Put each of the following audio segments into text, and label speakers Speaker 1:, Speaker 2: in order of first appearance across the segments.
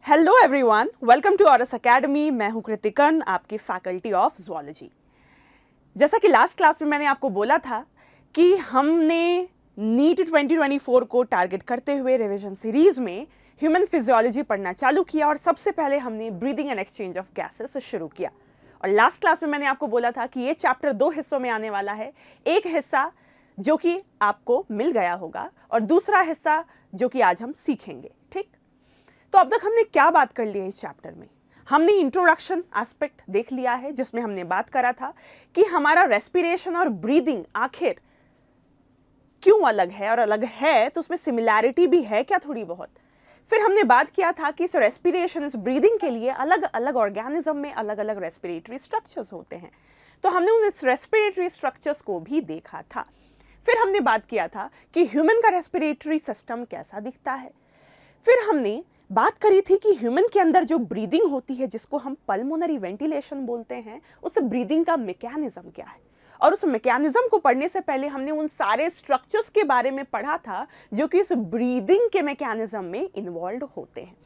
Speaker 1: Hello everyone, welcome to Auras academy. मैं हूं कृतिकन, आपकी फैकल्टी ऑफ ज़ूलॉजी। जैसा कि लास्ट क्लास में मैंने आपको बोला था कि हमने नीट 2024 को टारगेट करते हुए रिवीजन सीरीज में ह्यूमन फिजियोलॉजी पढ़ना चालू किया और सबसे पहले हमने breathing and exchange of gases शुरू किया। और लास्ट क्लास में मैंने आपको बोला था कि ये चैप्टर 2 हिस्सों में आने वाला है। एक हिस्सा जो कि आपको मिल गया होगा और दूसरा हिस्सा जो कि आज हम सीखेंगे। ठीक, तो अब तक हमने क्या बात कर ली है इस चैप्टर में? हमने इंट्रोडक्शन एस्पेक्ट देख लिया है, जिसमें हमने बात करा था कि हमारा रेस्पिरेशन और ब्रीदिंग आखिर क्यों अलग है, और अलग है तो उसमें सिमिलैरिटी भी है क्या थोड़ी बहुत। फिर हमने बात किया था कि इस रेस्पिरेशन, इस ब्रीदिंग के लिए अलग अलग ऑर्गेनिज्म में अलग अलग रेस्पिरेटरी स्ट्रक्चर्स होते हैं, तो हमने उन रेस्पिरेटरी स्ट्रक्चर्स को भी देखा था। फिर हमने बात किया था कि ह्यूमन का रेस्पिरेटरी सिस्टम कैसा दिखता है। फिर हमने बात करी थी कि ह्यूमन के अंदर जो ब्रीदिंग होती है, जिसको हम पल्मोनरी वेंटिलेशन बोलते हैं, उस ब्रीदिंग का मैकेनिज्म क्या है। और उस मैकेनिज्म को पढ़ने से पहले हमने उन सारे स्ट्रक्चर्स के बारे में पढ़ा था जो कि इस ब्रीदिंग के मैकेनिज्म में इन्वॉल्व होते हैं।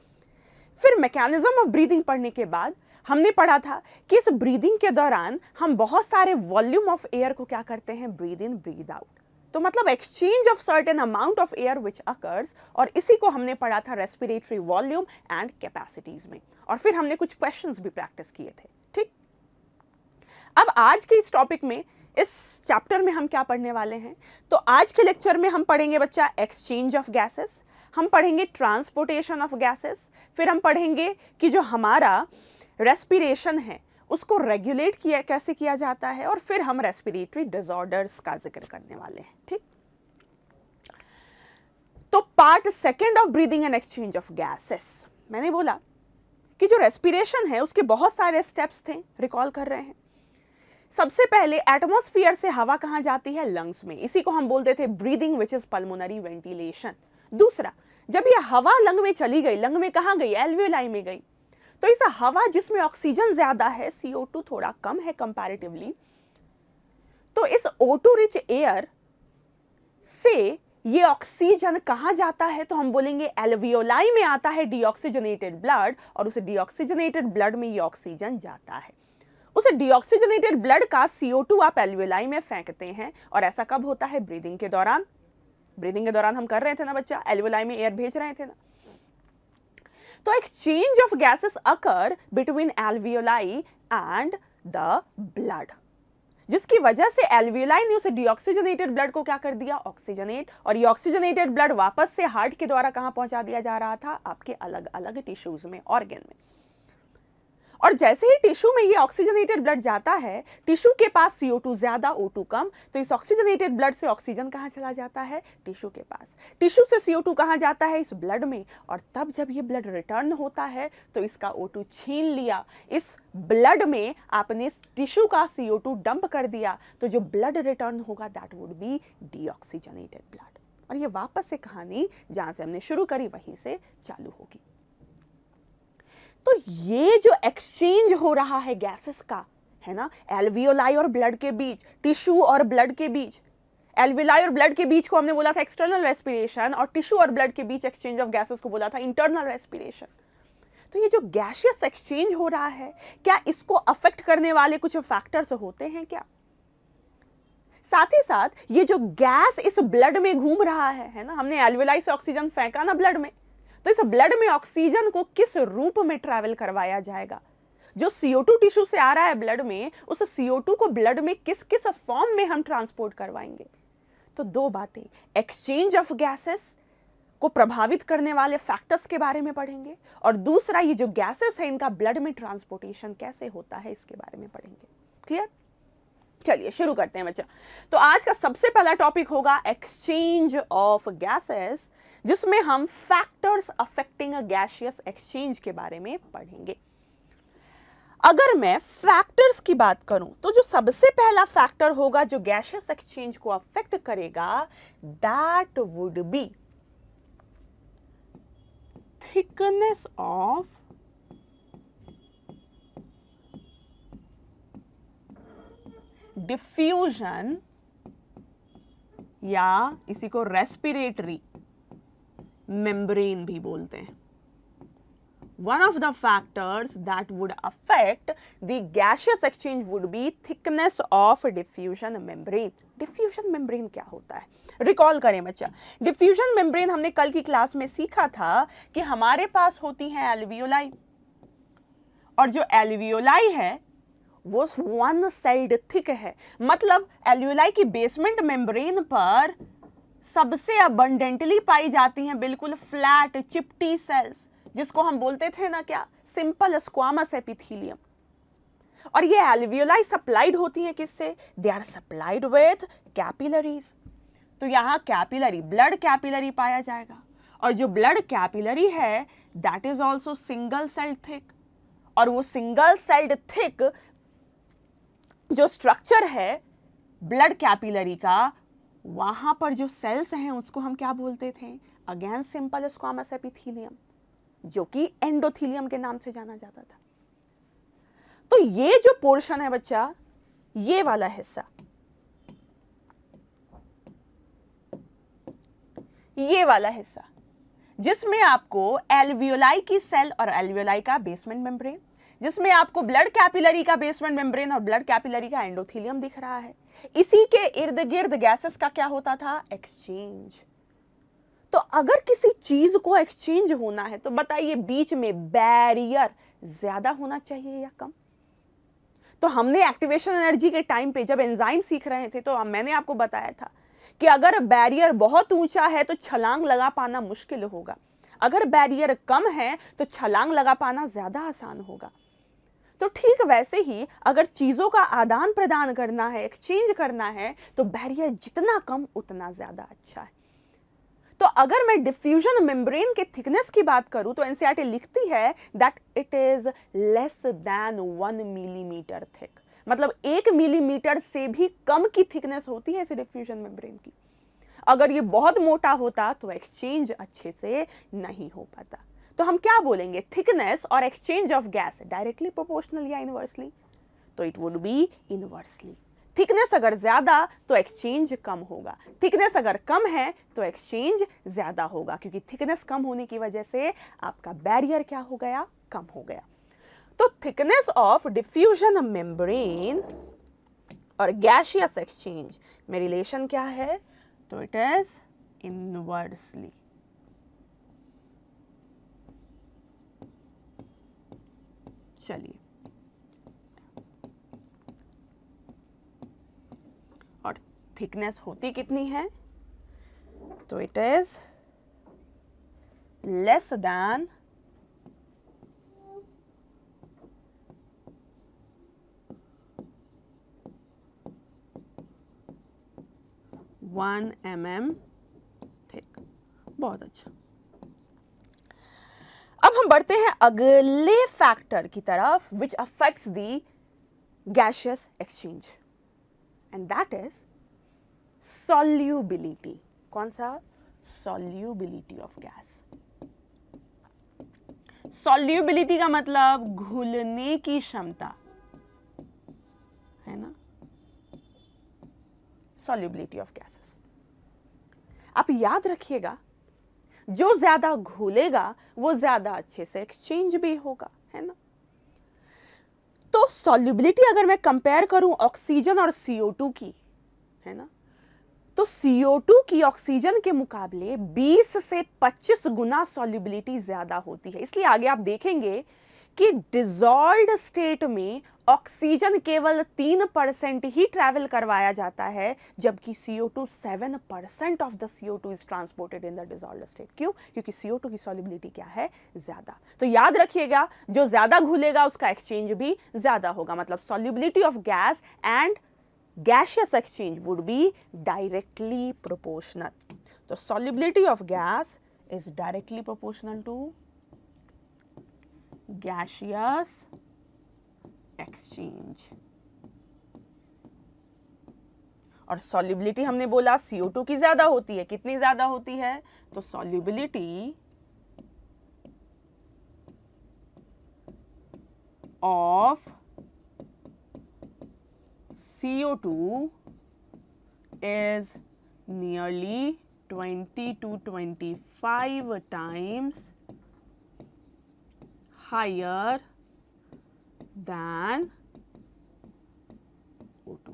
Speaker 1: फिर मैकेनिज्म ऑफ ब्रीदिंग पढ़ने के बाद हमने पढ़ा था कि इस ब्रीदिंग के दौरान हम बहुत सारे वॉल्यूम ऑफ एयर को क्या करते हैं, ब्रीद इन ब्रीद आउट। तो मतलब exchange of certain amount of air which occurs, और इसी को हमने पढ़ा था रेस्पिरेटरी वॉल्यूम एंड कैपेसिटीज में। और फिर हमने कुछ क्वेश्चंस भी प्रैक्टिस किए थे। ठीक, अब आज के इस टॉपिक में, इस चैप्टर में हम क्या पढ़ने वाले हैं? तो आज के लेक्चर में हम पढ़ेंगे बच्चा एक्सचेंज ऑफ गैसेस, हम पढ़ेंगे ट्रांसपोर्टेशन ऑफ गैसेस, फिर हम पढ़ेंगे कि जो हमारा रेस्पिरेशन है उसको रेगुलेट कैसे किया जाता है, और फिर हम रेस्पिरेटरी डिसऑर्डर्स का जिक्र करने वाले हैं। ठीक, तो part second of breathing and exchange of gases, मैंने बोला कि जो रेस्पिरेशन है उसके बहुत सारे स्टेप्स थे, रिकॉल कर रहे हैं। सबसे पहले एटमॉस्फेयर से हवा कहां जाती है, लंग्स में, इसी को हम बोलते थे breathing which is pulmonary ventilation. दूसरा, जब ये हवा लंग में चली गई, लंग में कहां गई, एल्वियोलाई में गई, तो इस हवा जिसमें ऑक्सीजन ज्यादा है, CO2 थोड़ा कम है कंपैरेटिवली, तो इस O2 रिच एयर से ये ऑक्सीजन कहां जाता है, तो हम बोलेंगे एल्वियोलाई में आता है डीऑक्सीजनेटेड ब्लड, और उस डीऑक्सीजनेटेड ब्लड में ये ऑक्सीजन जाता है। उस डीऑक्सीजनेटेड ब्लड का CO2 आप एल्वियोलाई में फेंकते हैं, और ऐसा कब होता है, ब्रीदिंग के दौरान। ब्रीदिंग के दौरान हम कर रहे थे ना बच्चा, एल्वियोलाई में एयर भेज रहे थे ना। तो exchange of gases occur between alveoli and the blood, जिसकी वजह से एल्वियोलाई ने उस डीऑक्सीजनेटेड ब्लड को क्या कर दिया, ऑक्सीजनेट, और ये ऑक्सीजनेटेड ब्लड वापस से हार्ट के द्वारा कहां पहुंचा दिया जा रहा था, आपके अलग अलग टिश्यूज में, ऑर्गन में। और जैसे ही टिश्यू में ये ऑक्सीजनेटेड ब्लड जाता है, टिश्यू के पास CO2 ज्यादा, O2 कम, तो इस ऑक्सीजनेटेड ब्लड से ऑक्सीजन कहां चला जाता है, टिश्यू के पास। टिश्यू से CO2 कहां जाता है, इस ब्लड में, और तब जब ये ब्लड रिटर्न होता है तो इसका O2 छीन लिया, इस ब्लड में आपने टिश्यू का CO2 डंप कर दिया, तो जो ब्लड रिटर्न होगा that would be deoxygenated blood. और ये वापस से कहानी जहां से हमने शुरू करी वहीं से चालू होगी। तो ये जो एक्सचेंज हो रहा है गैसेस का, है ना, एल्वियोलाई और ब्लड के बीच, टिश्यू और ब्लड के बीच, एल्वियोलाई और ब्लड के बीच को हमने बोला था एक्सटर्नल रेस्पिरेशन, और टिश्यू और ब्लड के बीच एक्सचेंज ऑफ गैसेस को बोला था इंटरनल रेस्पिरेशन। तो ये जो गैसियस एक्सचेंज हो रहा है, क्या इसको अफेक्ट करने वाले कुछ फैक्टर्स होते हैं क्या? साथ ही साथ ये जो गैस इस ब्लड में घूम रहा है ना, हमने एल्वियोलाई से ऑक्सीजन फेंका ना ब्लड में, तो इस ब्लड में ऑक्सीजन को किस रूप में ट्रैवल करवाया जाएगा? जो CO2 टिश्यू से आ रहा है ब्लड में, उस CO2 को ब्लड में किस किस फॉर्म में हम ट्रांसपोर्ट करवाएंगे? तो दो बातें, एक्सचेंज ऑफ गैसेस को प्रभावित करने वाले फैक्टर्स के बारे में पढ़ेंगे, और दूसरा ये जो गैसेस है इनका ब्लड में ट्रांसपोर्टेशन कैसे होता है, इसके बारे में पढ़ेंगे। क्लियर? चलिए शुरू करते हैं बच्चा। तो आज का सबसे पहला टॉपिक होगा एक्सचेंज ऑफ गैसेस, जिसमें हम फैक्टर्स अफेक्टिंग अ गैसियस एक्सचेंज के बारे में पढ़ेंगे। अगर मैं फैक्टर्स की बात करूं तो जो सबसे पहला फैक्टर होगा जो गैसियस एक्सचेंज को अफेक्ट करेगा, that would be thickness of diffusion, या इसी को रेस्पिरेटरी मेम्ब्रेन भी बोलते हैं, one of the factors that would affect the gaseous exchange would be thickness of diffusion membrane. diffusion membrane क्या होता है? रिकॉल करें बच्चा. diffusion membrane हमने कल की क्लास में सीखा था कि हमारे पास होती हैं alveoli, और जो alveoli है वो वन साइड थिक है. मतलब alveoli की बेसमेंट मेम्ब्रेन पर सबसे अबंडेंटली पाई जाती हैं बिल्कुल फ्लैट चिपटी सेल्स, जिसको हम बोलते थे ना क्या, सिंपल स्क्वामस एपिथेलियम. और ये alveoli सप्लाइड होती हैं किससे? They are supplied with capillaries. तो यहाँ कैपिलरी, ब्लड कैपिलरी पाया जाएगा, और जो ब्लड कैपिलरी है that is also single celled thick. और वो सिंगल सेल्ड थिक जो स्ट्रक्चर है ब्लड कैपिलरी का, वहां पर जो सेल्स हैं उसको हम क्या बोलते थे? अगेन सिंपल स्क्वामस एपिथेलियम, जो कि एंडोथेलियम के नाम से जाना जाता था. तो ये जो पोर्शन है बच्चा, ये वाला हिस्सा, ये वाला हिस्सा जिसमें आपको एल्वियोलाई की सेल और एल्वियोलाई का बेसमेंट मेम्ब्रेन, जिसमें आपको ब्लड कैपिलरी का बेसमेंट मेम्ब्रेन और ब्लड कैपिलरी का एंडोथेलियम दिख रहा है, इसी के इर्द गिर्द गैसेस का क्या होता था? एक्सचेंज. तो अगर किसी चीज को एक्सचेंज होना है तो बताइए बीच में बैरियर ज्यादा होना चाहिए या कम? तो हमने एक्टिवेशन एनर्जी के टाइम पे जब एंजाइम सीख रहे थे तो मैंने आपको बताया था कि अगर बैरियर बहुत ऊंचा है तो छलांग लगा पाना मुश्किल होगा, अगर बैरियर कम है तो छलांग लगा पाना ज्यादा आसान होगा. तो ठीक वैसे ही अगर चीजों का आदान प्रदान करना है, एक्सचेंज करना है, तो बैरियर जितना कम उतना ज्यादा अच्छा है. तो अगर मैं डिफ्यूजन मेम्ब्रेन के थिकनेस की बात करूं तो एनसीईआरटी लिखती है that it is less than 1 millimetre thick. मतलब 1 मिलीमीटर से भी कम की थिकनेस होती है इस डिफ्यूजन मेम्ब्रेन की. अगर ये बहुत मोटा होता तो एक्सचेंज अच्छे से नहीं हो पाता. तो हम क्या बोलेंगे? थिकनेस और exchange of gas directly proportional या इनवर्सली? तो it would be inversely. Thickness अगर ज्यादा तो एक्सचेंज कम होगा, थिकनेस अगर कम है तो एक्सचेंज ज्यादा होगा, क्योंकि थिकनेस कम होने की वजह से आपका बैरियर क्या हो गया? कम हो गया. तो थिकनेस ऑफ डिफ्यूजन मेम्ब्रेन और गैसियस एक्सचेंज में रिलेशन क्या है? तो इट इज इनवर्सली. चलिए, और थिकनेस होती कितनी है? तो it is less than 1 mm thick. बहुत अच्छा. अब हम बढ़ते हैं अगले फैक्टर की तरफ which affects the gaseous exchange, and that is solubility. कौन सा? Solubility of gas. सॉल्युबिलिटी का मतलब घुलने की क्षमता है ना, सॉल्युबिलिटी ऑफ गैसेस. आप याद रखिएगा, जो ज्यादा घुलेगा वो ज्यादा अच्छे से एक्सचेंज भी होगा, है ना. तो सॉल्युबिलिटी अगर मैं कंपेयर करूं ऑक्सीजन और CO2 की, है ना, तो CO2 की ऑक्सीजन के मुकाबले 20 से 25 गुना सॉल्युबिलिटी ज्यादा होती है. इसलिए आगे आप देखेंगे कि डिसॉल्व्ड स्टेट में ऑक्सीजन केवल 3% ही ट्रैवल करवाया जाता है, जबकि CO2 7% of the CO2 is transported in the dissolved state. क्यों? क्योंकि CO2 की सॉल्युबिलिटी क्या है? ज्यादा. तो याद रखिएगा, जो ज्यादा घुलेगा उसका एक्सचेंज भी ज्यादा होगा. मतलब solubility of gas and gaseous exchange would be directly proportional. So solubility of gas is directly proportional to gaseous exchange. और solubility हमने बोला CO2 की ज्यादा होती है. कितनी ज्यादा होती है? तो solubility of CO2 is nearly 20 to 25 times higher than O2।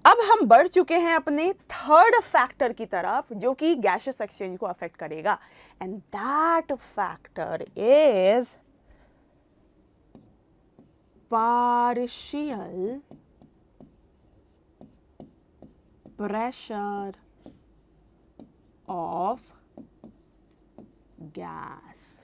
Speaker 1: अब हम बढ़ चुके हैं अपने थर्ड फैक्टर की तरफ जो कि गैसियस एक्सचेंज को अफेक्ट करेगा, and that factor is partial pressure of gas,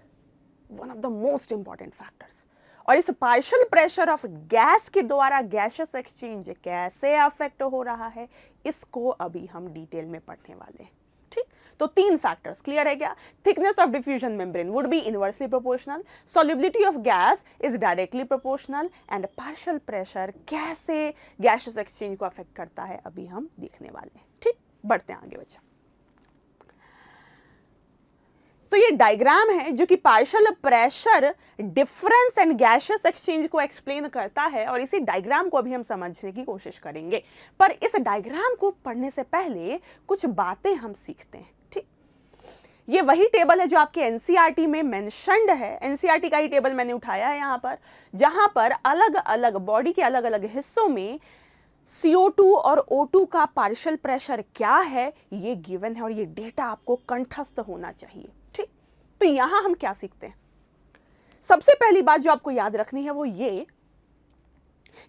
Speaker 1: one of the most important factors. और इस पार्शियल प्रेशर ऑफ गैस के द्वारा गैसियस एक्सचेंज कैसे अफेक्ट हो रहा है, इसको अभी हम डिटेल में पढ़ने वाले हैं। ठीक, तो तीन फैक्टर्स क्लियर है क्या? Thickness of diffusion membrane would be inversely proportional, solubility of gas is directly proportional, and partial pressure कैसे गैसियस एक्सचेंज को अफेक्ट करता है अभी हम देखने वाले हैं। ठीक, बढ़ते हैं आगे बच्चा। तो ये डायग्राम है जो कि partial pressure difference and gaseous exchange को एक्सप्लेन करता है, और इसी डायग्राम को अभी हम समझने की कोशिश करेंगे। पर इस डायग्राम को पढ़ने से पहले कुछ बातें हम सीखते हैं। ठीक, ये वही टेबल है जो आपके एनसीईआरटी में मेंशन्ड है। एनसीईआरटी का ही टेबल मैंने उठाया है यहाँ पर, जहां पर अलग अलग बॉडी के अलग अलग हिस्सों में CO2 और O2 का पार्शियल प्रेशर क्या है ये गिवन है, और ये डेटा आपको कंठस्थ होना चाहिए। ठीक, तो यहां हम क्या सीखते हैं? सबसे पहली बात जो आपको याद रखनी है वो ये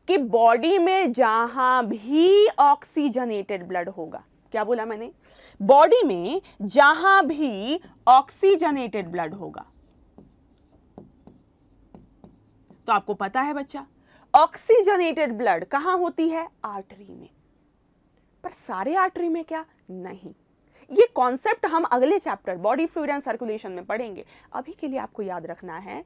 Speaker 1: कि बॉडी में जहां भी ऑक्सीजनेटेड ब्लड होगा, क्या बोला मैंने? बॉडी में जहां भी ऑक्सीजनेटेड ब्लड होगा, तो आपको पता है बच्चा ऑक्सीजनेटेड ब्लड कहां होती है? आर्टरी में। पर सारे आर्टरी में क्या? नहीं। ये कॉन्सेप्ट हम अगले chapter body fluid and circulation में पढ़ेंगे। अभी के लिए आपको याद रखना है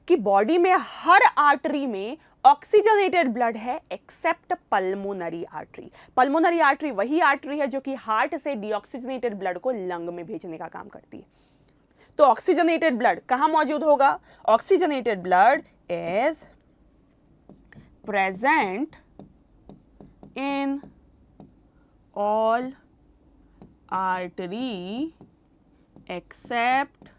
Speaker 1: कि बॉडी में हर आर्टरी में ऑक्सीजनेटेड ब्लड है accept pulmonary artery. Pulmonary artery वही आर्टरी है जो कि हार्ट से डीऑक्सीजनेटेड ब्लड को लंग में भेजने का काम करती है। तो ऑक्सीजनेटेड ब्लड कहां मौजूद होगा? Oxygenated blood is present in all artery except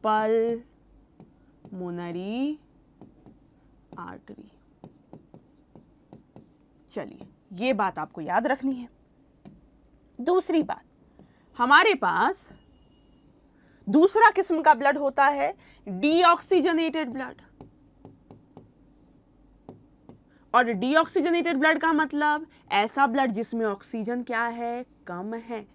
Speaker 1: pulmonary artery। चलिए, ये बात आपको याद रखनी है। दूसरी बात, हमारे पास दूसरा किस्म का ब्लड होता है डीऑक्सीजनेटेड ब्लड, और डीऑक्सीजनेटेड ब्लड का मतलब ऐसा ब्लड जिसमें ऑक्सीजन क्या है? कम है,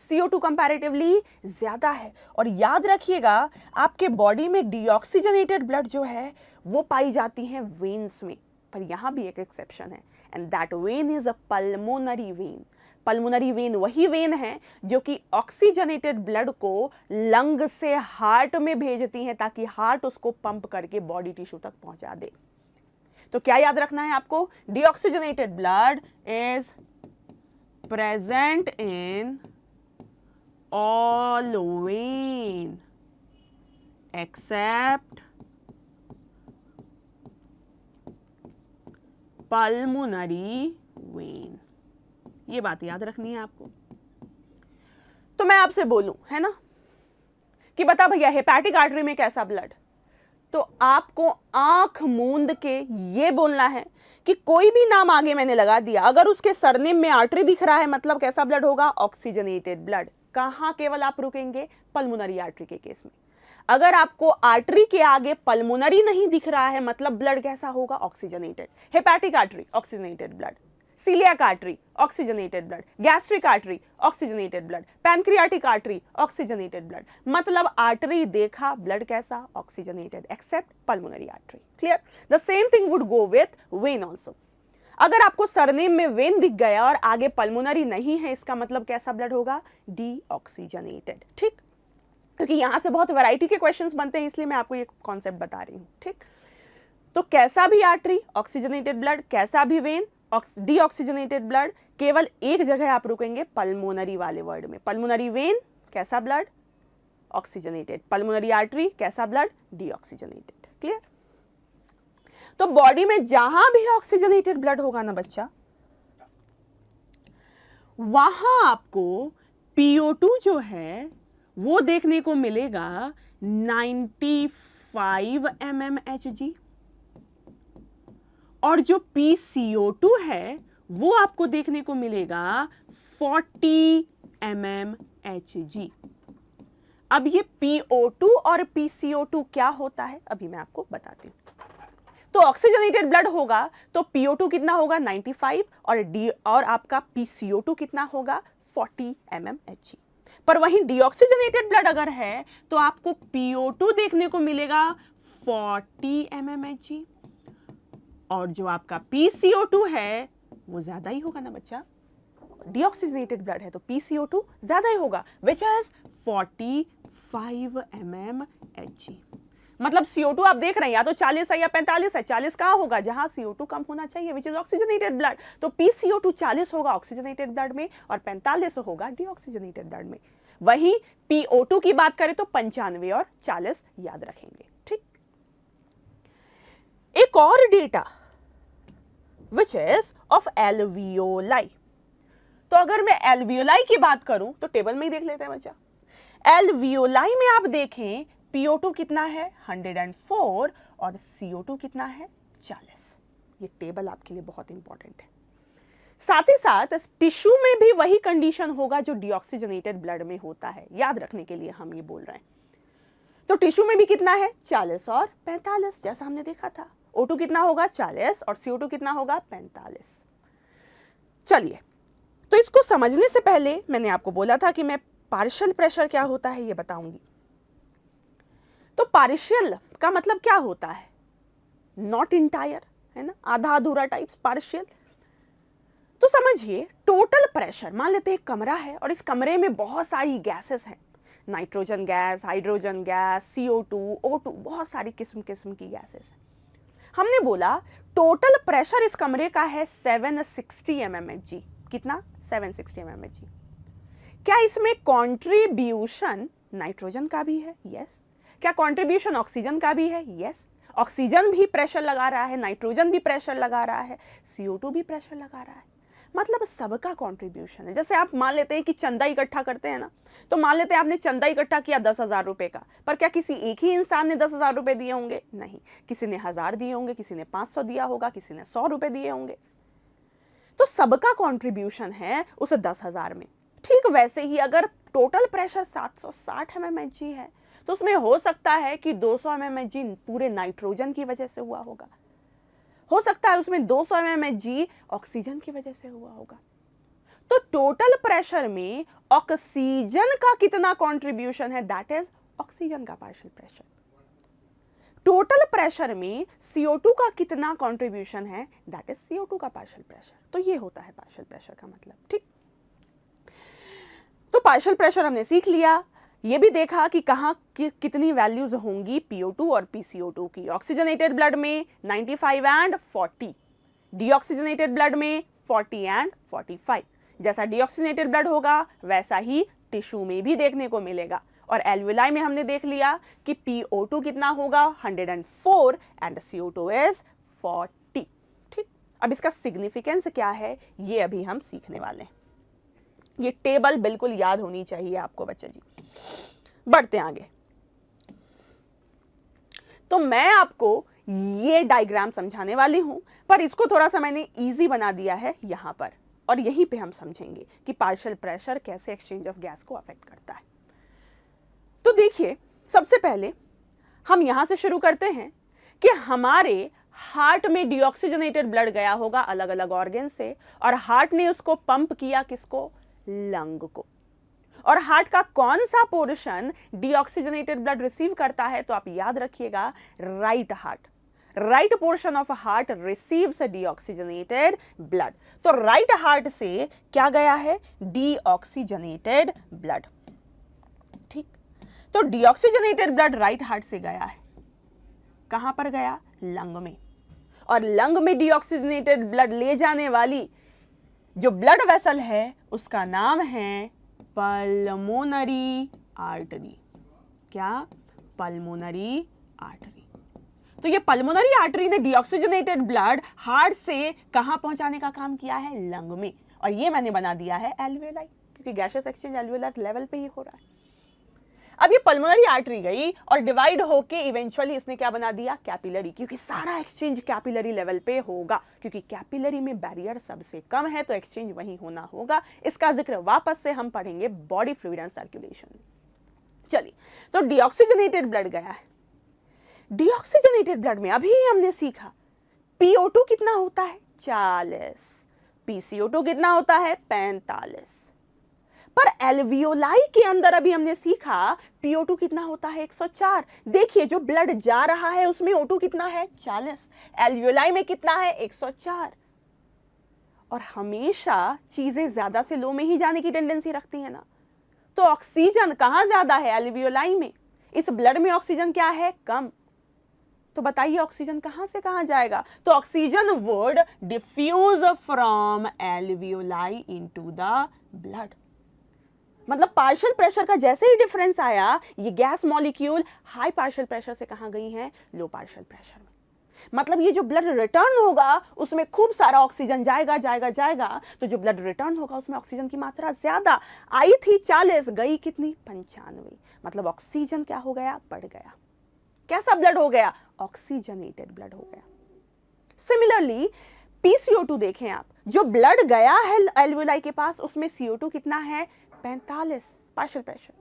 Speaker 1: CO2 कंपैरेटिवली ज्यादा है। और याद रखिएगा आपके बॉडी में डीऑक्सीजनेटेड ब्लड जो है वो पाई जाती है वेन्स में, पर यहां भी एक एक्सेप्शन है, and that when is a pulmonary vein. Pulmonary vein वही वेन है जो कि ऑक्सीजनेटेड ब्लड को लंग से हार्ट में भेजती है ताकि हार्ट उसको पंप करके बॉडी टिश्यू तक पहुंचा दे। तो क्या याद रखना है आपको? Deoxygenated blood is present in all when accept pulmonary vein. ये बात याद रखनी है आपको। तो मैं आपसे बोलूं, है ना, कि बता भैया हेपेटिक आर्टरी में कैसा ब्लड, तो आपको आंख मूंद के ये बोलना है कि कोई भी नाम आगे मैंने लगा दिया, अगर उसके सरनेम में आर्टरी दिख रहा है मतलब कैसा ब्लड होगा? Oxygenated blood. कहां केवल आप रुकेंगे? पल्मोनरी आर्टरी के केस में। अगर आपको आर्टरी के आगे पल्मोनरी नहीं दिख रहा है मतलब ब्लड कैसा होगा? Oxygenated. Hepatic artery oxygenated blood, coeliac artery oxygenated blood, gastric artery oxygenated blood, pancreatic artery oxygenated blood. मतलब आर्टरी देखा, ब्लड कैसा? Oxygenated except pulmonary artery. Clear? The same thing would go with vein also. अगर आपको surname में when दिख गया और आगे पल्मोनरी नहीं है, इसका मतलब कैसा ब्लड होगा? डीऑक्सीजनेटेड। ठीक, क्योंकि यहां से बहुत वैरायटी के क्वेश्चंस बनते हैं इसलिए मैं आपको ये कॉन्सेप्ट बता रही हूं। ठीक, तो कैसा भी आर्टरी ऑक्सीजनेटेड ब्लड, कैसा भी वेन डीऑक्सीजनेटेड ब्लड, केवल एक जगह आप रुकेंगे पल्मोनरी वाले वर्ड में। पल्मोनरी वेन कैसा ब्लड? ऑक्सीजनेटेड। पल्मोनरी आर्टरी कैसा ब्लड? डीऑक्सीजनेटेड। क्लियर? तो बॉडी में जहां भी ऑक्सीजनेटेड ब्लड होगा ना बच्चा, वहां आपको PO2 जो है वो देखने को मिलेगा 95 mmHg, और जो PCO2 है वो आपको देखने को मिलेगा 40 mmHg। अब ये PO2 और PCO2 क्या होता है अभी मैं आपको बताती हूं। तो ऑक्सीजनेटेड ब्लड होगा तो PO2 कितना होगा 95 और आपका PCO2 कितना होगा 40 mmHg। पर वहीं डीऑक्सीजनेटेड ब्लड अगर है तो आपको PO2 देखने को मिलेगा 40 mmHg, और जो आपका PCO2 है वो ज्यादा ही होगा ना बच्चा, डीऑक्सीजनेटेड ब्लड है तो PCO2 ज्यादा ही होगा, विच इज 45 mmHg। मतलब CO2 आप देख रहे हैं या तो 40 है या 45 है, 40 कहां होगा जहां CO2 कम होना चाहिए, विच इज ऑक्सीजनेटेड ब्लड, तो PCO2 40 होगा ऑक्सीजनेटेड ब्लड में और 45 होगा डीऑक्सीजनेटेड ब्लड में। वहीं PO2 की बात करें तो 95 और 40 याद रखेंगे। ठीक, एक और data which is of alveoli. तो अगर मैं एल्वियोलाई की बात करूं तो टेबल में ही देख लेते हैं बच्चा। एल्वियोलाई में आप देखें PO2 कितना है 104 और CO2 कितना है 40। ये टेबल आपके लिए बहुत इंपॉर्टेंट है। साथ ही साथ टिश्यू में भी वही कंडीशन होगा जो डीऑक्सीजनेटेड ब्लड में होता है, याद रखने के लिए हम ये बोल रहे हैं। तो टिश्यू में भी कितना है 40 और 45, जैसा हमने देखा था। O2 कितना होगा 40 और CO2 कितना होगा 45। चलिए, तो इसको समझने से पहले मैंने आपको बोला था कि मैं पार्शियल प्रेशर क्या होता है ये बताऊंगी। तो पार्शियल का मतलब क्या होता है, नॉट इंटायर, है ना, आधा अधूरा टाइप्स पार्शियल। तो समझिए टोटल प्रेशर, मान लेते हैं एक कमरा है और इस कमरे में बहुत सारी गैसेस हैं, nitrogen gas, hydrogen gas, CO2, O2, बहुत सारी किस्म किस्म की गैसेस हैं। हमने बोला टोटल प्रेशर इस कमरे का है 760 mmHg। कितना 760 mmHg। क्या इसमें कंट्रीब्यूशन नाइट्रोजन का भी है? यस। क्या कंट्रीब्यूशन ऑक्सीजन का भी है? यस। ऑक्सीजन भी प्रेशर लगा रहा है, नाइट्रोजन भी प्रेशर लगा रहा है, CO2 भी प्रेशर लगा रहा है, मतलब सबका कंट्रीब्यूशन है। जैसे आप मान लेते हैं कि चंदा इकट्ठा करते हैं ना, तो मान लेते हैं आपने चंदा इकट्ठा किया 10,000 रुपए का, पर क्या किसी एक ही इंसान ने 10,000 रुपए दिए होंगे? नहीं, किसी ने 1000 दिए होंगे, किसी ने 500 दिया होगा, किसी ने 100 रुपए दिए होंगे। तो सबका कंट्रीब्यूशन है उस 10,000 में। ठीक वैसे ही अगर टोटल प्रेशर 760 mmHg है तो उसमें हो सकता है कि 200 mmHg पूरे नाइट्रोजन की वजह से हुआ होगा, हो सकता है उसमें 200 mmHg ऑक्सीजन की वजह से हुआ होगा। तो टोटल प्रेशर में ऑक्सीजन का कितना कंट्रीब्यूशन है, दैट इज ऑक्सीजन का पार्शियल प्रेशर। टोटल प्रेशर में CO2 का कितना कंट्रीब्यूशन है, दैट इज CO2 का पार्शियल प्रेशर। तो ये होता है पार्शियल प्रेशर का मतलब। ठीक, तो पार्शियल प्रेशर हमने सीख लिया, ये भी देखा कि कहाँ कितनी वैल्यूज होंगी PO2 और PCO2 की। ऑक्सीजनेटेड ब्लड में 95 एंड 40, डीऑक्सीजनेटेड ब्लड में 40 एंड 45। जैसा डीऑक्सीजनेटेड ब्लड होगा वैसा ही टिश्यू में भी देखने को मिलेगा। और एल्वियोलाई में हमने देख लिया कि PO2 कितना होगा 104 एंड CO2 इज 40। ठीक, अब इसका सिग्निफिकेंस क्या है ये अभी हम सीखने वाले हैं। ये टेबल बिल्कुल याद होनी चाहिए आपको बच्चे जी। बढ़ते हैं आगे। तो मैं आपको ये डायग्राम समझाने वाली हूं, पर इसको थोड़ा सा मैंने इजी बना दिया है यहां पर, और यहीं पे हम समझेंगे कि पार्शियल प्रेशर कैसे एक्सचेंज ऑफ गैस को अफेक्ट करता है। तो देखिए, सबसे पहले हम यहां से शुरू करते हैं कि हमारे हार्ट में डीऑक्सीजनेटेड ब्लड गया होगा अलग अलग ऑर्गन से, और हार्ट ने उसको पंप किया किसको, लंग को। और हार्ट का कौन सा पोर्शन डीऑक्सीजनेटेड ब्लड रिसीव करता है, तो आप याद रखिएगा right heart, right portion of heart receives deoxygenated blood. तो राइट हार्ट से क्या गया है, डीऑक्सीजनेटेड ब्लड। ठीक, तो डीऑक्सीजनेटेड ब्लड राइट हार्ट से गया है, कहां पर गया, लंग में। और लंग में डीऑक्सीजनेटेड ब्लड ले जाने वाली जो ब्लड वेसल है उसका नाम है पल्मोनरी आर्टरी। क्या, पल्मोनरी आर्टरी। तो ये पल्मोनरी आर्टरी ने डीऑक्सीजनेटेड ब्लड हार्ट से कहां पहुंचाने का काम किया है, लंग में। और ये मैंने बना दिया है एल्वियोलाई, क्योंकि गैसियस एक्सचेंज एल्वियोलर लेवल पे ही हो रहा है। अब ये पल्मोनरी आर्टरी गई और डिवाइड होके इवेंचुअली इसने क्या बना दिया, कैपिलरी, क्योंकि सारा एक्सचेंज कैपिलरी लेवल पे होगा, क्योंकि कैपिलरी में बैरियर सबसे कम है तो एक्सचेंज वहीं होना होगा। इसका जिक्र वापस से हम पढ़ेंगे बॉडी फ्लूइड एंड सर्कुलेशन। चलिए, तो डीऑक्सीजनेटेड ब्लड गया है। डीऑक्सीजनेटेड ब्लड में अभी हमने सीखा PO2 कितना होता है, 40, PCO2 कितना होता है, 45। पर एल्वियोलाई के अंदर अभी हमने सीखा PO2 कितना होता है, 104। देखिए जो ब्लड जा रहा है उसमें O2 कितना है, 40, एल्वियोलाई में कितना है, 104। और हमेशा चीजें ज्यादा से लो में ही जाने की टेंडेंसी रखती है ना, तो ऑक्सीजन कहां ज्यादा है, एल्वियोलाई में। इस ब्लड में ऑक्सीजन क्या है, कम। तो बताइए ऑक्सीजन कहां से कहां जाएगा, तो oxygen would diffuse from alveoli into the blood. मतलब पार्शियल प्रेशर का जैसे ही डिफरेंस आया, ये gas molecule high partial pressure से कहां गई हैं, लो पार्शियल प्रेशर में। मतलब ये जो ब्लड रिटर्न होगा उसमें खूब सारा ऑक्सीजन जाएगा जाएगा जाएगा, तो जो ब्लड रिटर्न होगा उसमें ऑक्सीजन की मात्रा ज्यादा आई थी, 40, गई कितनी, 95। मतलब ऑक्सीजन क्या हो गया, बढ़ गया। कैसा ब्लड हो गया, ऑक्सीजनेटेड ब्लड हो गया। सिमिलरली PCO2 देखें आप, जो ब्लड गया है एल्वियोलाई के पास उसमें CO2 कितना है, 45 पार्शियल प्रेशर,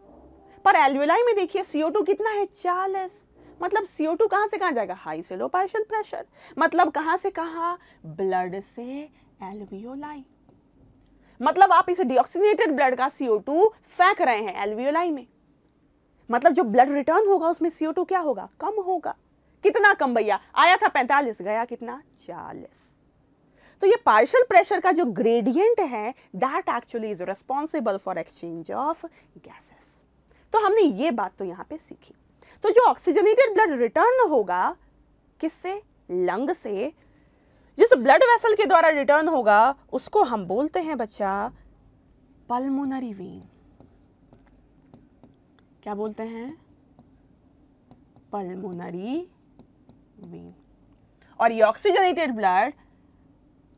Speaker 1: पर एल्वियोलाई में देखिए CO2 कितना है, 40। मतलब CO2 कहां से कहां जाएगा, हाई से लो पार्शियल प्रेशर। मतलब कहां से कहां, ब्लड से एल्वियोलाई। मतलब आप इस डीऑक्सीजनेटेड ब्लड का CO2 फेंक रहे हैं एल्वियोलाई में। मतलब जो ब्लड रिटर्न होगा उसमें CO2 क्या होगा, कम होगा। कितना कम भैया, आया था 45, गया कितना, 40। तो ये पार्शियल प्रेशर का जो ग्रेडियंट है that actually is responsible for exchange of gases. तो हमने ये बात तो यहां पे सीखी। तो जो ऑक्सीजनेटेड ब्लड रिटर्न होगा किससे, लंग से, जिस ब्लड वेसल के द्वारा रिटर्न होगा उसको हम बोलते हैं बच्चा पल्मोनरी वेन। क्या बोलते हैं, पल्मोनरी वेन। और ये oxygenated blood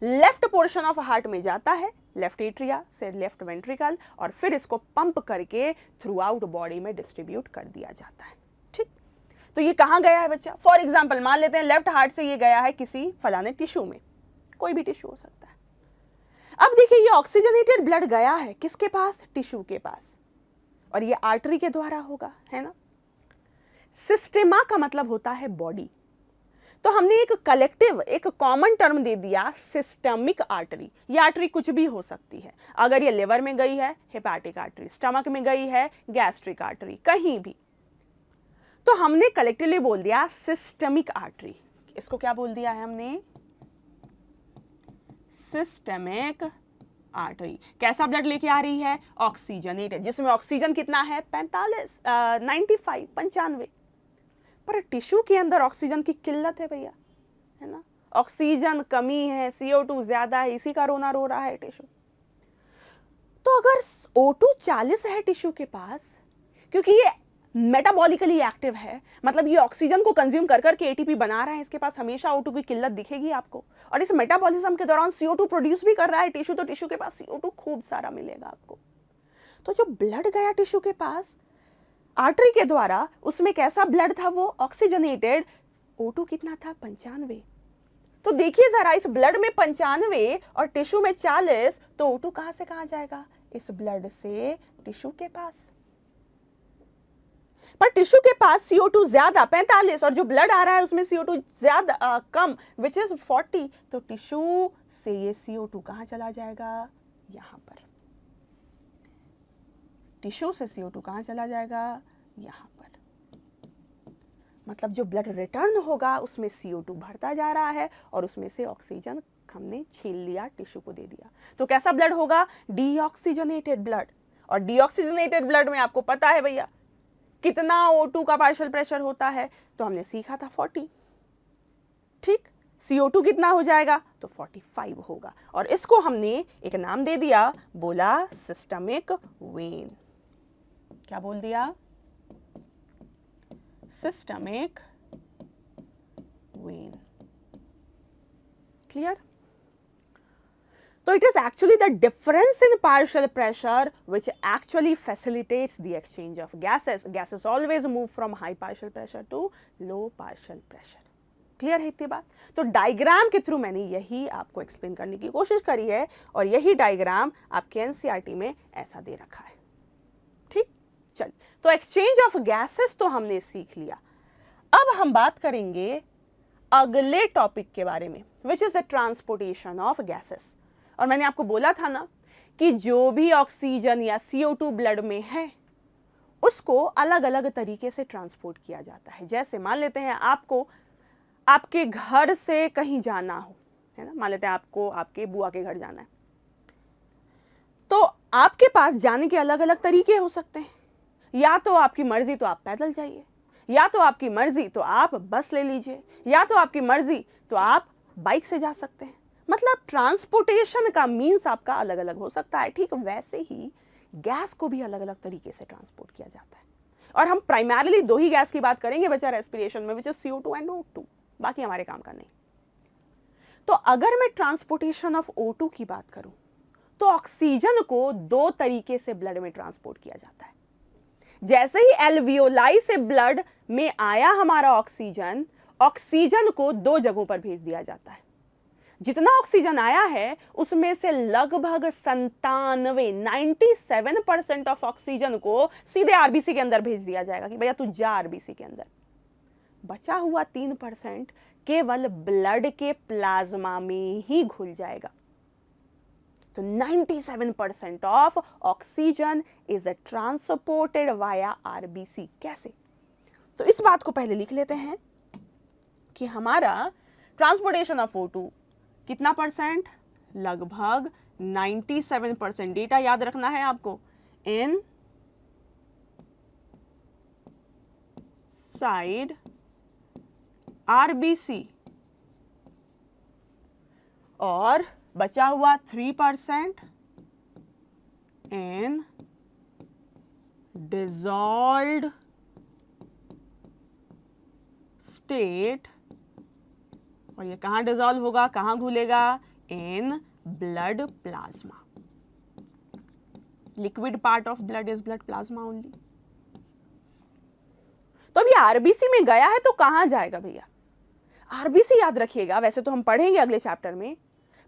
Speaker 1: left portion of heart में जाता है, लेफ्ट एट्रिया से लेफ्ट वेंट्रिकल, और फिर इसको पंप करके थ्रू आउट बॉडी में डिस्ट्रीब्यूट कर दिया जाता है। ठीक, तो ये कहां गया है बच्चा, फॉर एग्जांपल मान लेते हैं लेफ्ट हार्ट से ये गया है किसी फलाने टिश्यू में, कोई भी टिश्यू हो सकता है। अब देखिए ये ऑक्सीजनेटेड ब्लड गया है किसके पास, टिश्यू के पास, और ये आर्टरी के द्वारा होगा, है ना। सिस्टेमा का मतलब होता है बॉडी, तो हमने एक कलेक्टिव, एक कॉमन टर्म दे दिया सिस्टमिक आर्टरी। ये आर्टरी कुछ भी हो सकती है, अगर ये लिवर में गई है हेपाटिक आर्टरी, स्टमक में गई है गैस्ट्रिक आर्टरी, कहीं भी, तो हमने कलेक्टिवली बोल दिया सिस्टमिक आर्टरी। इसको क्या बोल दिया है हमने, सिस्टमिक आर्टरी। कैसा ब्लड लेके आ रही है, ऑक्सीजनेटेड, जिसमें ऑक्सीजन कितना है, 95। पर टिश्यू के अंदर ऑक्सीजन की किल्लत है भैया, है ना, ऑक्सीजन कमी है, CO2 ज्यादा है, इसी का रोना रो रहा है टिश्यू। तो अगर O2 40 है टिश्यू के पास, क्योंकि ये मेटाबॉलिकली एक्टिव है, मतलब ये ऑक्सीजन को कंज्यूम कर करके ATP बना रहा है, इसके पास हमेशा O2 की किल्लत दिखेगी आपको, और इस मेटाबॉलिज्म के दौरान CO2 प्रोड्यूस भी कर रहा है टिश्यू, तो टिश्यू के पास CO2 खूब सारा मिलेगा आपको। तो जो ब्लड गया टिश्यू के पास आर्टरी के द्वारा, उसमें कैसा ब्लड था, वो ऑक्सीजनेटेड, O2 कितना था, 95। तो देखिए जरा, इस ब्लड में 95 और टिश्यू में 40, तो O2 कहां से कहां जाएगा, इस ब्लड से टिश्यू के पास। पर टिश्यू के पास CO2 ज्यादा 45, और जो ब्लड आ रहा है उसमें CO2 ज्यादा कम विच इज 40, तो टिश्यू से ये CO2 कहां चला जाएगा, यहां पर। टिश्यू से CO2 कहां चला जाएगा, यहां पर। मतलब जो ब्लड रिटर्न होगा उसमें CO2 बढ़ता जा रहा है और उसमें से ऑक्सीजन हमने छीन लिया, टिश्यू को दे दिया। तो कैसा ब्लड होगा, डीऑक्सीजनेटेड ब्लड। और डीऑक्सीजनेटेड ब्लड में आपको पता है भैया कितना O2 का पार्शियल प्रेशर होता है, तो हमने सीखा था 40। ठीक, CO2 कितना हो जाएगा, तो 45 होगा, और इसको हमने एक नाम दे दिया, बोला सिस्टमिक वेन। क्या बोल दिया, systemic when. Clear. So it is actually the difference in partial pressure which actually facilitates the exchange of gases. Gases always move from high partial pressure to low partial pressure. Clear है इतनी बात? तो diagram के through मैंने यही आपको explain करने की कोशिश करी है और यही डायग्राम आपके एनसीईआरटी में ऐसा दे रखा है. ठीक, चलिए, तो एक्सचेंज ऑफ गैसेस तो हमने सीख लिया. अब हम बात करेंगे अगले टॉपिक के बारे में, which is the transportation of gases. और मैंने आपको बोला था ना कि जो भी ऑक्सीजन या CO2 ब्लड में है उसको अलग अलग तरीके से ट्रांसपोर्ट किया जाता है. जैसे मान लेते हैं आपको आपके घर से कहीं जाना हो, है ना, मान लेते हैं आपको आपके बुआ के घर जाना है, तो आपके पास जाने के अलग अलग तरीके हो सकते हैं. या तो आपकी मर्जी तो आप पैदल जाइए, या तो आपकी मर्जी तो आप बस ले लीजिए, या तो आपकी मर्जी तो आप बाइक से जा सकते हैं. मतलब ट्रांसपोर्टेशन का मीन्स आपका अलग अलग हो सकता है. ठीक वैसे ही गैस को भी अलग अलग तरीके से ट्रांसपोर्ट किया जाता है. और हम प्राइमरीली दो ही गैस की बात करेंगे बच्चा रेस्पिरेशन में, which is CO2 and O2. बाकी हमारे काम का नहीं. तो अगर मैं ट्रांसपोर्टेशन ऑफ O2 की बात करूं तो ऑक्सीजन को दो तरीके से ब्लड में ट्रांसपोर्ट किया जाता है. जैसे ही एल्वियोलाई से ब्लड में आया हमारा ऑक्सीजन, ऑक्सीजन को दो जगहों पर भेज दिया जाता है. जितना ऑक्सीजन आया है उसमें से लगभग 97% ऑफ ऑक्सीजन को सीधे आरबीसी के अंदर भेज दिया जाएगा कि भैया तू जा आरबीसी के अंदर. बचा हुआ 3% केवल ब्लड के प्लाज्मा में ही घुल जाएगा. तो 97% of oxygen is transported via RBC. कैसे? तो इस बात को पहले लिख लेते हैं कि हमारा ट्रांसपोर्टेशन ऑफ O2 कितना परसेंट? लगभग 97%. डेटा याद रखना है आपको. इन साइड आरबीसी. और बचा हुआ 3% इन डिसॉल्व्ड स्टेट. और ये कहां डिसॉल्व होगा, कहां घुलेगा? In blood plasma. Liquid part of blood is blood plasma only. तो अब ये आरबीसी में गया है तो कहां जाएगा भैया? आरबीसी याद रखिएगा, वैसे तो हम पढ़ेंगे अगले चैप्टर में,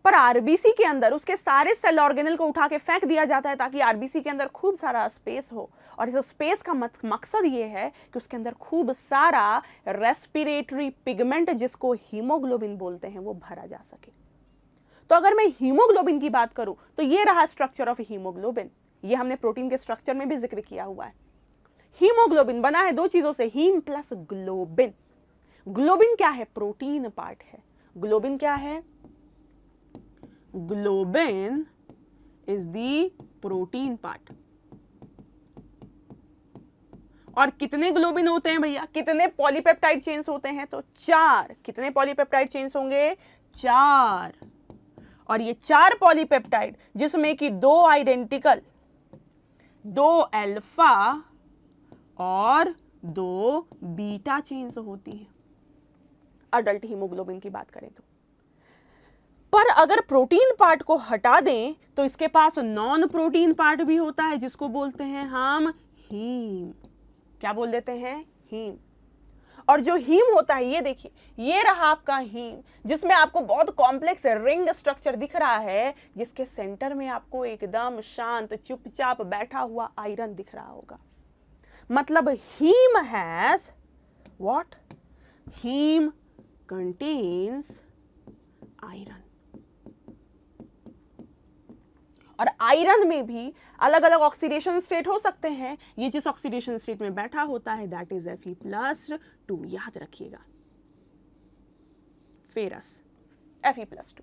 Speaker 1: पर आरबीसी के अंदर उसके सारे सेल ऑर्गेनल को उठा के फेंक दिया जाता है ताकि आरबीसी के अंदर खूब सारा स्पेस हो. और इस स्पेस का मकसद ये है कि उसके अंदर खूब सारा रेस्पिरेटरी पिगमेंट, जिसको हीमोग्लोबिन बोलते हैं, वो भरा जा सके. तो अगर मैं हीमोग्लोबिन की बात करूं तो ये रहा स्ट्रक्चर ऑफ हीमोग्लोबिन. ये हमने प्रोटीन के स्ट्रक्चर में भी जिक्र किया हुआ है. हीमोग्लोबिन बना है दो चीजों से, हीम प्लस ग्लोबिन. ग्लोबिन क्या है? प्रोटीन पार्ट है. ग्लोबिन क्या है? Globin is the protein part. और कितने ग्लोबिन होते हैं भैया? कितने पॉलीपेप्टाइड चेन्स होते हैं? तो 4. कितने पॉलीपेप्टाइड चेन्स होंगे? 4. और ये 4 पॉलीपेप्टाइड, जिसमें कि 2 आइडेंटिकल, 2 अल्फा और 2 बीटा चेन्स होती हैं अडल्ट हीमोग्लोबिन की बात करें तो. पर अगर प्रोटीन पार्ट को हटा दें तो इसके पास नॉन प्रोटीन पार्ट भी होता है, जिसको बोलते हैं हम हीम. क्या बोल देते हैं? हीम. और जो हीम होता है, ये देखिए, ये रहा आपका हीम, जिसमें आपको बहुत कॉम्प्लेक्स रिंग स्ट्रक्चर दिख रहा है, जिसके सेंटर में आपको एकदम शांत चुपचाप बैठा हुआ आयरन दिख रहा होगा. मतलब haem has what? Haem contains iron. और आयरन में भी अलग अलग ऑक्सीडेशन स्टेट हो सकते हैं. ये जिस ऑक्सीडेशन स्टेट में बैठा होता है दैट इज Fe+2. याद रखिएगा, फेरस Fe+2.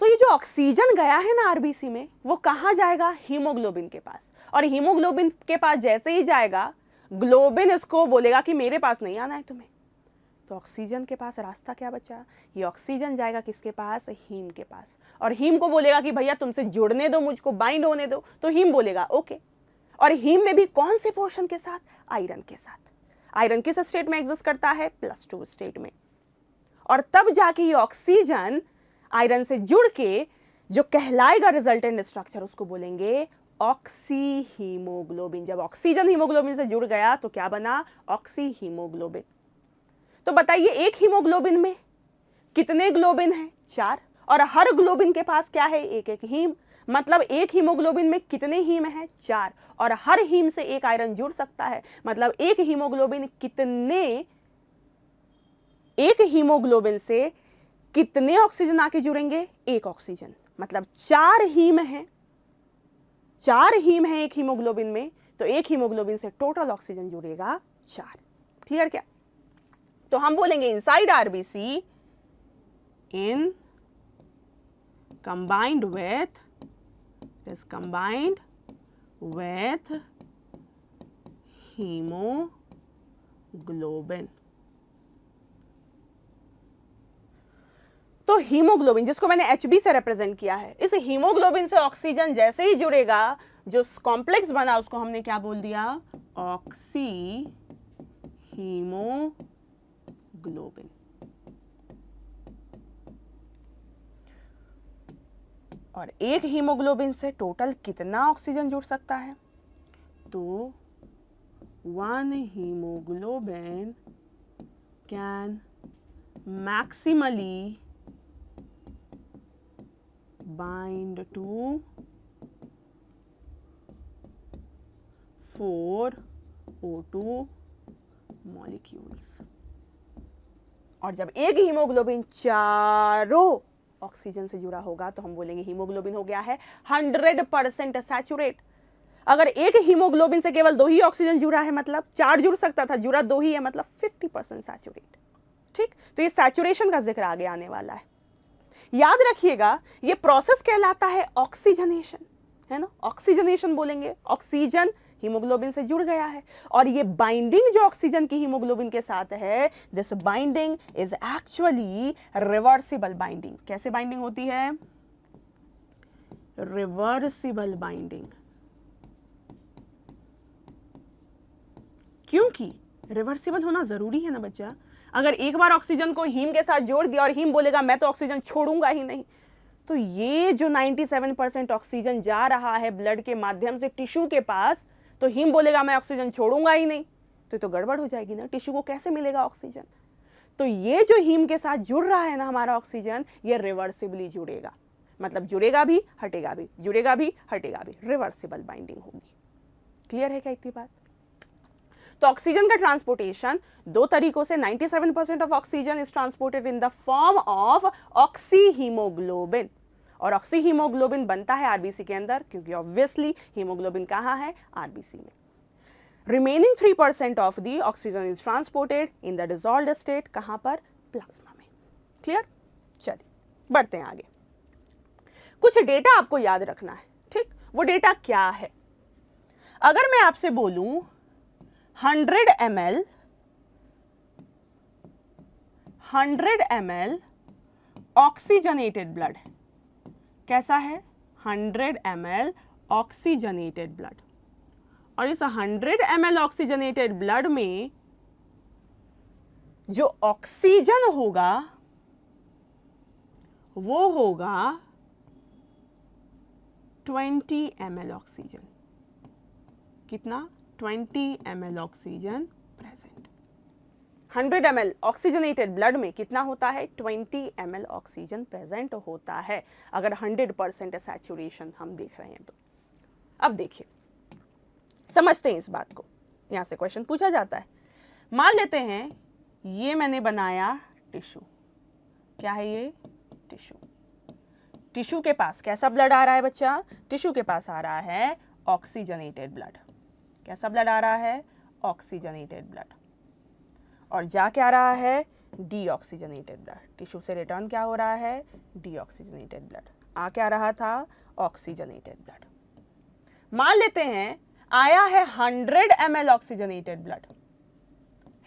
Speaker 1: तो ये जो ऑक्सीजन गया है ना आरबीसी में, वो कहां जाएगा? हीमोग्लोबिन के पास. और हीमोग्लोबिन के पास जैसे ही जाएगा, ग्लोबिन इसको बोलेगा कि मेरे पास नहीं आना है तुम्हें. तो ऑक्सीजन के पास रास्ता क्या बचा? ये ऑक्सीजन जाएगा किसके पास? हीम के पास. और हीम को बोलेगा कि भैया तुमसे जुड़ने दो, मुझको बाइंड होने दो. तो हीम बोलेगा ओके. और हीम में भी कौन से पोर्शन के साथ? आयरन के साथ. आयरन किस स्टेट में एग्जिस्ट करता है? +2 स्टेट में. और तब जाके ये ऑक्सीजन आयरन से जुड़ के जो कहलाएगा रिजल्टेंट स्ट्रक्चर उसको बोलेंगे ऑक्सी हीमोग्लोबिन। जब ऑक्सीजन हीमोग्लोबिन से जुड़ गया तो क्या बना? Oxy haemoglobin. तो बताइए एक हीमोग्लोबिन में कितने ग्लोबिन हैं? 4। और हर ग्लोबिन के पास क्या है? एक एक हीम। मतलब एक हीमोग्लोबिन में कितने हीम हैं? 4। और हर हीम से एक आयरन जुड़ सकता है। मतलब एक हीमोग्लोबिन से कितने ऑक्सीजन आके जुड़ेंगे? एक ऑक्सीजन। मतलब 4 हीम हैं, 4 हीम हैं एक हीमोग्लोबिन में, तो एक हीमोग्लोबिन से टोटल ऑक्सीजन जुड़ेगा 4। क्लियर क्या? तो हम बोलेंगे inside RBC in combined with hemoglobin। तो हीमोग्लोबिन जिसको मैंने HB से रिप्रेजेंट किया है, इस हीमोग्लोबिन से ऑक्सीजन जैसे ही जुड़ेगा, जो कॉम्प्लेक्स बना उसको हमने क्या बोल दिया? Oxy haemoglobin. और एक हीमोग्लोबिन से टोटल कितना ऑक्सीजन जुड़ सकता है? तो 1 hemoglobin can maximally bind to 4 O2 molecules। और जब एक हीमोग्लोबिन चारों ऑक्सीजन से जुड़ा होगा तो हम बोलेंगे हीमोग्लोबिन हो गया है 100% सैचुरेट। अगर एक हीमोग्लोबिन से केवल 2 ही ऑक्सीजन जुड़ा है, मतलब 4 जुड़ सकता था, जुड़ा 2 ही है, मतलब 50% सैचुरेट। ठीक, तो ये सैचुरेशन का जिक्र आगे आने वाला है। याद रखिएगा ये प्रोसेस कहलाता है ऑक्सीजनेशन, है ना? ऑक्सीजनेशन बोलेंगे, ऑक्सीजन हीमोग्लोबिन से जुड़ गया है और ये बाइंडिंग जो ऑक्सीजन की हीमोग्लोबिन के साथ है, this binding is actually reversible binding. कैसे बाइंडिंग होती है? Reversible binding. क्योंकि रिवर्सिबल होना जरूरी है ना बच्चा। अगर एक बार ऑक्सीजन को हीम के साथ जोड़ दिया और हीम बोलेगा मैं तो ऑक्सीजन छोड़ूंगा ही नहीं, तो ये जो 97% ऑक्सीजन जा रहा है ब्लड के माध्यम से टिश्यू के पास, तो हीम बोलेगा मैं ऑक्सीजन छोड़ूंगा ही नहीं, तो गड़बड़ हो जाएगी ना। टिश्यू को कैसे मिलेगा ऑक्सीजन? तो ये जो हीम के साथ जुड़ रहा है ना हमारा ऑक्सीजन, ये रिवर्सिबली जुड़ेगा। मतलब जुड़ेगा भी हटेगा भी, जुड़ेगा भी हटेगा भी, रिवर्सिबल बाइंडिंग होगी। क्लियर है क्या इतनी बात? तो ऑक्सीजन का ट्रांसपोर्टेशन 2 तरीकों से, 97% of oxygen is transported in the form of oxy haemoglobin. और ऑक्सी हीमोग्लोबिन बनता है आरबीसी के अंदर, क्योंकि ऑब्वियसली हीमोग्लोबिन कहाँ है? आरबीसी में। Remaining 3% of the oxygen is transported in the dissolved state, कहाँ पर? प्लाज्मा में। क्लियर? चलिए बढ़ते हैं आगे। कुछ डेटा आपको याद रखना है, ठीक? वो डेटा क्या है? अगर मैं आपसे बोलूं 100 ml ऑक्सीजनेटेड ब्लड, कैसा है? 100 ml ऑक्सीजनेटेड ब्लड। और इस 100 ml ऑक्सीजनेटेड ब्लड में जो ऑक्सीजन होगा वो होगा 20 ml ऑक्सीजन। कितना? 20 ml oxygen present. 100 ml oxygenated blood में कितना होता है? 20 ml ऑक्सीजन प्रेजेंट होता है, अगर 100% सैचुरेशन हम देख रहे हैं तो। अब देखिए, समझते हैं इस बात को। यहां से क्वेश्चन पूछा जाता है। मान लेते हैं ये मैंने बनाया टिश्यू। क्या है ये? टिश्यू। टिश्यू के पास कैसा ब्लड आ रहा है बच्चा? टिश्यू के पास आ रहा है ऑक्सीजनेटेड ब्लड। कैसा ब्लड आ रहा है? Oxygenated blood. और जा क्या रहा है? Deoxygenated blood. टिश्यू से रिटर्न क्या हो रहा है? Deoxygenated blood. आ क्या रहा था? Oxygenated blood. मान लेते हैं आया है 100 ml oxygenated blood.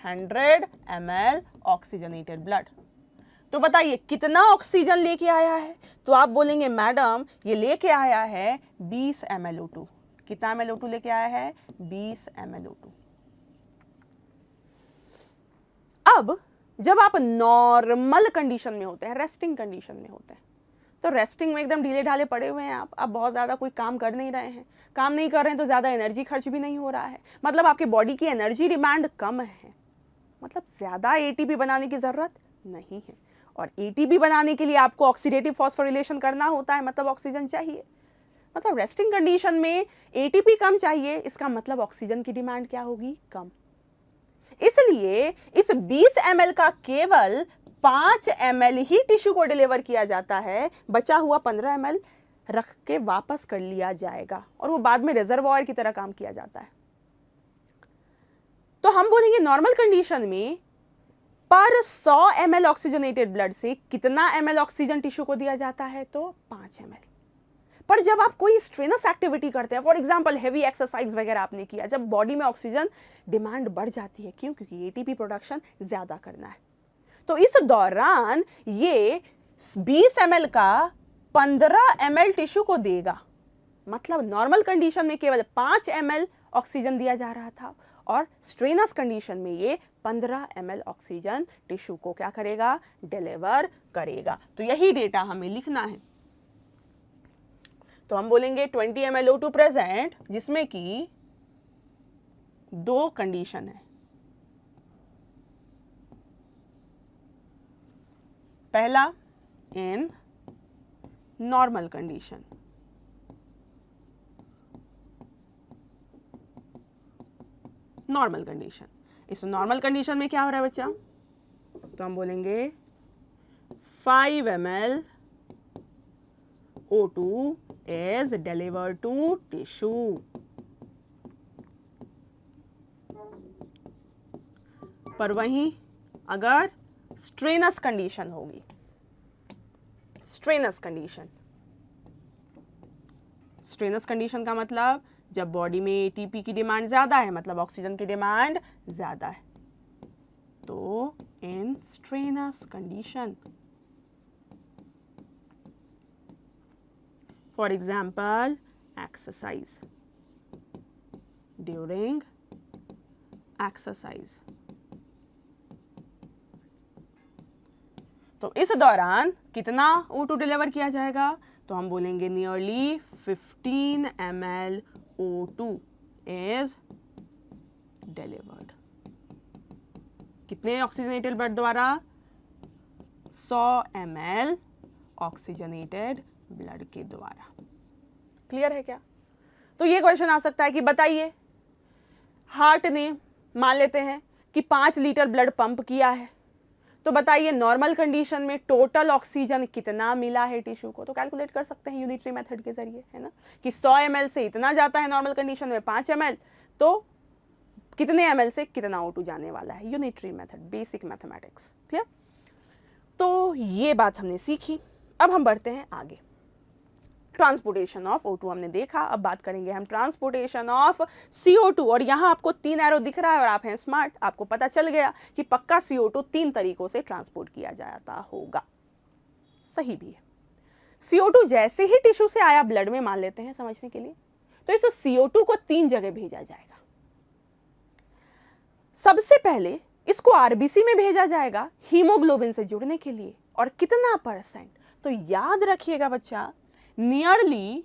Speaker 1: 100 ml oxygenated blood. तो बताइए कितना ऑक्सीजन लेके आया है? तो आप बोलेंगे मैडम ये लेके आया है 20 mlO2। कितना mlO2 लेके आया है? 20 mlO2। अब जब आप नॉर्मल कंडीशन में होते हैं, रेस्टिंग कंडीशन में होते हैं, तो रेस्टिंग में एकदम ढीले ढाले पड़े हुए हैं आप बहुत ज़्यादा कोई काम कर नहीं रहे हैं, काम नहीं कर रहे हैं तो ज़्यादा एनर्जी खर्च भी नहीं हो रहा है, मतलब आपके बॉडी की एनर्जी डिमांड कम है, मतलब ज़्यादा एटीपी बनाने की ज़रूरत नहीं है। और एटीपी बनाने के लिए आपको ऑक्सीडेटिव फॉस्फोरिलेशन करना होता है, मतलब ऑक्सीजन चाहिए। मतलब रेस्टिंग कंडीशन में एटीपी कम चाहिए, इसका मतलब ऑक्सीजन की डिमांड क्या होगी, कम। इसलिए इस 20 ml का केवल 5 ml ही टिश्यू को डिलीवर किया जाता है, बचा हुआ 15 ml रख के वापस कर लिया जाएगा और वो बाद में रिजर्वॉयर की तरह काम किया जाता है। तो हम बोलेंगे नॉर्मल कंडीशन में पर 100 ml ऑक्सीजनेटेड ब्लड से कितना ml ऑक्सीजन टिश्यू को दिया जाता है, तो 5 ml। पर जब आप कोई स्ट्रेनस एक्टिविटी करते हैं, फॉर एग्जांपल हेवी एक्सरसाइज वगैरह आपने किया, जब बॉडी में ऑक्सीजन डिमांड बढ़ जाती है, क्यों, क्योंकि एटीपी प्रोडक्शन ज्यादा करना है, तो इस दौरान ये 20 ml का 15 ml टिश्यू को देगा। मतलब नॉर्मल कंडीशन में केवल 5 ml ऑक्सीजन दिया जा रहा था और स्ट्रेनस कंडीशन में ये 15 ml ऑक्सीजन टिश्यू को क्या करेगा, डिलीवर करेगा। तो यही डेटा हमें लिखना है। तो हम बोलेंगे 20 ml O2 प्रेजेंट, जिसमें कि 2 कंडीशन है। पहला in normal condition, normal condition, इस नॉर्मल कंडीशन में क्या हो रहा है बच्चा, तो हम बोलेंगे 5 ml O2 is delivered to tissue। पर वहीं अगर स्ट्रेनस कंडीशन होगी, स्ट्रेनस कंडीशन, स्ट्रेनस कंडीशन का मतलब जब बॉडी में एटीपी की डिमांड ज्यादा है, मतलब ऑक्सीजन की डिमांड ज्यादा है, तो in strenuous condition, for example exercise, during exercise, तो इस दौरान कितना O2 डिलीवर किया जाएगा, तो हम बोलेंगे nearly 15 ml O2 is delivered। कितने ऑक्सीजनेटेड ब्लड द्वारा, 100 ml ऑक्सीजनेटेड ब्लड के द्वारा। क्लियर है क्या? तो ये क्वेश्चन आ सकता है कि बताइए, हार्ट ने मान लेते हैं कि 5 लीटर ब्लड पंप किया है, तो बताइए नॉर्मल कंडीशन में टोटल ऑक्सीजन कितना मिला है टिश्यू को, तो कैलकुलेट कर सकते हैं यूनिटरी मेथड के जरिए, है ना, कि 100 ml से इतना जाता है नॉर्मल कंडीशन में 5 ml, तो कितने ml से कितना O2 जाने वाला है, unitary method, basic mathematics. Clear? तो ये बात हमने सीखी। अब हम बढ़ते हैं आगे। ट्रांसपोर्टेशन ऑफ O2 हमने देखा, अब बात करेंगे हम ट्रांसपोर्टेशन ऑफ CO2। और यहाँ आपको 3 एरो दिख रहा है और आप हैं स्मार्ट, आपको पता चल गया कि पक्का CO2 3 तरीकों से ट्रांसपोर्ट किया जाता होगा। सही भी है। CO2 जैसे ही टिश्यू से आया ब्लड में, मान लेते हैं समझने के लिए, तो इस CO2 को 3 जगह भेजा जाएगा। सबसे पहले इसको आरबीसी में भेजा जाएगा हीमोग्लोबिन से जुड़ने के लिए, और कितना %, तो याद रखिएगा बच्चा, नियरली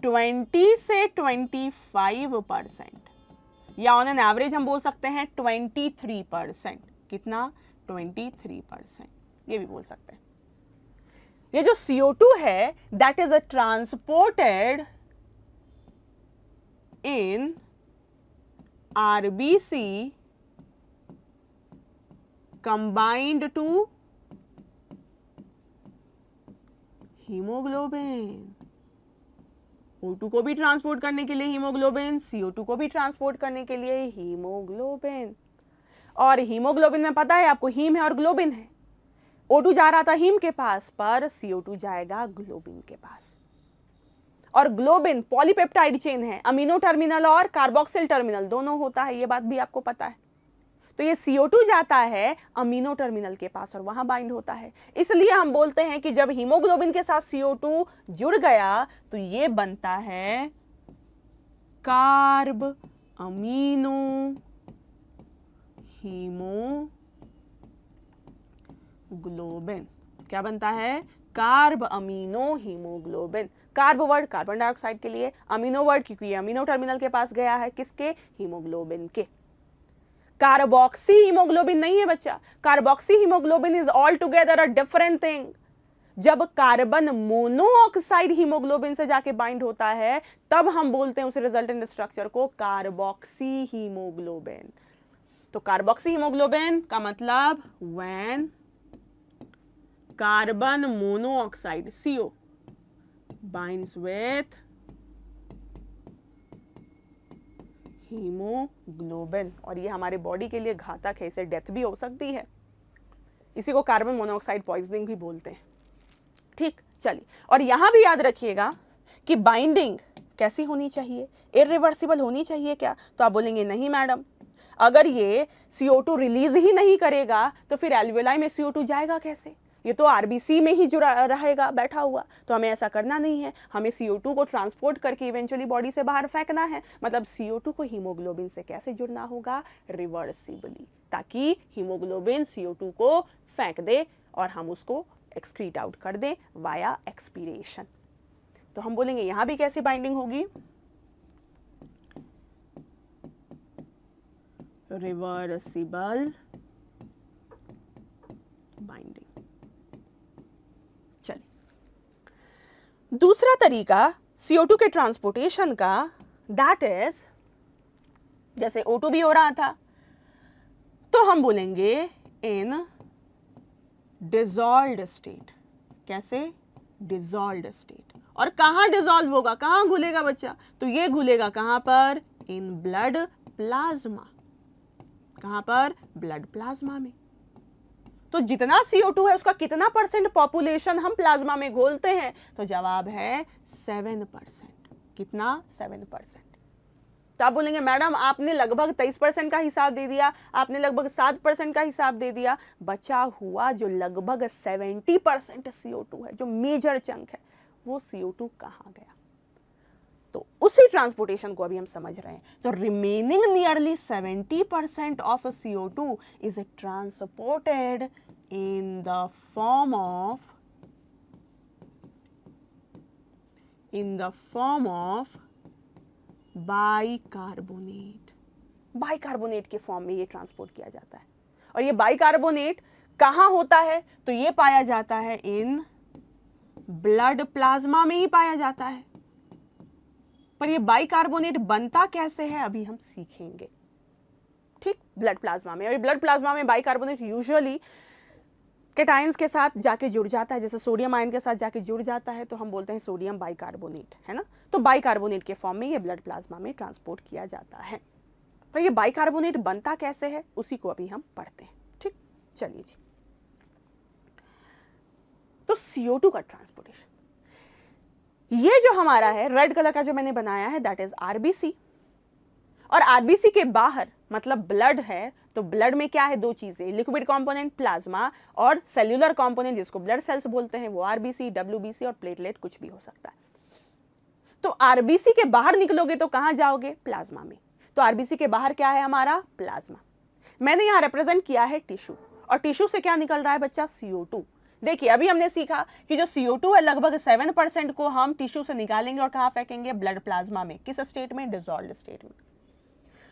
Speaker 1: 20 से 25%, या ऑन एन एवरेज हम बोल सकते हैं 23%। कितना? 23%, ये भी बोल सकते हैं। ये जो CO2 है that is transported in RBC combined to haemoglobin. O2 को भी ट्रांसपोर्ट करने के लिए हीमोग्लोबिन, CO2 को भी ट्रांसपोर्ट करने के लिए हीमोग्लोबिन। और हीमोग्लोबिन में पता है आपको, हीम है और ग्लोबिन है। O2 जा रहा था हीम के पास, पर CO2 जाएगा ग्लोबिन के पास। और ग्लोबिन पॉलीपेप्टाइड चेन है, अमीनो टर्मिनल और कार्बोक्सिल टर्मिनल दोनों होता है, ये बात भी आपको पता है। तो ये CO2 जाता है अमीनो टर्मिनल के पास और वहां बाइंड होता है। इसलिए हम बोलते हैं कि जब हीमोग्लोबिन के साथ CO2 जुड़ गया तो ये बनता है कार्ब अमीनो हीमोग्लोबिन। क्या बनता है? Carb amino haemoglobin. Carb word carbon dioxide के लिए, अमीनो वर्ड क्योंकि ये अमीनो टर्मिनल के पास गया है, किसके? हीमोग्लोबिन के। कार्बोक्सी हीमोग्लोबिन नहीं है बच्चा, carboxy haemoglobin is all together a different thing. जब कार्बन मोनोऑक्साइड हीमोग्लोबिन से जाके बाइंड होता है तब हम बोलते हैं उस रिजल्टेंट स्ट्रक्चर को कार्बोक्सी हीमोग्लोबिन। तो कार्बोक्सी हीमोग्लोबिन का मतलब when carbon monoxide CO binds with haemoglobin, और ये हमारे बॉडी के लिए घातक है, इससे डेथ भी हो सकती है। इसी को कार्बन मोनोऑक्साइड पॉइजनिंग भी बोलते हैं। ठीक, चलिए, और यहां भी याद रखिएगा कि बाइंडिंग कैसी होनी चाहिए? इरिवर्सिबल होनी चाहिए क्या? तो आप बोलेंगे नहीं मैडम, अगर ये CO2 रिलीज ही नहीं करेगा तो फिर एल्वियोलाई में CO2 जाएगा कैसे? ये तो RBC में ही जुड़ा रहेगा बैठा हुआ, तो हमें ऐसा करना नहीं है। हमें CO2 को ट्रांसपोर्ट करके इवेंचुअली बॉडी से बाहर फेंकना है। मतलब CO2 को हीमोग्लोबिन से कैसे जुड़ना होगा? रिवर्सिबली, ताकि हीमोग्लोबिन CO2 को फेंक दे और हम उसको एक्सक्रीट आउट कर दें वाया एक्सपीरेशन। तो हम बोलेंगे यहां भी कैसी बाइंडिंग होगी? Reversible binding. चलिए, दूसरा तरीका CO2 के ट्रांसपोर्टेशन का, दैट इज, जैसे O2 भी हो रहा था तो हम बोलेंगे इन डिसॉल्व्ड स्टेट। कैसे? Dissolved state. और कहां डिसॉल्व होगा, कहां घुलेगा बच्चा? तो ये घुलेगा कहां पर? इन ब्लड प्लाज्मा। कहां पर? ब्लड प्लाज्मा में। तो जितना CO2 है उसका कितना % पॉपुलेशन हम प्लाज्मा में घोलते हैं? तो जवाब है 7%। कितना? 7%। तो आप बोलेंगे मैडम आपने लगभग 23% का हिसाब दे दिया, आपने लगभग 7% का हिसाब दे दिया, बचा हुआ जो लगभग 70% CO2 है, जो मेजर चंक है, वो CO2 कहाँ गया? तो उसी ट्रांसपोर्टेशन को अभी हम समझ रहे हैं। तो remaining nearly 70% of CO2 is transported in the form of bicarbonate. Bicarbonate के फॉर्म में ये ट्रांसपोर्ट किया जाता है। और ये बाइकार्बोनेट कहां होता है? तो ये पाया जाता है इन ब्लड प्लाज्मा में ही पाया जाता है। पर ये बाइकार्बोनेट बनता कैसे है अभी हम सीखेंगे। ठीक, ब्लड प्लाज्मा में। और ब्लड प्लाज्मा में बाइकार्बोनेट यूजुअली कैटायंस के साथ जाके जुड़ जाता है, जैसे सोडियम आयन के साथ जाके जुड़ जाता है तो हम बोलते हैं सोडियम बाइकार्बोनेट, है ना। तो बाइकार्बोनेट के फॉर्म में ये ब्लड प्लाज्मा में ट्रांसपोर्ट किया जाता है। पर ये बाइकार्बोनेट बनता कैसे है उसी को अभी हम पढ़ते हैं। ठीक, चलिए जी। तो CO2 का ट्रांसपोर्टेशन, ये जो हमारा है रेड कलर का जो मैंने बनाया है, दैट इज RBC। और RBC के बाहर मतलब ब्लड है, तो ब्लड में क्या है? दो चीजें, लिक्विड कंपोनेंट प्लाज्मा और सेल्यूलर कंपोनेंट जिसको ब्लड सेल्स बोलते हैं, वो RBC, WBC और प्लेटलेट कुछ भी हो सकता है। तो RBC के बाहर निकलोगे तो कहां जाओगे? प्लाज्मा में। तो RBC के बाहर क्या है हमारा? प्लाज्मा। मैंने यहां रिप्रेजेंट किया है टिश्यू, और टिश्यू से क्या निकल रहा है बच्चा? CO2। देखिए अभी हमने सीखा कि जो CO2 है लगभग 7% को हम टिश्यू से निकालेंगे और कहां फेंकेंगे? ब्लड प्लाज्मा में। किस स्टेट में? डिसॉल्व्ड स्टेट में।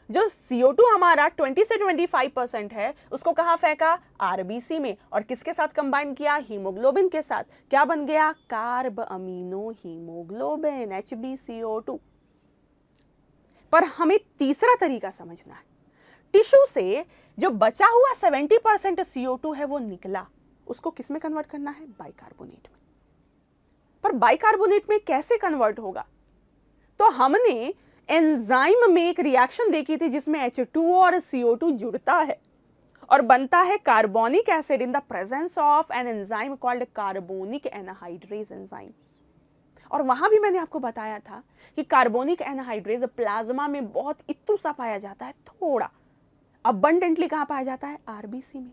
Speaker 1: जो CO2 हमारा 20 से 25% है उसको कहां फेंका? RBC में। और किसके साथ कंबाइन किया? हीमोग्लोबिन के साथ। क्या बन गया? Carb amino haemoglobin, HbCO2। पर हमें तीसरा तरीका समझना है। टिश्यू से जो बचा हुआ 70% CO2 है वो निकला, उसको किस में कन्वर्ट करना है? बाइकार्बोनेट में। पर बाइकार्बोनेट में कैसे कन्वर्ट होगा? तो हमने एंजाइम में एक रिएक्शन देखी थी जिसमें H2O और CO2 जुड़ता है और बनता है carbonic acid in the presence of an enzyme called carbonic anhydrase enzyme. और वहां भी मैंने आपको बताया था कि कार्बोनिक एनहाइड्रेज प्लाज्मा में बहुत इतू सा पाया जाता है, थोड़ा अबंडेंटली कहां पाया जाता है? RBC में।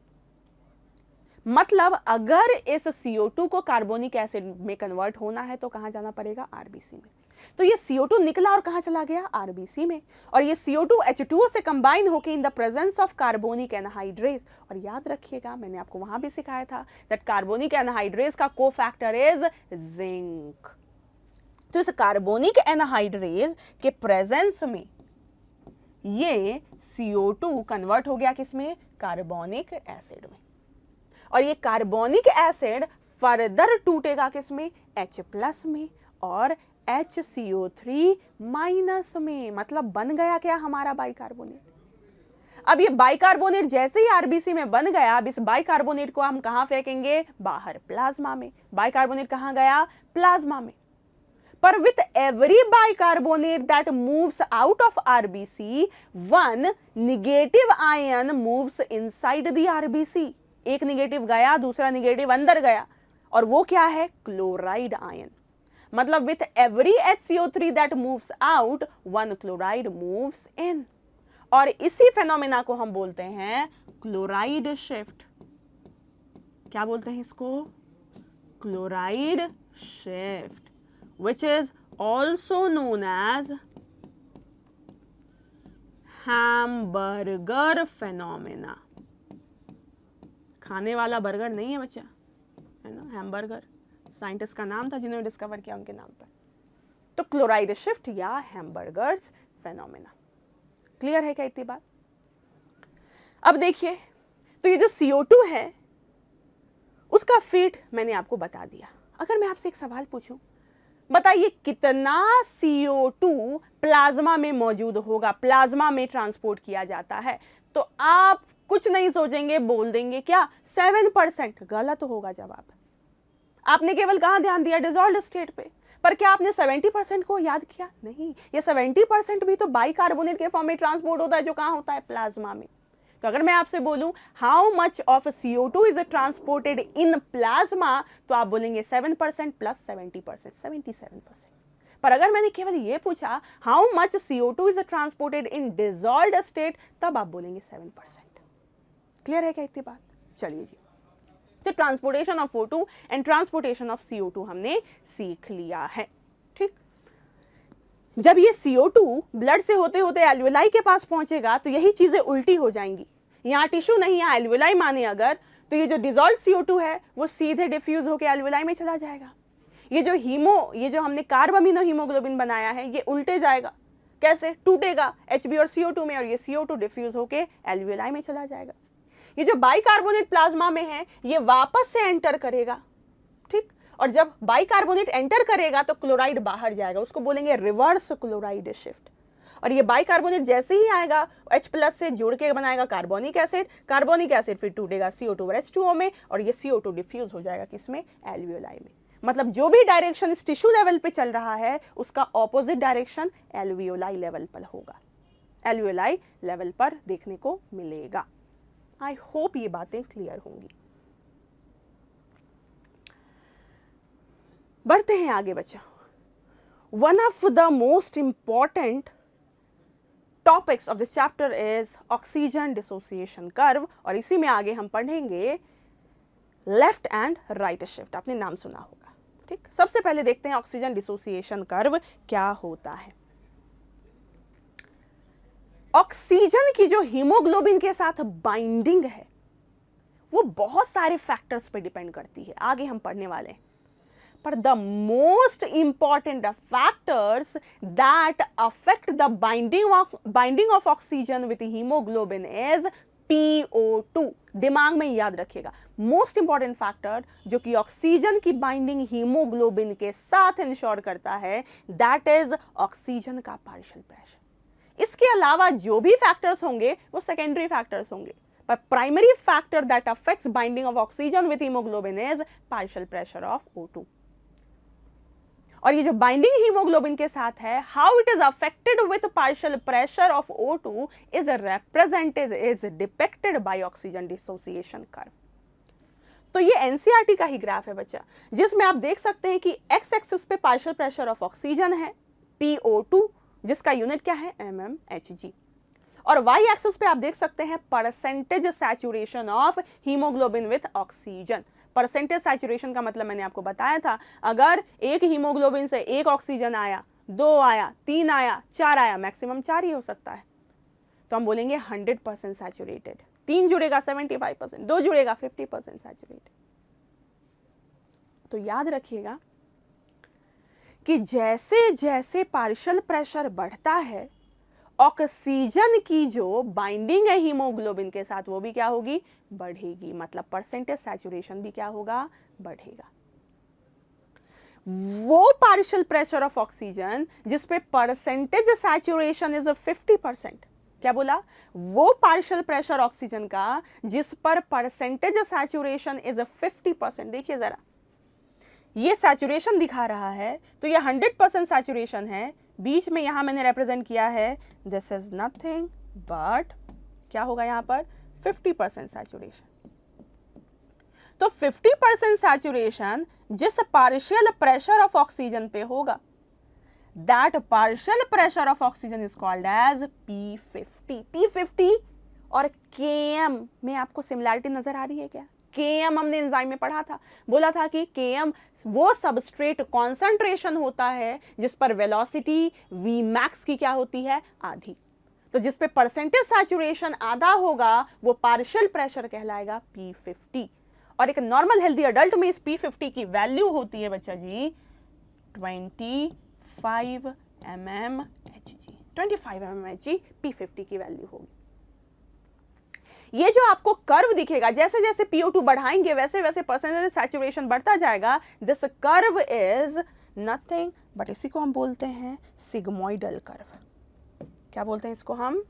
Speaker 1: मतलब अगर इस CO2 को कार्बोनिक एसिड में कन्वर्ट होना है तो कहां जाना पड़ेगा? RBC में। तो ये CO2 निकला और कहाँ चला गया, आरबीसी में, और ये CO2 H2O से कंबाइन होके in the presence of carbonic anhydrase. और याद रखिएगा मैंने आपको वहां भी सिखाया था दैट कार्बोनिक एनहाइड्रेज का कोफैक्टर इज जिंक। तो इस कार्बोनिक एनहाइड्रेज के प्रेजेंस में ये CO2 कन्वर्ट हो गया किसमें, कार्बोनिक एसिड में, और ये कार्बोनिक एसिड फर्दर टूटेगा किसमें, H+ में और HCO3- में, मतलब बन गया क्या हमारा बाइकार्बोनेट। अब ये बाइकार्बोनेट जैसे ही आरबीसी में बन गया, अब इस बाइकार्बोनेट को हम कहां फेंकेंगे, बाहर, प्लाज्मा में। बाइकार्बोनेट कहां गया, प्लाज्मा में। पर with every bicarbonate that moves out of RBC, one negative ion moves inside the RBC। एक निगेटिव गया, दूसरा निगेटिव अंदर गया, और वो क्या है, क्लोराइड आयन। मतलब with every HCO3 that moves out, one chloride moves in। और इसी फेनोमेना को हम बोलते हैं क्लोराइड शिफ्ट। क्या बोलते हैं इसको, chloride shift, which is also known as hamburger phenomena. खाने वाला बर्गर नहीं है बच्चा, है ना, हैमबर्गर साइंटिस्ट का नाम था जिन्होंने डिस्कवर किया उनके नाम पर। तो क्लोराइड शिफ्ट या हैमबर्गर्स फेनोमेना। क्लियर है क्या इतनी बात। अब देखिए, तो ये जो CO2 है उसका फेट मैंने आपको बता दिया। अगर मैं आपसे एक सवाल पूछूं, बताइए कितना CO2 प्लाज्मा में मौजूद होगा, प्लाज्मा में ट्रांसपोर्ट किया जाता है, तो आप कुछ नहीं सोचेंगे, बोल देंगे क्या, 7%। गलत होगा जवाब। आपने केवल कहां ध्यान दिया, डिसॉल्व्ड स्टेट पे, पर क्या आपने 70% को याद किया, नहीं। ये 70% भी तो बाइकार्बोनेट के फॉर्म में ट्रांसपोर्ट होता है, जो कहां होता है, प्लाज्मा में। तो अगर मैं आपसे बोलूं how much of CO2 is transported in plasma, तो आप बोलेंगे 7% प्लस 70%, 77%। पर अगर मैंने केवल ये पूछा how much CO2 is transported in dissolved state, तब आप बोलेंगे 7%। क्लियर है क्या इतनी बात। चलिए जी, तो transportation of O2 and transportation of CO2 हमने सीख लिया है। ठीक, जब ये CO2 ब्लड से होते होते एल्वियोलाई के पास पहुंचेगा तो यही चीजें उल्टी हो जाएंगी। यहाँ टिश्यू नहीं, यहाँ एल्वियोलाई माने अगर, तो ये जो डिसॉल्व CO2 है वो सीधे डिफ्यूज होकर एल्वियोलाई में चला जाएगा। ये जो हमने कार्बामिनो हीमोग्लोबिन बनाया है ये उल्टे जाएगा। कैसे, टूटेगा Hb और CO2 में, और ये CO2 डिफ्यूज होकर एल्वियोलाई में चला जाएगा। ये जो बाइकार्बोनेट प्लाज्मा में है ये वापस से एंटर करेगा। ठीक, और जब बाइकार्बोनेट एंटर करेगा तो क्लोराइड बाहर जाएगा, उसको बोलेंगे रिवर्स क्लोराइड शिफ्ट। और ये बाइकार्बोनेट जैसे ही आएगा H+ से जुड़ के बनाएगा कार्बोनिक एसिड, कार्बोनिक एसिड फिर टूटेगा CO2 और H2O में, और ये CO2 डिफ्यूज हो जाएगा किसमें, एल्वियोलाई में। मतलब जो भी डायरेक्शन इस टिश्यू लेवल पे चल रहा है उसका ऑपोजिट डायरेक्शन एल्वियोलाई लेवल पर होगा, एल्वियोलाई लेवल पर देखने को मिलेगा। आई होप ये बातें क्लियर होंगी। बढ़ते हैं आगे बच्चा। One of the most important topics of this chapter is oxygen dissociation curve, और इसी में आगे हम पढ़ेंगे लेफ्ट एंड राइट शिफ्ट। आपने नाम सुना होगा। ठीक, सबसे पहले देखते हैं ऑक्सीजन डिसोसिएशन कर्व क्या होता है। ऑक्सीजन की जो हीमोग्लोबिन के साथ बाइंडिंग है वो बहुत सारे फैक्टर्स पे डिपेंड करती है, आगे हम पढ़ने वाले हैं। पर the most important factors that affect the binding of oxygen with haemoglobin is PO2। दिमाग में याद रखिएगा, मोस्ट इंपॉर्टेंट फैक्टर जो कि ऑक्सीजन की बाइंडिंग हीमोग्लोबिन के साथ इंश्योर करता है दैट इज ऑक्सीजन का पार्शियल प्रेशर। इसके अलावा जो भी फैक्टर्स होंगे वो सेकेंडरी फैक्टर्स होंगे, पर primary factor that affects binding of oxygen with haemoglobin is partial pressure of O2। और ये जो बाइंडिंग हीमोग्लोबिन के साथ है, how it is affected with partial pressure of O2 is represented, is depicted by oxygen dissociation curve. तो ये NCERT का ही graph है बच्चा, जिसमें आप देख सकते हैं कि एक्स एक्सिस पे पार्शियल प्रेशर ऑफ ऑक्सीजन है PO2, जिसका यूनिट क्या है mmHg, और वाई एक्सिस पे आप देख सकते हैं percentage saturation of haemoglobin with oxygen. Percentage saturation का मतलब मैंने आपको बताया था, अगर एक हीमोग्लोबिन से एक ऑक्सीजन आया 2 आया, 3 आया, 4 आया, मैक्सिमम 4 ही हो सकता है, तो हम बोलेंगे 100% सैचुरेटेड। 3 जुड़ेगा 75%, 2 जुड़ेगा 50% सैचुरेटेड। तो याद रखिएगा कि जैसे जैसे पार्शियल प्रेशर बढ़ता है, ऑक्सीजन की जो बाइंडिंग है हीमोग्लोबिन के साथ वो भी क्या होगी, बढ़ेगी। मतलब परसेंटेज सैचुरेशन भी क्या होगा, बढ़ेगा। वो पार्शियल प्रेशर ऑफ ऑक्सीजन जिस पे परसेंटेज सैचुरेशन इज 50%, क्या बोला, वो पार्शियल प्रेशर ऑक्सीजन का जिस पर परसेंटेज सैचुरेशन इज 50%। देखिए जरा, ये सैचुरेशन दिखा रहा है, तो ये 100% सैचुरेशन है। बीच में यहां मैंने रिप्रेजेंट किया है, दिस इज नथिंग बट क्या होगा यहां पर, 50% सैचुरेशन। तो 50% सैचुरेशन जिस पार्शियल प्रेशर ऑफ ऑक्सीजन पे होगा, that partial pressure of oxygen is called as P50। P50 और Km में आपको सिमिलैरिटी नजर आ रही है क्या? Km हमने एंजाइम में पढ़ा था, बोला था कि Km वो सबस्ट्रेट कॉन्सेंट्रेशन होता है जिस पर वेलोसिटी Vmax की क्या होती है, आधी। तो जिस पे परसेंटेज सैचुरेशन आधा होगा वो पार्शियल प्रेशर कहलाएगा P50। और एक नॉर्मल हेल्दी अडल्ट में इस P50 की वैल्यू होती है बच्चा जी 25 mmHg। 25 mmHg P50 की वैल्यू होगी। ये जो आपको कर्व दिखेगा, जैसे जैसे PO2 बढ़ाएंगे वैसे वैसे परसेंटेज सैचुरेशन बढ़ता जाएगा। This curve is nothing but इसी को हम बोलते हैं सिग्मोइडल कर्व। क्या बोलते हैं इसको हम,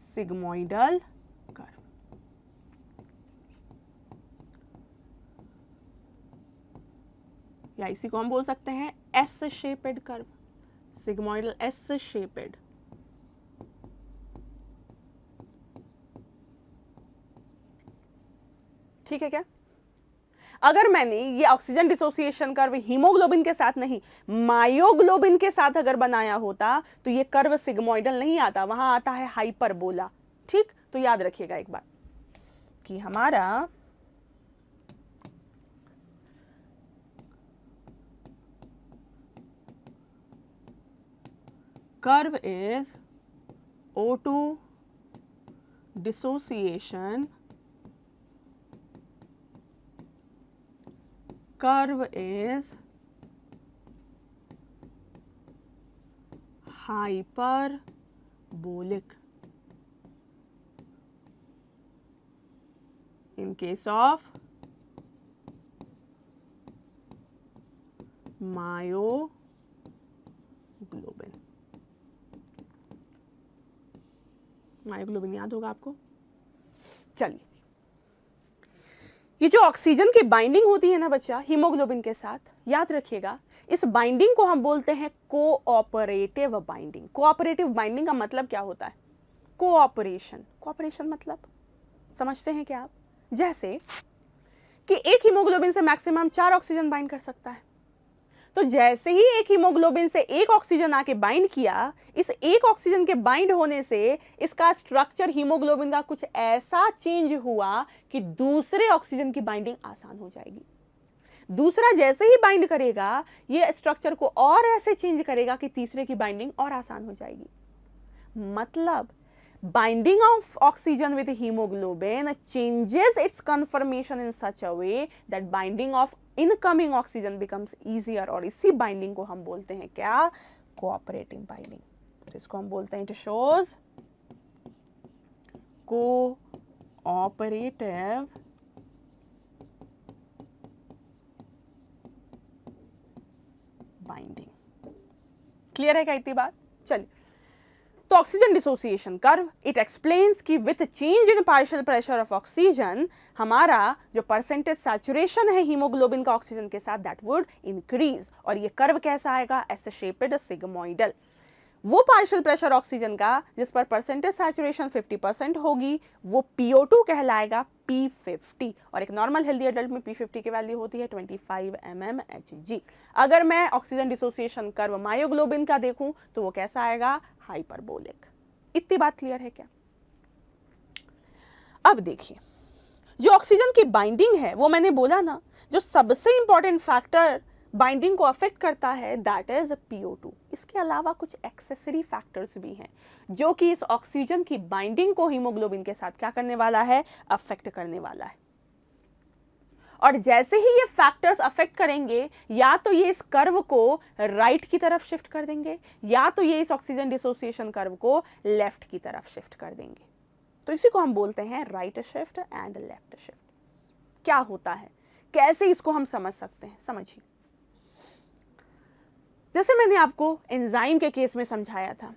Speaker 1: सिग्मोइडल कर्व। या इसी को हम बोल सकते हैं S shaped curve, sigmoidal S shaped. ठीक है क्या? अगर मैंने ये ऑक्सीजन डिसोसिएशन कर्व हीमोग्लोबिन के साथ नहीं, मायोग्लोबिन के साथ अगर बनाया होता तो ये कर्व सिग्मोइडल नहीं आता, वहां आता है हाइपरबोला। ठीक, तो याद रखिएगा एक बात कि हमारा curve is O2 dissociation, curve is hyperbolic in case of myoglobin. Myoglobin याद होगा आपको। चलिए, ये जो ऑक्सीजन की बाइंडिंग होती है ना बच्चा हीमोग्लोबिन के साथ, याद रखिएगा इस बाइंडिंग को हम बोलते हैं कोऑपरेटिव बाइंडिंग। कोऑपरेटिव बाइंडिंग का मतलब क्या होता है, कोऑपरेशन। कोऑपरेशन मतलब समझते हैं क्या आप? जैसे कि एक हीमोग्लोबिन से मैक्सिमम 4 ऑक्सीजन बाइंड कर सकता है, तो जैसे ही एक हीमोग्लोबिन से एक ऑक्सीजन आके बाइंड किया, इस एक ऑक्सीजन के बाइंड होने से इसका स्ट्रक्चर हीमोग्लोबिन का कुछ ऐसा चेंज हुआ कि दूसरे ऑक्सीजन की बाइंडिंग आसान हो जाएगी। दूसरा जैसे ही बाइंड करेगा ये स्ट्रक्चर को और ऐसे चेंज करेगा कि तीसरे की बाइंडिंग और आसान हो जाएगी। मतलब binding of oxygen with hemoglobin changes its conformation in such a way that binding of incoming oxygen becomes easier, और इसी बाइंडिंग को हम बोलते हैं क्या, कोऑपरेटिव बाइंडिंग। तो इसको हम बोलते हैं it shows cooperative binding. Clear है क्या इतनी बात? चलिए, तो oxygen dissociation curve it explains कि with change in partial pressure of oxygen हमारा जो परसेंटेज सैचुरेशन है हीमोग्लोबिन का ऑक्सीजन के साथ दैट वुड इंक्रीज। और ये कर्व कैसा आएगा, एस शेपेड सिग्मोइडल। वो पार्शियल प्रेशर ऑक्सीजन का जिस पर परसेंटेज सैचुरेशन 50% होगी वो PO2 कहलाएगा P50। और एक नॉर्मल हेल्दी एडल्ट में P50 की वैल्यू होती है 25 mmHg। अगर मैं ऑक्सीजन डिसोसिएशन कर्व मायोग्लोबिन का देखूं तो वो कैसा आएगा, हाइपरबोलिक। इतनी बात क्लियर है क्या? अब देखिए, जो ऑक्सीजन की बाइंडिंग है वो मैंने बोला ना, जो सबसे इंपॉर्टेंट फैक्टर बाइंडिंग को अफेक्ट करता है, दैट इज PO2। इसके अलावा कुछ एक्सेसरी फैक्टर्स भी हैं जो कि इस ऑक्सीजन की बाइंडिंग को हीमोग्लोबिन के साथ क्या करने वाला है, अफेक्ट करने वाला है। और जैसे ही ये फैक्टर्स अफेक्ट करेंगे, या तो ये इस कर्व को राइट की तरफ शिफ्ट कर देंगे, या तो ये इस ऑक्सीजन डिसोसिएशन कर्व को लेफ्ट की तरफ शिफ्ट कर देंगे। तो इसी को हम बोलते हैं right shift and left shift. क्या होता है, कैसे इसको हम समझ सकते हैं, समझिए। जैसे मैंने आपको एंजाइम के केस में समझाया था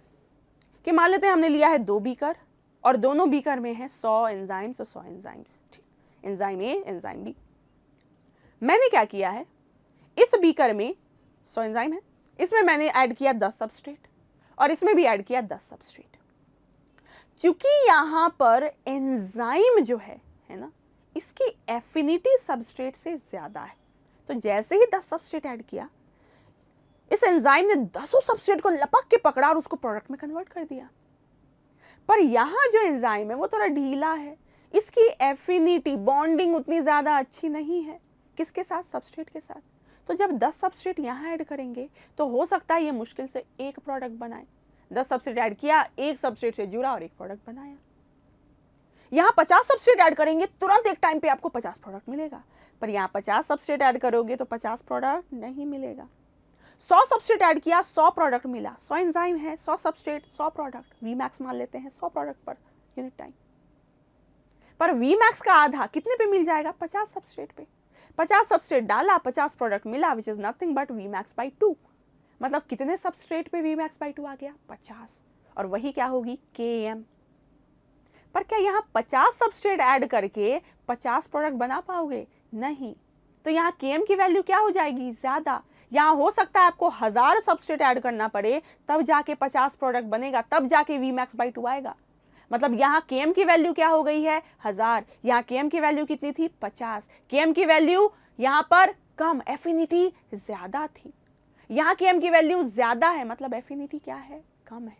Speaker 1: कि मान लेते हैं हमने लिया है 2 बीकर और दोनों बीकर में है 100 एंजाइम्स और 100 एंजाइम्स, ठीक, एंजाइम ए एंजाइम बी। मैंने क्या किया है, इस बीकर में 100 एंजाइम है, इसमें मैंने ऐड किया 10 सबस्ट्रेट और इसमें भी ऐड किया 10 सबस्ट्रेट। क्योंकि यहां पर एंजाइम जो है ना, इसकी एफिनिटी सबस्ट्रेट से ज्यादा है, तो जैसे ही 10 सबस्ट्रेट ऐड किया, इस एंजाइम ने 10 सबस्ट्रेट को लपक के पकड़ा और उसको प्रोडक्ट में कन्वर्ट कर दिया। पर यहां जो एंजाइम है वो थोड़ा ढीला है, इसकी एफिनिटी बॉन्डिंग उतनी ज्यादा अच्छी नहीं है, किसके साथ, सबस्ट्रेट के साथ। तो जब 10 सबस्ट्रेट यहां ऐड करेंगे तो हो सकता है ये मुश्किल से एक प्रोडक्ट बनाए। 10 सबस्ट्रेट ऐड किया, एक सबस्ट्रेट से जुड़ा और एक प्रोडक्ट बनाया। यहां 50 सबस्ट्रेट ऐड करेंगे, तुरंत एक टाइम पे आपको 50 प्रोडक्ट मिलेगा, पर यहां 50 सबस्ट्रेट ऐड करोगे तो 50 प्रोडक्ट नहीं मिलेगा। 100 सबस्ट्रेट ऐड किया, 100 प्रोडक्ट मिला। 100 एंजाइम है, 100 सबस्ट्रेट, 100 प्रोडक्ट, Vmax मान लेते हैं 100 प्रोडक्ट पर यूनिट टाइम। पर Vmax का आधा कितने पे मिल जाएगा, 50 सबस्ट्रेट पे। 50 सबस्ट्रेट डाला, 50 प्रोडक्ट मिला, which is nothing but Vmax by 2। मतलब कितने सबस्ट्रेट पे Vmax by 2 आ गया, 50, और वही क्या होगी, Km। पर क्या यहाँ 50 सबस्ट्रेट ऐड करके 50 प्रोडक्ट बना पाओगे, नहीं। तो यहाँ Km की वैल्यू क्या हो जाएगी, ज्यादा। यहाँ हो सकता है आपको 1000 सबस्ट्रेट ऐड करना पड़े, तब जाके 50 प्रोडक्ट बनेगा, तब जाके Vmax by 2 आएगा। मतलब यहाँ Km की वैल्यू क्या हो गई है, 1000, यहाँ Km की वैल्यू कितनी थी, 50। Km की वैल्यू यहाँ पर कम, एफिनिटी ज्यादा थी। यहाँ Km की वैल्यू ज्यादा है, मतलब एफिनिटी क्या है, कम है।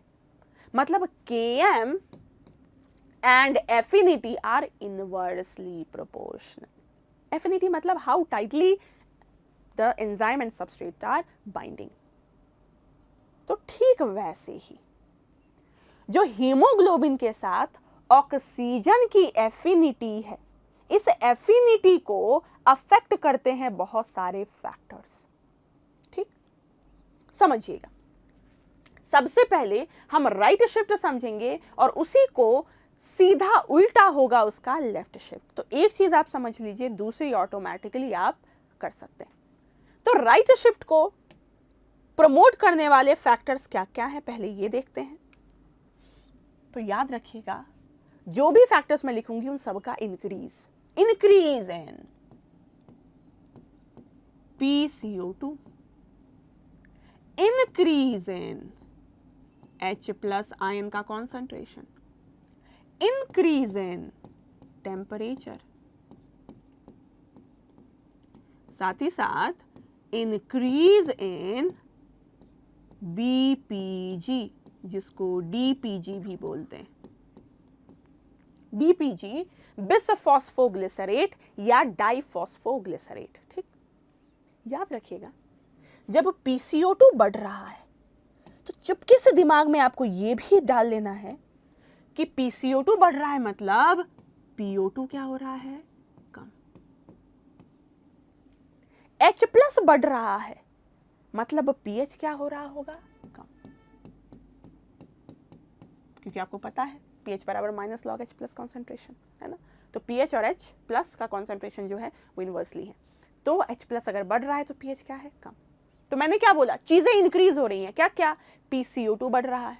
Speaker 1: मतलब Km and affinity are inversely proportional. Affinity मतलब how tightly the enzyme and substrate are binding. तो ठीक वैसे ही जो हीमोग्लोबिन के साथ ऑक्सीजन की एफिनिटी है, इस एफिनिटी को अफेक्ट करते हैं बहुत सारे फैक्टर्स, ठीक, समझिएगा। सबसे पहले हम राइट शिफ्ट समझेंगे और उसी को सीधा उल्टा होगा उसका लेफ्ट शिफ्ट। तो एक चीज आप समझ लीजिए, दूसरी ऑटोमेटिकली आप कर सकते हैं। तो राइट शिफ्ट को प्रमोट करने वाले फैक्टर्स क्या क्या हैं, पहले ये देखते हैं। तो याद रखिएगा, जो भी फैक्टर्स मैं लिखूंगी उन सबका increase in PCO2, increase in H+ ion का कॉन्सेंट्रेशन, इंक्रीज इन टेम्परेचर, साथ ही साथ इंक्रीज इन BPG, जिसको DPG भी बोलते हैं। BPG बिसफॉस्फोग्लिसरेट या डाइफॉस्फोग्लिसरेट, ठीक। याद रखिएगा, जब PCO2 बढ़ रहा है तो चुपके से दिमाग में आपको यह भी डाल लेना है कि PCO2 बढ़ रहा है मतलब PO2 क्या हो रहा है, कम। H+ बढ़ रहा है मतलब pH क्या हो रहा होगा, कम। क्योंकि आपको पता है pH बराबर -log H+ कॉन्सेंट्रेशन है ना, तो pH और H+ का कॉन्सेंट्रेशन जो है वो इनवर्सली है। तो H+ अगर बढ़ रहा है तो pH क्या है, कम। तो मैंने क्या बोला, चीजें इंक्रीज हो रही हैं, क्या क्या, PCO2 बढ़ रहा है,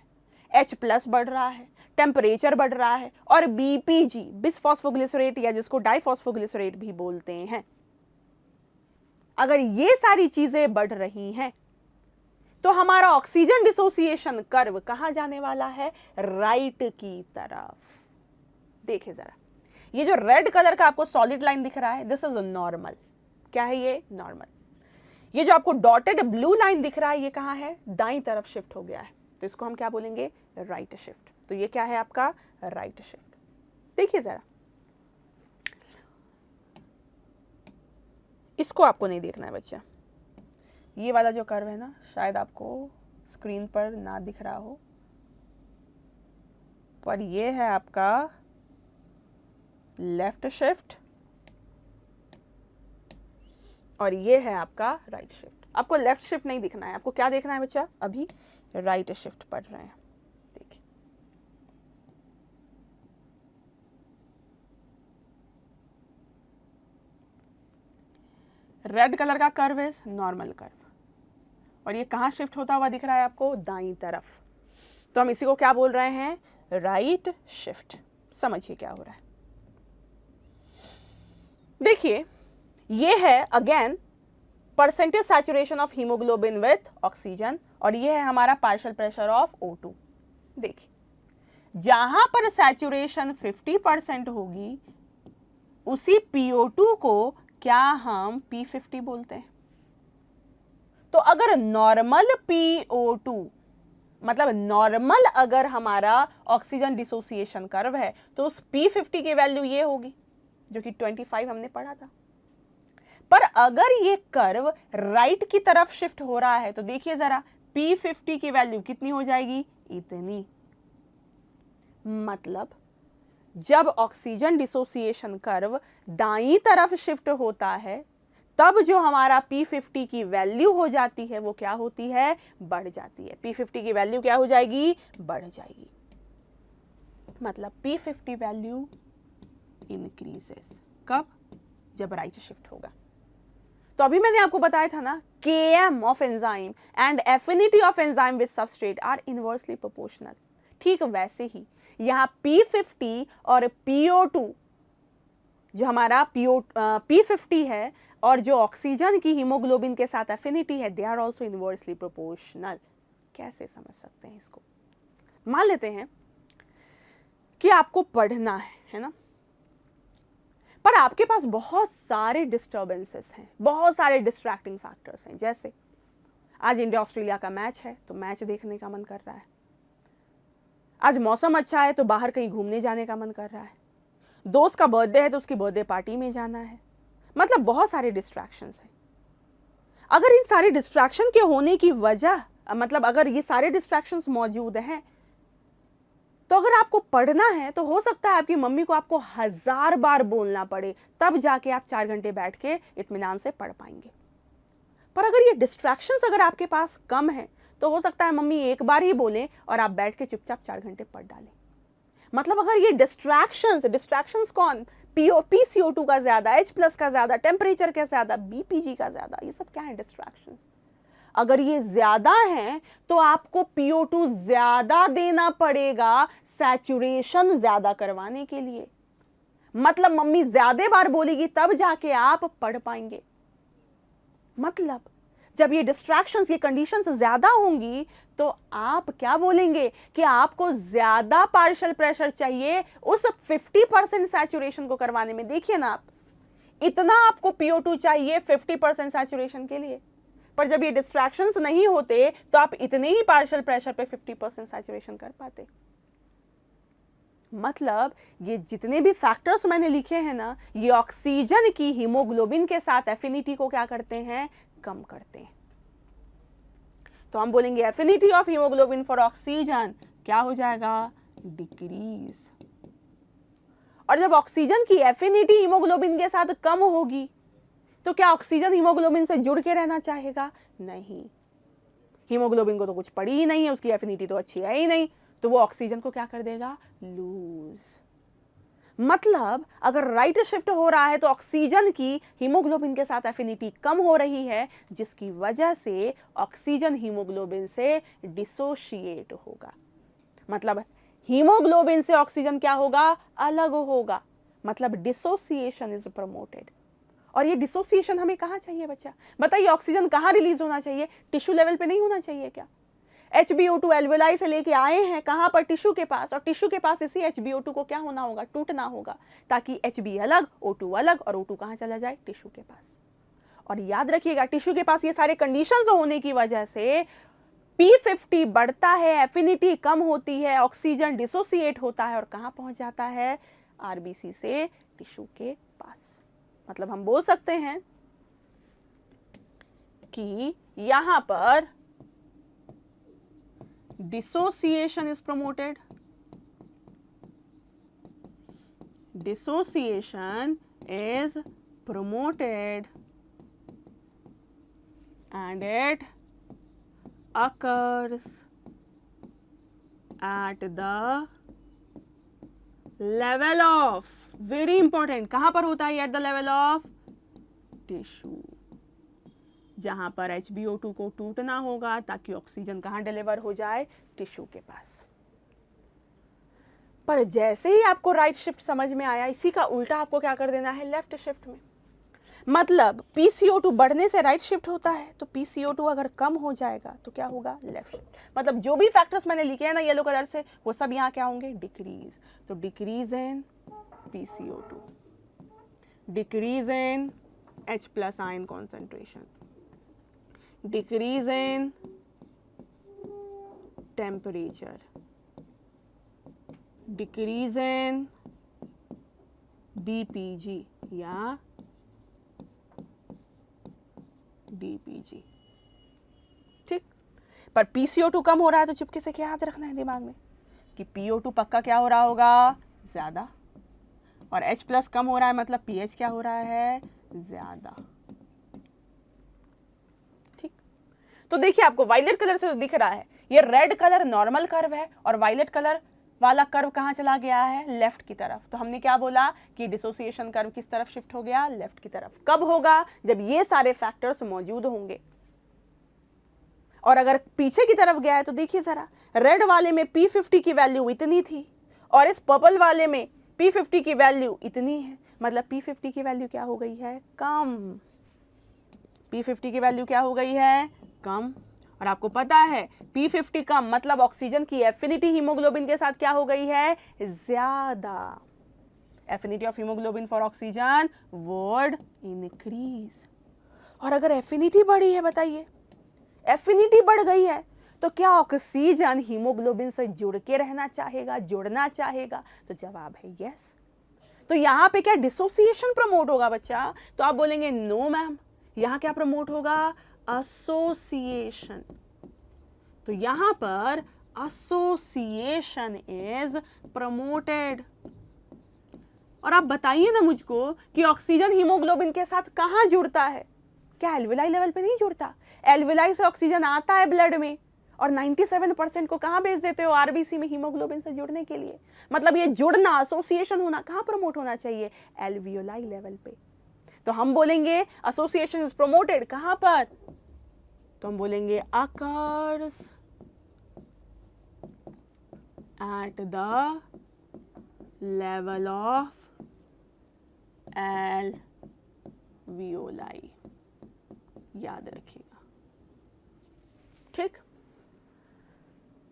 Speaker 1: H+ बढ़ रहा है, टेम्परेचर बढ़ रहा है, और BPG बिसफॉस्फोग्लिसरेट या जिसको डाइफॉस्फोग्लिसरेट भी बोलते हैं। अगर ये सारी चीजें बढ़ रही हैं तो हमारा ऑक्सीजन डिसोसिएशन कर्व कहां जाने वाला है, राइट की तरफ। देखिए जरा, ये जो रेड कलर का आपको सॉलिड लाइन दिख रहा है, दिस इज नॉर्मल। क्या है ये, नॉर्मल। ये जो आपको डॉटेड ब्लू लाइन दिख रहा है, ये कहां है, दाईं तरफ शिफ्ट हो गया है, तो इसको हम क्या बोलेंगे, राइट शिफ्ट। तो ये क्या है आपका, राइट शिफ्ट। देखिए जरा, इसको आपको नहीं देखना है बच्चा, ये वाला जो कर्व है ना, शायद आपको स्क्रीन पर ना दिख रहा हो, पर ये है आपका लेफ्ट शिफ्ट और ये है आपका राइट शिफ्ट। आपको लेफ्ट शिफ्ट नहीं दिखना है, आपको क्या देखना है बच्चा, अभी राइट शिफ्ट पढ़ रहे हैं। देखिए रेड कलर का कर्व है नॉर्मल कर्व, और ये कहाँ शिफ्ट होता हुआ दिख रहा है आपको, दाईं तरफ। तो हम इसी को क्या बोल रहे हैं, राइट शिफ्ट। समझिए क्या हो रहा है। देखिए ये है again percentage saturation of haemoglobin with oxygen, और ये है हमारा पार्शियल प्रेशर ऑफ O2। देखिए जहां पर सैचुरेशन 50% होगी उसी PO2 को क्या हम P50 बोलते हैं। तो अगर नॉर्मल PO2 मतलब नॉर्मल अगर हमारा ऑक्सीजन डिसोसिएशन कर्व है तो उस P50 की वैल्यू ये होगी जो कि 25 हमने पढ़ा था। पर अगर ये कर्व राइट की तरफ शिफ्ट हो रहा है तो देखिए जरा P50 की वैल्यू कितनी हो जाएगी, इतनी। मतलब जब ऑक्सीजन डिसोसिएशन कर्व दाईं तरफ शिफ्ट होता है तब जो हमारा P50 की वैल्यू हो जाती है वो क्या होती है, बढ़ जाती है। P50 की वैल्यू क्या हो जाएगी, बढ़ जाएगी। मतलब P50 वैल्यू इंक्रीजेस कब, जब राइट शिफ्ट होगा। तो अभी मैंने आपको बताया था ना, Km of enzyme and affinity of enzyme with substrate are inversely proportional. ठीक वैसे ही यहाँ P50 और PO2 जो हमारा P50 है और जो ऑक्सीजन की हीमोग्लोबिन के साथ एफिनिटी है, they are also inversely proportional. कैसे समझ सकते हैं इसको, मान लेते हैं कि आपको पढ़ना है ना, पर आपके पास बहुत सारे डिस्टर्बेंसेस हैं, बहुत सारे डिस्ट्रैक्टिंग फैक्टर्स हैं। जैसे आज इंडिया ऑस्ट्रेलिया का मैच है तो मैच देखने का मन कर रहा है, आज मौसम अच्छा है तो बाहर कहीं घूमने जाने का मन कर रहा है, दोस्त का बर्थडे है तो उसकी बर्थडे पार्टी में जाना है। मतलब बहुत सारे डिस्ट्रैक्शंस हैं। अगर इन सारे डिस्ट्रैक्शन के होने की वजह, मतलब अगर ये सारे डिस्ट्रैक्शंस मौजूद हैं तो अगर आपको पढ़ना है तो हो सकता है आपकी मम्मी को आपको 1000 बार बोलना पड़े, तब जाके आप 4 घंटे बैठ के इत्मीनान से पढ़ पाएंगे। पर अगर ये डिस्ट्रैक्शंस अगर आपके पास कम है तो हो सकता है मम्मी एक बार ही बोले और आप बैठ के चुपचाप 4 घंटे पढ़ डालें। मतलब अगर ये डिस्ट्रैक्शंस कौन, PCO2 का ज्यादा, H+ का ज्यादा, टेम्परेचर का ज्यादा, BPG का ज्यादा, ये सब क्या है, डिस्ट्रैक्शंस। अगर ये ज्यादा है तो आपको PO2 ज्यादा देना पड़ेगा सैचुरेशन ज्यादा करवाने के लिए। मतलब मम्मी ज्यादा बार बोलेगी तब जाके आप पढ़ पाएंगे। मतलब जब ये डिस्ट्रैक्शंस, ये कंडीशंस ज्यादा होंगी तो आप क्या बोलेंगे कि आपको ज्यादा पार्शियल प्रेशर चाहिए उस 50% सैचुरेशन को करवाने में। देखिए ना, आप इतना आपको PO2 चाहिए 50% सैचुरेशन के लिए, पर जब ये डिस्ट्रैक्शंस नहीं होते तो आप इतने ही पार्शियल प्रेशर पे 50% सैचुरेशन कर पाते। मतलब ये जितने भी फैक्टर्स मैंने लिखे हैं ना, ये ऑक्सीजन की हीमोग्लोबिन के साथ एफिनिटी को क्या करते हैं, कम करते हैं। तो हम बोलेंगे affinity of haemoglobin for oxygen क्या हो जाएगा, डिक्रीज। और जब ऑक्सीजन की एफिनिटी हीमोग्लोबिन के साथ कम होगी तो क्या ऑक्सीजन हीमोग्लोबिन से जुड़ के रहना चाहेगा, नहीं। हीमोग्लोबिन को तो कुछ पड़ी ही नहीं है, उसकी एफिनिटी तो अच्छी है ही नहीं, तो वो ऑक्सीजन को क्या कर देगा, लूज। मतलब अगर राइट शिफ्ट हो रहा है तो ऑक्सीजन की हीमोग्लोबिन के साथ एफिनिटी कम हो रही है, जिसकी वजह से ऑक्सीजन हीमोग्लोबिन से डिसोशिएट होगा। मतलब हीमोग्लोबिन से ऑक्सीजन क्या होगा, अलग होगा। मतलब डिसोसिएशन इज प्रमोटेड। और ये डिसोसिएशन हमें कहाँ चाहिए बच्चा, बताइए, ऑक्सीजन कहाँ रिलीज होना चाहिए, टिश्यू लेवल पे नहीं होना चाहिए क्या। HbO2 एल्वेलाई से लेके आए हैं कहाँ पर, टिश्यू के पास, और टिश्यू के पास इसी HbO2 को क्या होना होगा, टूटना होगा, ताकि Hb अलग, O2 अलग, और O2 कहाँ चला जाए, टिश्यू के पास। और याद रखिएगा, टिश्यू के पास ये सारे कंडीशंस होने की वजह से P50 बढ़ता है, एफिनिटी कम होती है, ऑक्सीजन डिसोसिएट होता है और कहाँ पहुंच जाता है, RBC से टिश्यू के पास। मतलब हम बोल सकते हैं कि यहां पर dissociation is promoted, dissociation is promoted and it occurs at the level of, very important, कहां पर होता है? at the level of tissue, जहां पर HbO2 को टूटना होगा ताकि ऑक्सीजन कहां डिलीवर हो जाए? टिश्यू के पास। पर जैसे ही आपको राइट शिफ्ट समझ में आया, इसी का उल्टा आपको क्या कर देना है? लेफ्ट शिफ्ट में। मतलब PCO2 बढ़ने से राइट शिफ्ट होता है, तो PCO2 अगर कम हो जाएगा तो क्या होगा? Left shift. मतलब जो भी फैक्टर्स मैंने लिखे हैं ना येलो कलर से, वो सब यहाँ क्या होंगे? डिक्रीज। तो decrease in PCO2, decrease in H+ ion concentration, decrease in temperature, decrease in BPG या DPG। ठीक, पर PCO2 कम हो रहा है तो चुपके से क्या याद रखना है दिमाग में कि PO2 पक्का क्या हो रहा होगा? ज्यादा, और H+ कम हो रहा है मतलब pH क्या हो रहा है? ज्यादा। ठीक, तो देखिए आपको वायलेट कलर से तो दिख रहा है, ये रेड कलर नॉर्मल कर्व है और वायलेट कलर वाला कर्व कहां चला गया है? लेफ्ट की तरफ। तो हमने क्या बोला कि डिसोसिएशन कर्व किस तरफ शिफ्ट हो गया? लेफ्ट की तरफ। कब होगा? जब ये सारे फैक्टर्स मौजूद होंगे। और अगर पीछे की तरफ गया है तो देखिए जरा, रेड वाले में P50 की वैल्यू इतनी थी और इस पर्पल वाले में P50 की वैल्यू इतनी है, मतलब P50 की वैल्यू क्या हो गई है? कम। P50 की वैल्यू क्या हो गई है? कम। और आपको पता है P50 कम मतलब ऑक्सीजन की एफिनिटी हीमोग्लोबिन के साथ क्या हो गई है? ज्यादा। Affinity of haemoglobin for oxygen would increase. और अगर एफिनिटी बढ़ी है, बताइए, एफिनिटी बढ़ गई है तो क्या ऑक्सीजन हीमोग्लोबिन से जुड़ के रहना चाहेगा, जुड़ना चाहेगा? तो जवाब है यस। तो यहां पे क्या डिसोसिएशन प्रमोट होगा बच्चा? तो आप बोलेंगे नो मैम, यहां क्या प्रमोट होगा? एसोसिएशन। तो यहां पर एसोसिएशन इज प्रमोटेड। और आप बताइए ना मुझको कि ऑक्सीजन हीमोग्लोबिन के साथ कहां जुड़ता है? क्या एल्विलाई लेवल पे नहीं जुड़ता? एल्विलाई से ऑक्सीजन आता है ब्लड में और 97% को कहां भेज देते हो? आरबीसी में हीमोग्लोबिन से जुड़ने के लिए। मतलब ये जुड़ना, एसोसिएशन होना कहां प्रमोट होना चाहिए? एल्वियोलाई लेवल पे। तो हम बोलेंगे एसोसिएशन इज प्रमोटेड कहां पर? तो हम बोलेंगे occurs at the level of alveoli. याद रखिएगा, ठीक।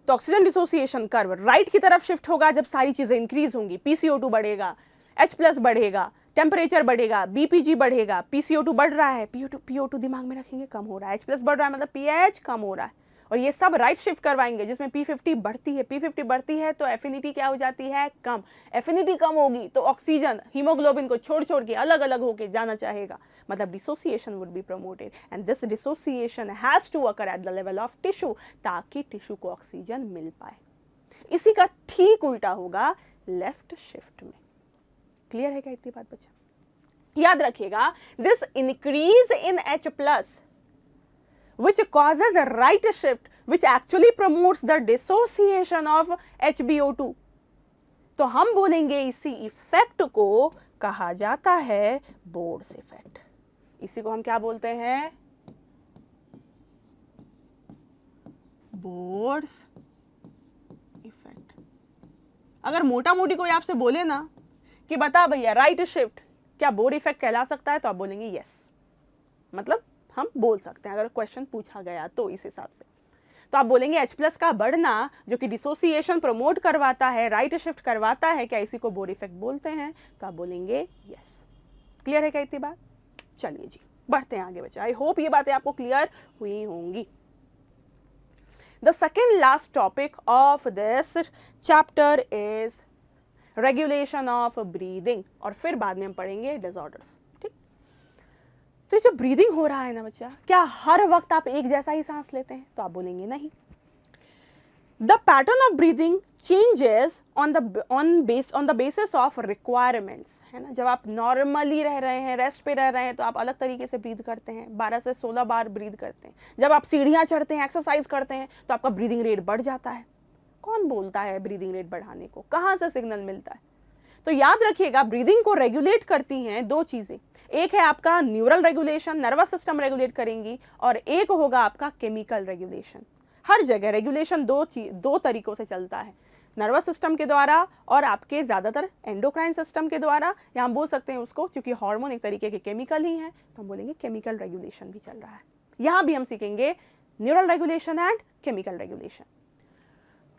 Speaker 1: तो ऑक्सीजन डिसोसिएशन कर्व राइट की तरफ शिफ्ट होगा जब सारी चीजें इंक्रीज होंगी। PCO2 बढ़ेगा, H+ बढ़ेगा, टेम्परेचर बढ़ेगा, BPG बढ़ेगा, PCO2 बढ़ रहा है, PO2 दिमाग में रखेंगे कम हो रहा है, H+ बढ़ रहा है मतलब pH कम हो रहा है, और ये सब राइट शिफ्ट करवाएंगे जिसमें P50 बढ़ती है। P50 बढ़ती है तो एफिनिटी क्या हो जाती है? कम। एफिनिटी कम होगी तो ऑक्सीजन हीमोग्लोबिन को छोड़ छोड़ के अलग अलग होके जाना चाहेगा, मतलब dissociation would be promoted and this dissociation has to occur at the level of tissue, ताकि टिश्यू को ऑक्सीजन मिल पाए। इसी का ठीक उल्टा होगा लेफ्ट शिफ्ट में। क्लियर है क्या इतनी बात बच्चा? याद रखिएगा, this increase in H+ which causes a right shift which actually promotes the dissociation of HbO2। तो हम बोलेंगे इसी इफेक्ट को कहा जाता है बोर्स इफेक्ट। इसी को हम क्या बोलते हैं? Bohr's effect. अगर मोटा मोटी कोई आपसे बोले ना कि बता भैया राइट शिफ्ट क्या बोर इफेक्ट कहला सकता है, तो आप बोलेंगे यस, मतलब हम बोल सकते हैं अगर क्वेश्चन पूछा गया तो इस हिसाब से। तो आप बोलेंगे H+ का बढ़ना जो कि डिसोसिएशन प्रमोट करवाता है, राइट शिफ्ट करवाता है, क्या इसी को बोर इफेक्ट बोलते हैं? तो आप बोलेंगे यस। क्लियर है क्या इतनी बात? चलिए जी बढ़ते हैं आगे बच्चे। आई होप ये बातें आपको क्लियर हुई होंगी। The second last topic of this chapter is regulation of breathing, और फिर बाद में हम पढ़ेंगे डिसऑर्डर्स। ठीक, तो ये जो ब्रीदिंग हो रहा है ना बच्चा, क्या हर वक्त आप एक जैसा ही सांस लेते हैं? तो आप बोलेंगे नहीं। The pattern of breathing changes on the basis of requirements, है ना। जब आप नॉर्मली रह रहे हैं, रेस्ट पे रह रहे हैं, तो आप अलग तरीके से ब्रीद करते हैं, 12 से 16 बार ब्रीद करते हैं। जब आप सीढ़ियाँ चढ़ते हैं, एक्सरसाइज करते हैं, तो आपका ब्रीदिंग रेट बढ़ जाता है। कौन बोलता है ब्रीदिंग रेट बढ़ाने को? कहाँ से सिग्नल मिलता है? तो याद रखिएगा, ब्रीदिंग को रेगुलेट करती हैं दो चीज़ें। एक है आपका neural regulation, nervous system regulate करेंगी, और एक होगा आपका केमिकल रेगुलेशन। हर जगह रेगुलेशन दो तरीकों से चलता है, नर्वस सिस्टम के द्वारा और आपके ज़्यादातर एंडोक्राइन सिस्टम के द्वारा, या हम बोल सकते हैं उसको, क्योंकि हार्मोन एक तरीके के केमिकल ही हैं, तो हम बोलेंगे केमिकल रेगुलेशन भी चल रहा है। यहाँ भी हम सीखेंगे neural regulation and chemical regulation.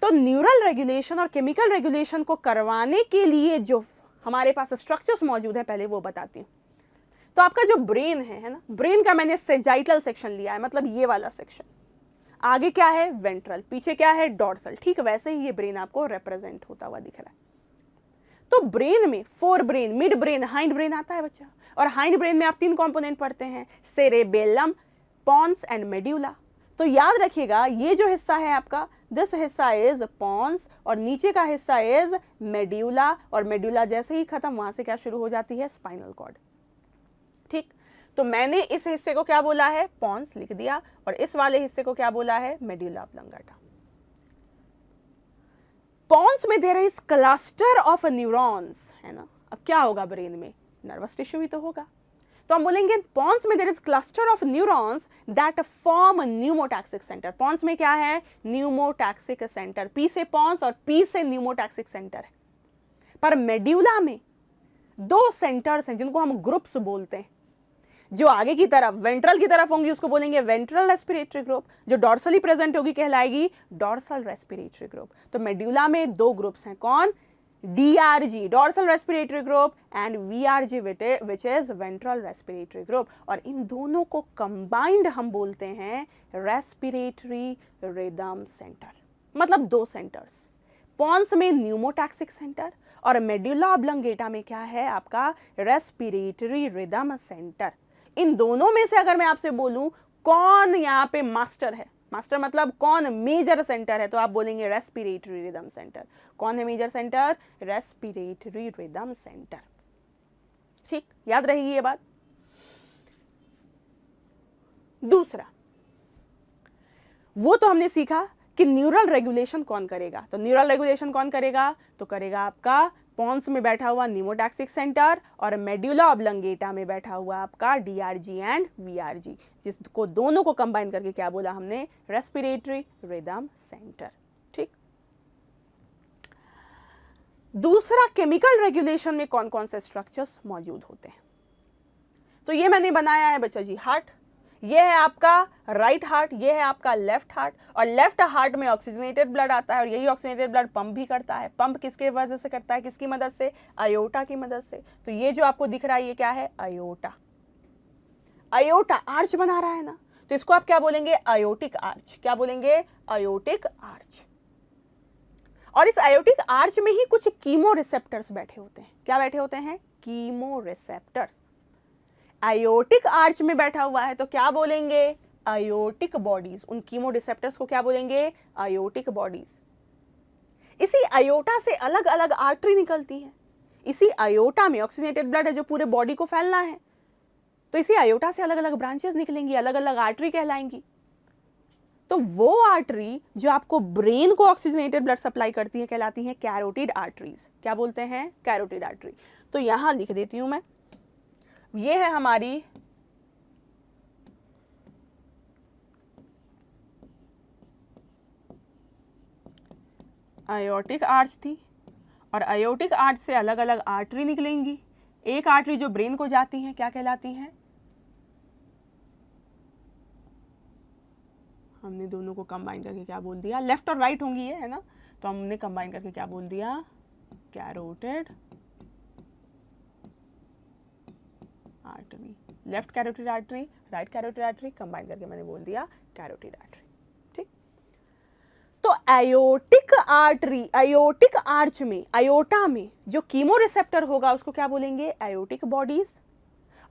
Speaker 1: तो न्यूरल रेगुलेशन और केमिकल रेगुलेशन को करवाने के लिए जो हमारे पास स्ट्रक्चर्स मौजूद हैं, पहले वो बताती हूँ। तो आपका जो ब्रेन है ना, ब्रेन का मैंने सेजाइटल सेक्शन लिया है, मतलब ये वाला सेक्शन। आगे क्या है? वेंट्रल। पीछे क्या है? डॉर्सल। ठीक वैसे ही ये ब्रेन आपको रिप्रेजेंट होता हुआ दिख रहा है। तो ब्रेन में fore brain, mid brain, hind brain आता है बच्चा। और हाइंड ब्रेन में आप 3 कंपोनेंट पढ़ते हैं, सेरेबेलम, पॉन्स एंड मेड्यूला। तो याद रखिएगा, ये जो हिस्सा है आपका, दिस हिस्सा इज पॉन्स, और नीचे का हिस्सा इज मेड्यूला, और मेड्यूला जैसे ही खत्म, वहां से क्या शुरू हो जाती है? Spinal cord. ठीक, तो मैंने इस हिस्से को क्या बोला है? पॉन्स लिख दिया, और इस वाले हिस्से को क्या बोला है? Medulla oblongata. पॉन्स में there is cluster of neurons, है ना। अब क्या होगा ब्रेन में? नर्वस टिश्यू ही तो होगा। तो हम बोलेंगे पॉन्स में there is cluster of neurons that form pneumotaxic centre. Pons में क्या है? Pneumotaxic centre. पी से पॉन्स और पी से न्यूमोटैक्सिक सेंटर है। पर मेड्यूला में 2 सेंटर्स हैं जिनको हम ग्रुप्स बोलते हैं। जो आगे की तरफ वेंट्रल की तरफ होंगी उसको बोलेंगे वेंट्रल रेस्पिरेटरी ग्रुप, जो डॉर्सली प्रेजेंट होगी कहलाएगी डॉर्सल रेस्पिरेटरी ग्रुप। तो मेड्यूला में 2 ग्रुप्स हैं, कौन? DRG, dorsal respiratory group, and VRG which is ventral respiratory group. और इन दोनों को कंबाइंड हम बोलते हैं रेस्पिरेटरी रिदम सेंटर। मतलब 2 सेंटर्स, पॉन्स में न्यूमोटैक्सिक सेंटर और मेड्यूला ऑब्लंगेटा में क्या है आपका? Respiratory rhythm centre. इन दोनों में से अगर मैं आपसे बोलूं कौन यहाँ पे मास्टर है, मास्टर मतलब कौन मेजर सेंटर है, तो आप बोलेंगे रेस्पिरेटरी रिदम सेंटर। कौन है major centre? Respiratory rhythm centre. ठीक, याद रहेगी ये बात। दूसरा, वो तो हमने सीखा कि न्यूरल रेगुलेशन कौन करेगा। तो न्यूरल रेगुलेशन कौन करेगा? तो करेगा आपका पॉन्स में बैठा हुआ न्यूमोटैक्सिक सेंटर, और मेड्यूला ऑब्लंगेटा में बैठा हुआ आपका DRG एंड VRG, जिसको दोनों को कंबाइन करके क्या बोला हमने? Respiratory rhythm centre. ठीक, दूसरा, केमिकल रेगुलेशन में कौन कौन से स्ट्रक्चर्स मौजूद होते हैं? तो ये मैंने बनाया है बच्चा जी हार्ट। ये है आपका राइट हार्ट, ये है आपका लेफ्ट हार्ट। और लेफ्ट हार्ट में ऑक्सीजनेटेड ब्लड आता है, और यही ऑक्सीजनेटेड ब्लड पंप भी करता है। पंप किसके वजह से करता है? किसकी मदद से? आयोटा की मदद से। तो ये जो आपको दिख रहा है ये क्या है? आयोटा। आयोटा आर्च बना रहा है ना, तो इसको आप क्या बोलेंगे? Aortic arch. क्या बोलेंगे? Aortic arch. और इस आयोटिक आर्च में ही कुछ कीमो रिसेप्टर्स बैठे होते हैं। क्या बैठे होते हैं? Chemo receptors. आयोटिक आर्च में बैठा हुआ है तो क्या बोलेंगे? Aortic bodies. उन कीमो रिसेप्टर्स को क्या बोलेंगे? Aortic bodies. इसी आयोटा से अलग अलग आर्टरी निकलती है। इसी आयोटा में ऑक्सीजनेटेड ब्लड है जो पूरे बॉडी को फैलना है, तो इसी आयोटा से अलग अलग ब्रांचेस निकलेंगी, अलग अलग आर्टरी कहलाएंगी। तो वो आर्टरी जो आपको ब्रेन को ऑक्सीजनेटेड ब्लड सप्लाई करती है कहलाती है कैरोटिड आर्टरीज। क्या बोलते हैं? Carotid artery. तो यहां लिख देती हूं मैं, ये है हमारी आयोटिक आर्च थी, और आयोटिक आर्च से अलग अलग आर्टरी निकलेंगी। एक आर्टरी जो ब्रेन को जाती है क्या कहलाती है? हमने दोनों को कंबाइन करके क्या बोल दिया? लेफ्ट और राइट होंगी ये, है ना, तो हमने कंबाइन करके क्या बोल दिया? Carotid artery. Left carotid artery, right carotid artery, combine करके मैंने बोल दिया कैरोटिड आर्टरी। ठीक, तो आयोटिक आर्टरी, आयोटिक आर्च में, आयोटा में जो कीमो रिसेप्टर होगा उसको क्या बोलेंगे? Aortic bodies.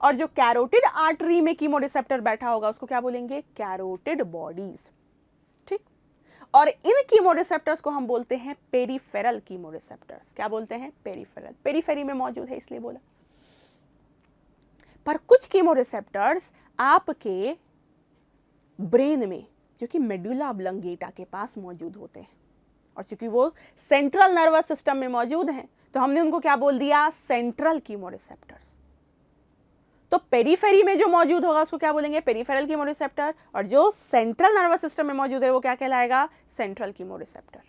Speaker 1: और जो कैरोटिड आर्टरी में कीमोरिसेप्टर बैठा होगा उसको क्या बोलेंगे, कैरोटिड बॉडीज। ठीक, और इन कीमोरिसेप्टर्स को हम बोलते हैं पेरिफेरल कीमोरिसेप्टर्स। क्या बोलते हैं, पेरिफेरल, पेरिफेरी में मौजूद है इसलिए बोला। पर कुछ कीमोरिसेप्टर्स आपके ब्रेन में, जो कि मेडुला ऑब्लंगेटा के पास मौजूद होते हैं, और चूंकि वो सेंट्रल नर्वस सिस्टम में मौजूद हैं तो हमने उनको क्या बोल दिया, सेंट्रल कीमोरिसेप्टर्स। तो पेरिफेरी में जो मौजूद होगा उसको क्या बोलेंगे, पेरिफेरल कीमोरिसेप्टर, और जो सेंट्रल नर्वस सिस्टम में मौजूद है वो क्या कहलाएगा, सेंट्रल कीमोरिसेप्टर।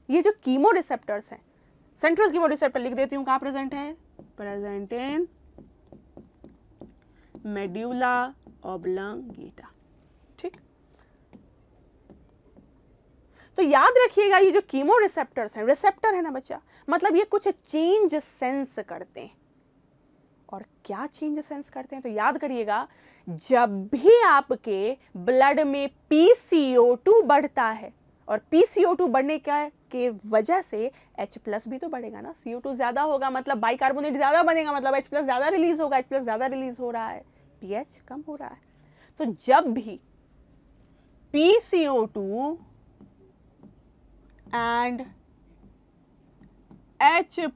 Speaker 1: ये जो कीमोरिसेप्टर्स हैं, सेंट्रल कीमोरिसेप्टर लिख देती हूं, कहां प्रेजेंट है, प्रेजेंट इन मेडुला ऑब्लंगेटा। ठीक, तो याद रखिएगा ये जो कीमोरिसेप्टर्स हैं, रिसेप्टर है ना बच्चा, मतलब ये कुछ चेंज सेंस करते हैं। और क्या चेंज सेंस करते हैं, तो याद करिएगा, जब भी आपके ब्लड में PCO2 बढ़ता है, और PCO2 बढ़ने के वजह से H+ भी तो बढ़ेगा ना, CO2 ज्यादा होगा मतलब बाइकार्बोनेट ज्यादा बनेगा, मतलब H+ ज्यादा रिलीज होगा, H+ ज्यादा रिलीज हो रहा है, pH कम हो रहा है। तो जब भी PCO2 एंड H+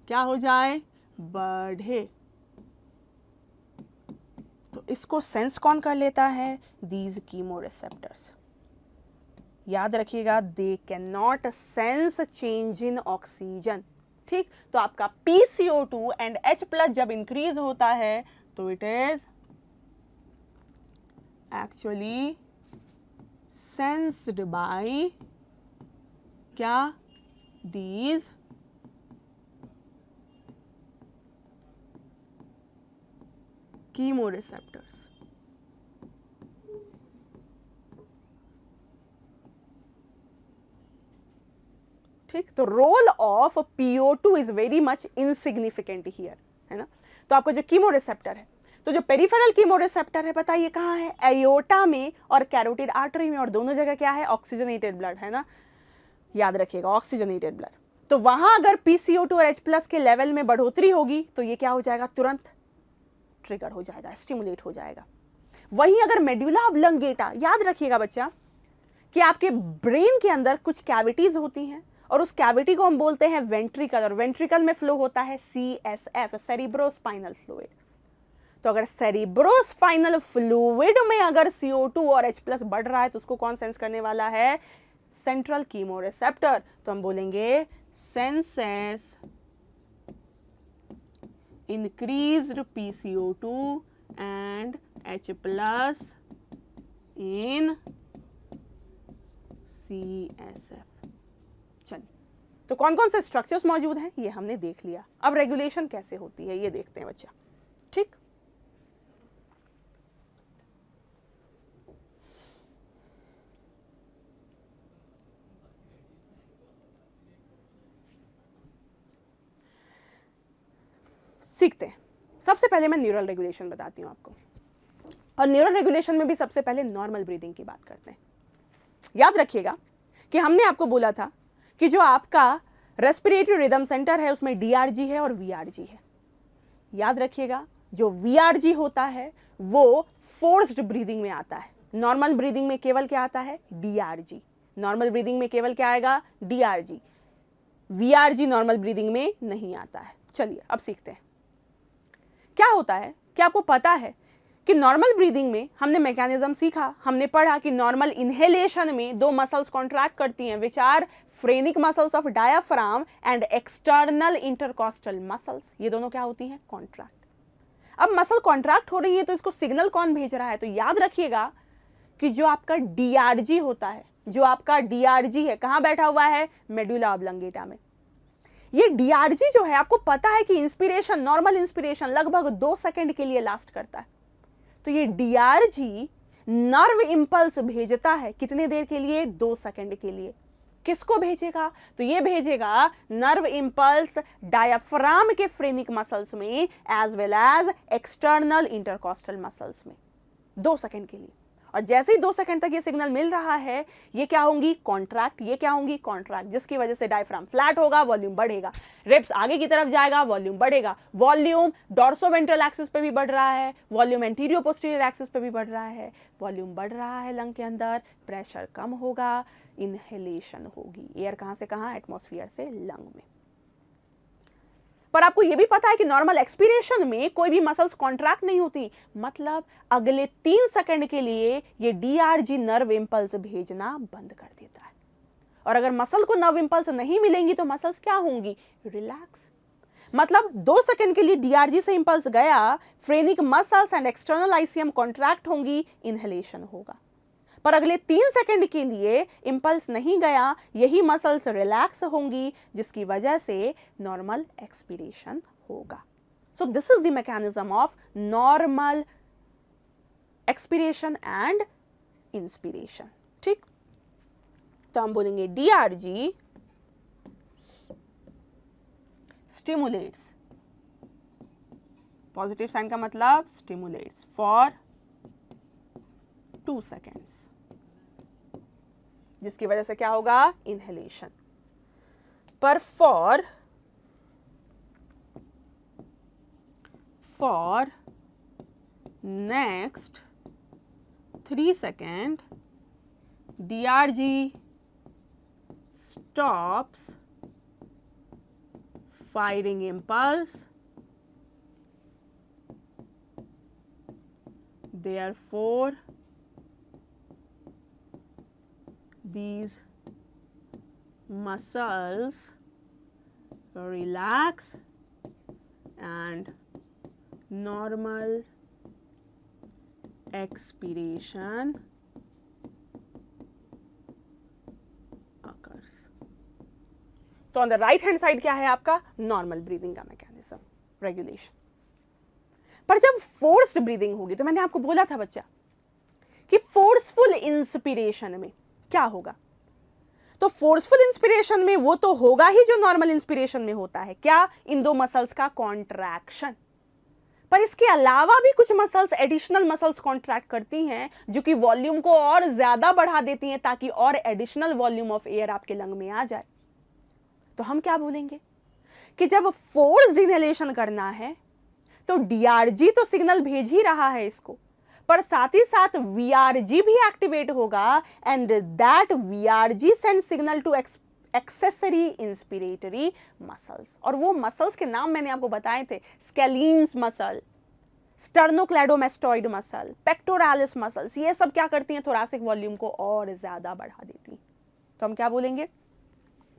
Speaker 1: क्या हो जाए, बढ़े, तो इसको सेंस कौन कर लेता है, दीज कीमोरिसेप्टर्स। याद रखिएगा, they can not sense change in oxygen. ठीक, तो आपका PCO2 एंड H+ जब इंक्रीज होता है तो it is actually sensed by क्या, दीज कीमोरिसेप्टर्स। ठीक, तो role of PO2 is very much insignificant here, है ना। तो आपका जो कीमोरिसेप्टर है, तो जो पेरिफेरल कीमोरिसेप्टर है बताइए कहाँ है, एयोटा में और कैरोटिड आर्टरी में, और दोनों जगह क्या है, ऑक्सीजनेटेड ब्लड, है ना। याद रखिएगा, ऑक्सीजनेटेड ब्लड। तो वहां अगर PCO2 और H+ के लेवल में बढ़ोतरी होगी तो ये क्या हो जाएगा, तुरंत ट्रिगर हो जाएगा, स्टिमुलेट हो जाएगा। वहीं अगर मेडुला ऑब्लंगेटा, याद रखिएगा बच्चा कि आपके ब्रेन के अंदर कुछ कैविटीज होती हैं, और उस कैविटी को हम बोलते हैं वेंट्रिकल, और वेंट्रिकल में फ्लो होता है CSF, सेरिब्रोस्पाइनल फ्लूइड। तो अगर सेरिब्रोस्पाइनल फ्लूइड में अगर CO2 और H+ बढ़ रहा है तो उसको कौन सेंस करने वाला है, सेंट्रल कीमोरिसेप्टर। तो हम बोलेंगे senses increased PCO2 and H+ in CSF। चलिए, तो कौन कौन से स्ट्रक्चर्स मौजूद हैं ये हमने देख लिया। अब रेगुलेशन कैसे होती है ये देखते हैं बच्चा। ठीक, सीखते हैं। सबसे पहले मैं न्यूरल रेगुलेशन बताती हूँ आपको, और न्यूरल रेगुलेशन में भी सबसे पहले नॉर्मल ब्रीदिंग की बात करते हैं। याद रखिएगा कि हमने आपको बोला था कि जो आपका रेस्पिरेटरी रिदम सेंटर है उसमें DRG है और VRG है। याद रखिएगा, जो VRG होता है वो फोर्स्ड ब्रीदिंग में आता है, नॉर्मल ब्रीदिंग में केवल क्या आता है, DRG। नॉर्मल ब्रीदिंग में केवल क्या आएगा, DRG। VRG नॉर्मल ब्रीदिंग में नहीं आता है। चलिए अब सीखते हैं क्या होता है। क्या आपको पता है कि नॉर्मल ब्रीदिंग में हमने मैकेनिज्म सीखा, हमने पढ़ा कि नॉर्मल इनहेलेशन में दो मसल्स कॉन्ट्रैक्ट करती हैं, which are phrenic muscles of diaphragm and external intercostal muscles. ये दोनों क्या होती हैं, कॉन्ट्रैक्ट। अब मसल कॉन्ट्रैक्ट हो रही है तो इसको सिग्नल कौन भेज रहा है, तो याद रखिएगा कि जो आपका DRG होता है, जो आपका DRG है कहां बैठा हुआ है, मेडुला ऑब्लंगेटा में। ये DRG जो है आपको पता है कि इंस्पिरेशन, नॉर्मल इंस्पिरेशन लगभग 2 सेकंड के लिए लास्ट करता है। तो ये DRG नर्व इंपल्स भेजता है कितने देर के लिए, 2 सेकंड के लिए। किसको भेजेगा, तो ये भेजेगा नर्व इंपल्स डायाफ्राम के फ्रेनिक मसल्स में as well as external intercostal muscles में 2 सेकंड के लिए। और जैसे ही 2 सेकंड तक ये सिग्नल मिल रहा है, ये क्या होंगी, कॉन्ट्रैक्ट, ये क्या होंगी, कॉन्ट्रैक्ट, जिसकी वजह से डायफ्राम फ्लैट होगा, वॉल्यूम बढ़ेगा, रिब्स आगे की तरफ जाएगा, वॉल्यूम बढ़ेगा, वॉल्यूम डॉर्सोवेंट्रल एक्सिस पे भी बढ़ रहा है, वॉल्यूम एंटीरियर पोस्टीरियर एक्सिस पे भी बढ़ रहा है, वॉल्यूम बढ़ रहा है लंग के अंदर, प्रेशर कम होगा, इनहेलेशन होगी, एयर कहां से कहां, एटमॉस्फेयर से लंग में। पर आपको यह भी पता है कि नॉर्मल एक्सपीरेशन में कोई भी मसल्स कॉन्ट्रैक्ट नहीं होती, मतलब अगले 3 सेकंड के लिए ये डीआरजी नर्व इंपल्स भेजना बंद कर देता है। और अगर मसल को नर्व इंपल्स नहीं मिलेंगी तो मसल्स क्या होंगी, रिलैक्स। मतलब 2 सेकंड के लिए डीआरजी से इंपल्स गया, phrenic muscles and external ICM contract होंगी, इनहेलेशन होगा। पर अगले 3 सेकंड के लिए इंपल्स नहीं गया, यही मसल्स रिलैक्स होंगी, जिसकी वजह से नॉर्मल एक्सपीरेशन होगा। So this is the mechanism of normal expiration and inspiration. ठीक, तो हम बोलेंगे डीआरजी स्टिमुलेट्स, पॉजिटिव साइन का मतलब स्टिमुलेट्स फॉर 2 सेकेंड्स, जिसकी वजह से क्या होगा, इनहेलेशन। पर for next 3 second DRG stops firing impulse, therefore these muscles relax and normal expiration occurs. तो on the right hand side क्या है आपका, नॉर्मल ब्रीदिंग का मैकेनिज्म, रेगुलेशन। पर जब फोर्स्ड ब्रीदिंग होगी, तो मैंने आपको बोला था बच्चा कि फोर्सफुल इंस्पिरेशन में क्या होगा, तो फोर्सफुल इंस्पिरेशन में वो तो होगा ही जो नॉर्मल इंस्पिरेशन में होता है, क्या, इन 2 मसल्स का कॉन्ट्रैक्शन। पर इसके अलावा भी कुछ मसल्स, एडिशनल मसल्स कॉन्ट्रैक्ट करती हैं, जो कि वॉल्यूम को और ज्यादा बढ़ा देती हैं, ताकि और एडिशनल वॉल्यूम ऑफ एयर आपके लंग में आ जाए। तो हम क्या बोलेंगे कि जब फोर्स्ड इनहेलेशन करना है तो डीआरजी तो सिग्नल भेज ही रहा है इसको, पर साथ ही साथ वीआरजी भी एक्टिवेट होगा, and that VRG send signal to accessory inspiratory muscles. और वो मसल्स के नाम मैंने आपको बताए थे, scalenes muscle, sternocleidomastoid muscle, pectoralis muscles, ये सब क्या करती हैं, थोरासिक वॉल्यूम को और ज्यादा बढ़ा देती हैं। तो हम क्या बोलेंगे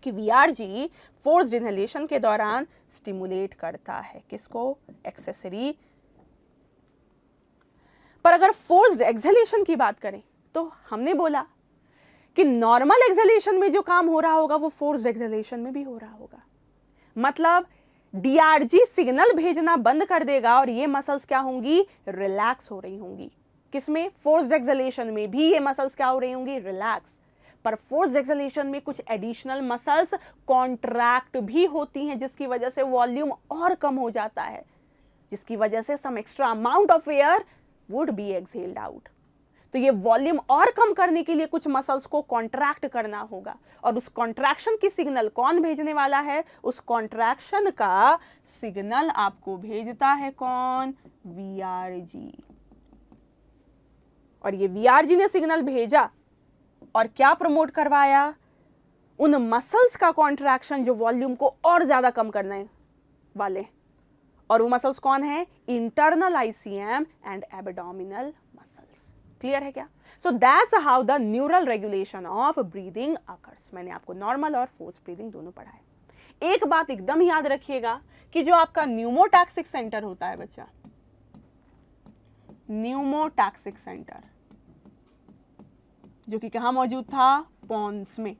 Speaker 1: कि वीआरजी फोर्स्ड इनहेलेशन के दौरान स्टिमुलेट करता है, किसको, एक्सेसरी। पर अगर फोर्स्ड एक्सहेलेशन की बात करें तो हमने बोला कि नॉर्मल एक्सहेलेशन में जो काम हो रहा होगा वो फोर्स्ड एक्सहेलेशन में भी हो रहा होगा। मतलब डीआरजी सिग्नल भेजना बंद कर देगा और ये मसल्स क्या होंगी, रिलैक्स हो रही होंगी। किसमें, फोर्स्ड एक्सहेलेशन में भी ये मसल्स क्या हो रही होंगी, रिलैक्स। पर फोर्स्ड एक्सहेलेशन में कुछ एडिशनल मसल्स कॉन्ट्रैक्ट भी होती हैं, जिसकी वजह से वॉल्यूम और कम हो जाता है, जिसकी वजह से some extra amount of air would be exhaled out. तो ये वॉल्यूम और कम करने के लिए कुछ मसल्स को कॉन्ट्रैक्ट करना होगा, और उस कॉन्ट्रैक्शन की सिग्नल कौन भेजने वाला है, उस कॉन्ट्रैक्शन का सिग्नल आपको भेजता है कौन, वीआरजी। और ये वीआरजी ने सिग्नल भेजा और क्या प्रमोट करवाया, उन मसल्स का कॉन्ट्रैक्शन जो वॉल्यूम को और ज्यादा कम करने वाले, और वो मसल्स कौन है, internal ICM and abdominal muscles. Clear है क्या? So that's how the neural regulation of breathing occurs. मैंने आपको नॉर्मल और फोर्स ब्रीदिंग दोनों पढ़ा है। एक बात एकदम याद रखिएगा कि जो आपका न्यूमोटैक्सिक सेंटर होता है बच्चा, न्यूमोटैक्सिक सेंटर, जो कि कहां मौजूद था, पॉन्स में।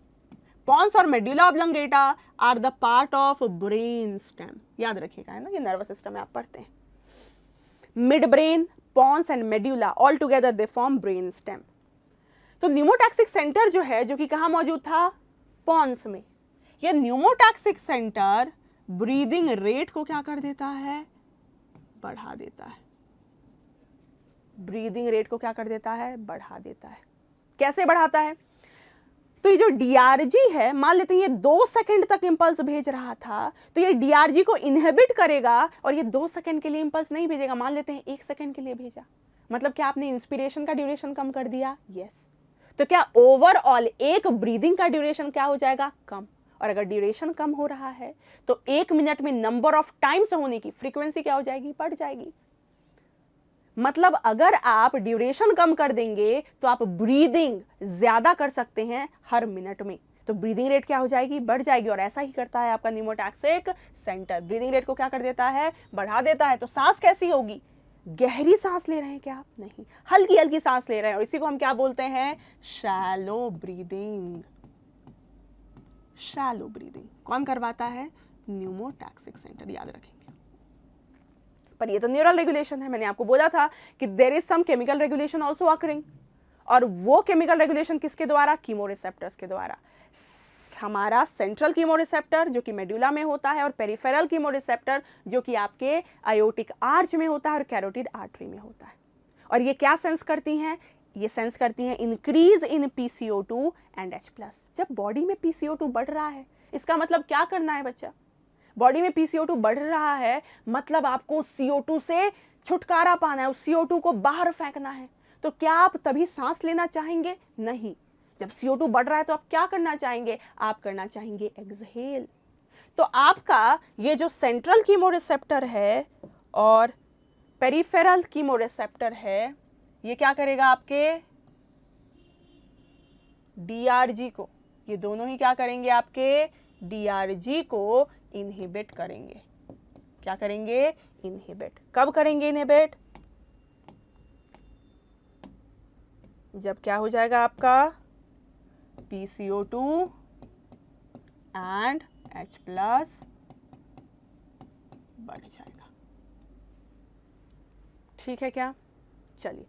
Speaker 1: पॉन्स और medulla oblongata are the part of brain stem. याद रखिएगा, है ना, ये नर्वस सिस्टम में आप पढ़ते हैं। Mid brain, pons and medulla all together they form brain stem. तो न्यूमोटैक्सिक सेंटर जो है, जो कि कहां मौजूद था, पॉन्स में। यह न्यूमोटैक्सिक सेंटर ब्रीदिंग रेट को क्या कर देता है, बढ़ा देता है। ब्रीदिंग रेट को क्या कर देता है, बढ़ा देता है। कैसे बढ़ाता है, तो ये जो डीआरजी है, मान लेते हैं ये 2 सेकंड तक इंपल्स भेज रहा था, तो ये डीआरजी को इनहिबिट करेगा और ये 2 सेकंड के लिए इंपल्स नहीं भेजेगा, मान लेते हैं 1 सेकंड के लिए भेजा। मतलब क्या आपने इंस्पिरेशन का ड्यूरेशन कम कर दिया, यस। तो क्या ओवरऑल एक ब्रीदिंग का ड्यूरेशन क्या हो जाएगा, कम। और अगर ड्यूरेशन कम हो रहा है तो 1 मिनट में नंबर ऑफ टाइम्स होने की फ्रीक्वेंसी क्या हो जाएगी, बढ़ जाएगी। मतलब अगर आप ड्यूरेशन कम कर देंगे तो आप ब्रीदिंग ज्यादा कर सकते हैं हर मिनट में, तो ब्रीदिंग रेट क्या हो जाएगी, बढ़ जाएगी। और ऐसा ही करता है आपका न्यूमोटैक्सिक सेंटर, ब्रीदिंग रेट को क्या कर देता है, बढ़ा देता है। तो सांस कैसी होगी, गहरी सांस ले रहे हैं क्या आप, नहीं, हल्की हल्की सांस ले रहे हैं, और इसी को हम क्या बोलते हैं, शैलो ब्रीदिंग। शैलो ब्रीदिंग कौन करवाता है, न्यूमोटैक्सिक सेंटर, याद रखेंगे। पर ये तो न्यूरल रेगुलेशन है, मैंने आपको बोला था कि there is some chemical regulation also occurring, और वो केमिकल रेगुलेशन किसके द्वारा, कीमोरिसेप्टर्स के द्वारा। हमारा सेंट्रल कीमोरिसेप्टर जो कि मेडुला में होता है, और पेरिफेरल कीमोरिसेप्टर जो कि आपके आयोटिक आर्च में होता है और कैरोटिड आर्टरी में होता है। और ये क्या सेंस करती हैं, ये सेंस करती हैं increase in PCO2 and H+। जब बॉडी में PCO2 बढ़ रहा है, इसका मतलब क्या करना है बच्चा, बॉडी में PCO2 बढ़ रहा है मतलब आपको CO2 से छुटकारा पाना है, उस CO2 को बाहर फेंकना है। तो क्या आप तभी सांस लेना चाहेंगे, नहीं। जब CO2 बढ़ रहा है तो आप क्या करना चाहेंगे, आप करना चाहेंगे एक्सहेल। तो आपका ये जो सेंट्रल कीमोरिसेप्टर है और पेरिफेरल कीमोरिसेप्टर है, ये क्या करेगा, आपके DRG को, ये दोनों ही क्या करेंगे, आपके DRG को इनहिबिट करेंगे। क्या करेंगे, इनहिबिट। कब करेंगे इनहिबिट, जब क्या हो जाएगा आपका PCO2 एंड H+ बढ़ जाएगा। ठीक है क्या, चलिए।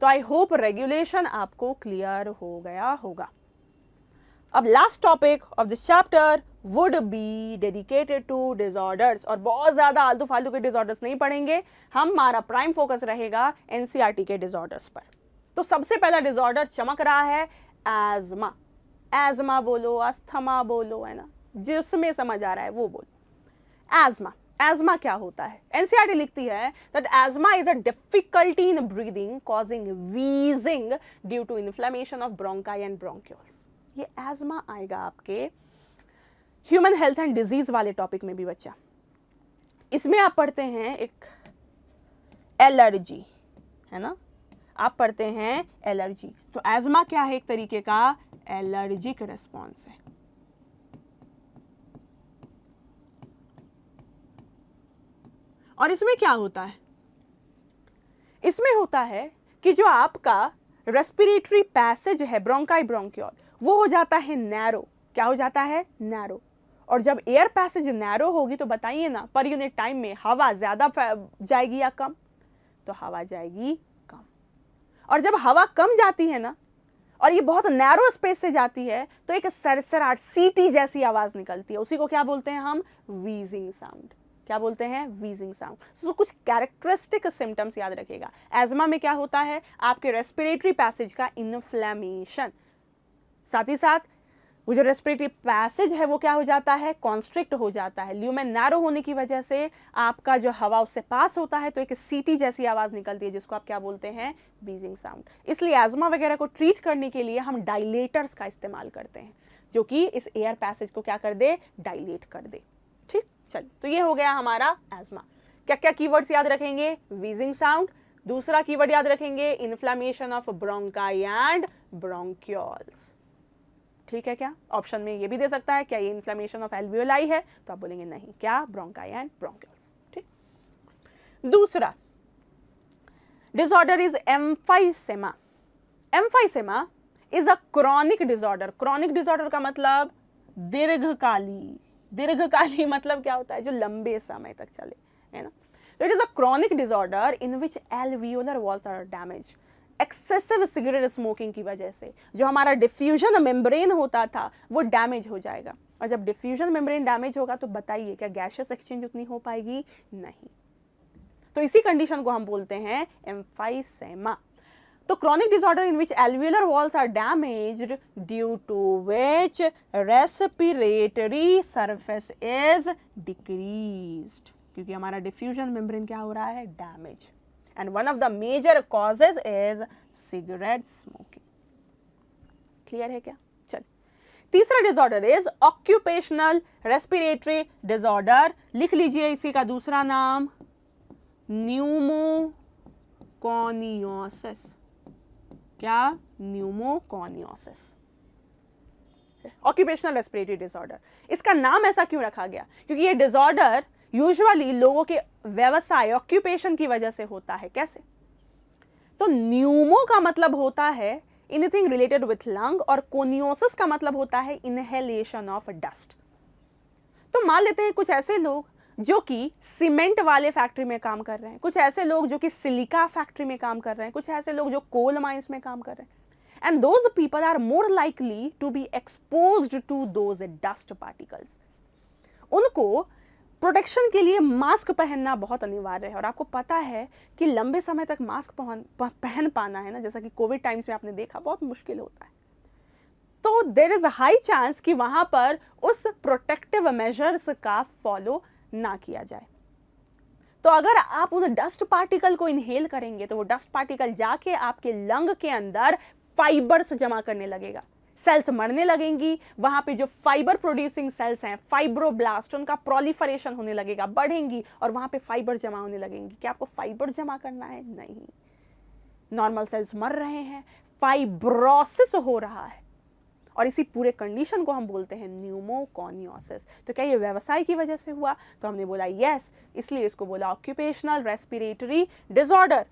Speaker 1: तो आई होप रेगुलेशन आपको क्लियर हो गया होगा। अब last topic of this chapter would be dedicated to disorders, और बहुत ज्यादा आलतू फालतू के डिसऑर्डर्स नहीं पढ़ेंगे, हमारा प्राइम फोकस रहेगा NCERT के डिसऑर्डर्स पर। तो सबसे पहला डिसऑर्डर चमक रहा है एज़मा। एज़मा बोलो, अस्थमा बोलो, है ना, जिसमें समझ आ रहा है वो बोलो। एज़मा, एज़मा क्या होता है, NCERT लिखती है that asthma is a difficulty in breathing causing wheezing due to inflammation of bronchi and bronchioles। ये एज़मा आएगा आपके ह्यूमन हेल्थ एंड डिजीज वाले टॉपिक में भी बच्चा। इसमें आप पढ़ते हैं एक एलर्जी, है ना, आप पढ़ते हैं एलर्जी। तो एज़मा क्या है, एक तरीके का एलर्जिक रेस्पॉन्स है। और इसमें क्या होता है, इसमें होता है कि जो आपका रेस्पिरेटरी पैसेज है ब्रोंकाई ब्रोंक्यूल, वो हो जाता है नैरो। क्या हो जाता है, नैरो। और जब एयर पैसेज नैरो होगी तो बताइए ना, पर यूनिट टाइम में हवा ज्यादा जाएगी या कम, तो हवा जाएगी कम। और जब हवा कम जाती है ना, और ये बहुत नैरो स्पेस से जाती है, तो एक सरसराट सीटी जैसी आवाज निकलती है, उसी को क्या बोलते हैं हम, वीजिंग साउंड। क्या बोलते हैं, वीजिंग साउंड। तो कुछ कैरेक्टरिस्टिक सिम्टम्स याद रखिएगा। एज़मा में क्या होता है, आपके रेस्पिरेटरी पैसेज का इन्फ्लेमेशन, साथ ही साथ वो जो रेस्पिरेटरी पैसेज है वो क्या हो जाता है, कॉन्स्ट्रिक्ट हो जाता है। ल्यूमेन नैरो होने की वजह से आपका जो हवा उससे पास होता है तो एक सीटी जैसी आवाज निकलती है, जिसको आप क्या बोलते हैं, वीजिंग साउंड। इसलिए एज़मा वगैरह को ट्रीट करने के लिए हम डायलेटर्स का इस्तेमाल करते हैं, जो कि इस एयर पैसेज को क्या कर दे, डायलेट कर दे। ठीक, चलिए, तो ये हो गया हमारा एज़मा। क्या क्या कीवर्ड्स याद रखेंगे, वीजिंग साउंड, दूसरा कीवर्ड याद रखेंगे inflammation of bronchi and bronchioles. ठीक है क्या, ऑप्शन में ये भी दे सकता है, क्या ये इन्फ्लेमेशन ऑफ एल्वियोलाई है, तो आप बोलेंगे नहीं, क्या, ब्रोंकाई एंड ब्रोंक्यूल्स। ठीक, दूसरा disorder is emphysema. Emphysema is a chronic disorder. Chronic disorder का मतलब दीर्घकाली। दीर्घकाली मतलब क्या होता है, जो लंबे समय तक चले, है ना। तो it is a chronic disorder in which alveolar walls are damage. Excessive cigarette smoking की वजह से जो हमारा डिफ्यूजन मेम्ब्रेन होता था वो डैमेज हो जाएगा, और जब डिफ्यूजन मेम्ब्रेन डैमेज होगा तो बताइए क्या गैसियस एक्सचेंज उतनी हो पाएगी, नहीं। तो इसी कंडीशन को हम बोलते हैं एम्फाइसेमा। तो chronic disorder in which alveolar walls are damaged due to which respiratory surface is decreased, क्योंकि हमारा डिफ्यूजन मेम्ब्रेन क्या हो रहा है, damage. And one of the major causes is cigarette smoking. Clear है क्या? चल, तीसरा disorder is occupational respiratory disorder. लिख लीजिए इसी का दूसरा नाम न्यूमोकॉनियोसिस। क्या? Pneumoconiosis, occupational respiratory disorder. इसका नाम ऐसा क्यों रखा गया? क्योंकि ये डिसऑर्डर यूजुअली लोगों के व्यवसाय, ऑक्यूपेशन की वजह से होता है। कैसे? तो न्यूमो का मतलब होता है एनीथिंग रिलेटेड विथ लंग, और कोनियोसिस का मतलब होता है इनहेलेशन ऑफ डस्ट। तो मान लेते हैं कुछ ऐसे लोग जो कि सीमेंट वाले फैक्ट्री में काम कर रहे हैं, कुछ ऐसे लोग जो कि सिलिका फैक्ट्री में काम कर रहे हैं, कुछ ऐसे लोग जो कोल माइंस में काम कर रहे हैं, and those people are more likely to be exposed to those dust particles. उनको प्रोटेक्शन के लिए मास्क पहनना बहुत अनिवार्य है। और आपको पता है कि लंबे समय तक मास्क पहन पाना है ना, जैसा कि कोविड टाइम्स में आपने देखा, बहुत मुश्किल होता है। तो there is a high chance कि वहां पर उस प्रोटेक्टिव मेजर्स का फॉलो ना किया जाए। तो अगर आप उन डस्ट पार्टिकल को इनहेल करेंगे तो वो डस्ट पार्टिकल जाके आपके लंग के अंदर फाइबर्स जमा करने लगेगा, सेल्स मरने लगेंगी, वहां पे जो फाइबर प्रोड्यूसिंग सेल्स हैं, फाइब्रोब्लास्ट, उनका प्रोलिफरेशन होने लगेगा, बढ़ेंगी और वहां पे फाइबर जमा होने लगेंगी। क्या आपको फाइबर जमा करना है? नहीं, नॉर्मल सेल्स मर रहे हैं, फाइब्रोसिस हो रहा है, और इसी पूरे कंडीशन को हम बोलते हैं न्यूमोकॉनियोसिस। तो क्या ये व्यवसाय की वजह से हुआ? तो हमने बोला यस, इसलिए इसको बोला ऑक्यूपेशनल रेस्पिरेटरी डिसऑर्डर।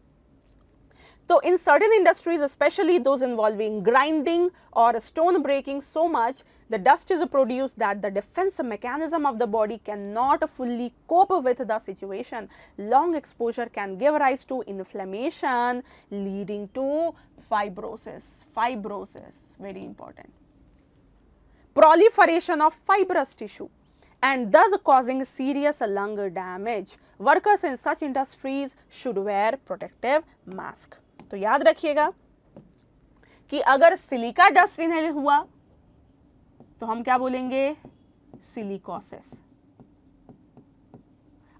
Speaker 1: तो in certain industries, especially those involving grinding or stone breaking, so much the dust is produced that the defense mechanism of the body cannot fully cope with the situation. Long exposure can give rise to inflammation leading to fibrosis. Fibrosis, very important. Proliferation of fibrous tissue and thus causing serious lung damage. Workers in such industries should wear protective mask. तो याद रखिएगा कि अगर silica dust inhale हुआ तो हम क्या बोलेंगे? सिलिकोसिस।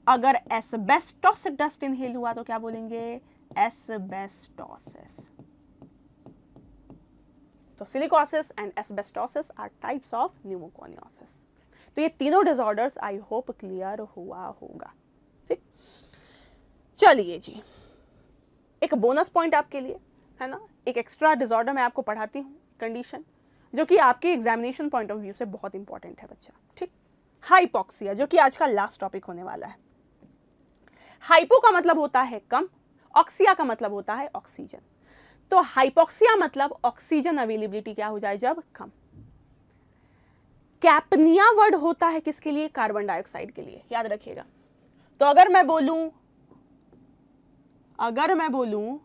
Speaker 1: अगर एस्बेस्टोस डस्ट इनहेल हुआ तो क्या बोलेंगे? एस्बेस्टोसिस। तो silicosis and asbestosis are types of pneumoconiosis. तो ये तीनों डिसऑर्डर्स आई होप क्लियर हुआ होगा। ठीक, चलिए जी, एक बोनस पॉइंट आपके लिए है ना, एक एक्स्ट्रा डिसऑर्डर मैं आपको पढ़ाती हूँ, कंडीशन जो कि आपके एग्जामिनेशन पॉइंट ऑफ व्यू से बहुत इंपॉर्टेंट है बच्चा। ठीक, हाइपोक्सिया, जो कि आज का लास्ट टॉपिक होने वाला है। हाइपो का मतलब होता है कम, ऑक्सिया का मतलब होता है ऑक्सीजन। तो हाइपोक्सिया मतलब ऑक्सीजन अवेलेबिलिटी क्या हो जाए जब कम। कैपनिया वर्ड होता है किसके लिए? कार्बन डाइऑक्साइड के लिए, याद रखिएगा। तो अगर मैं बोलूं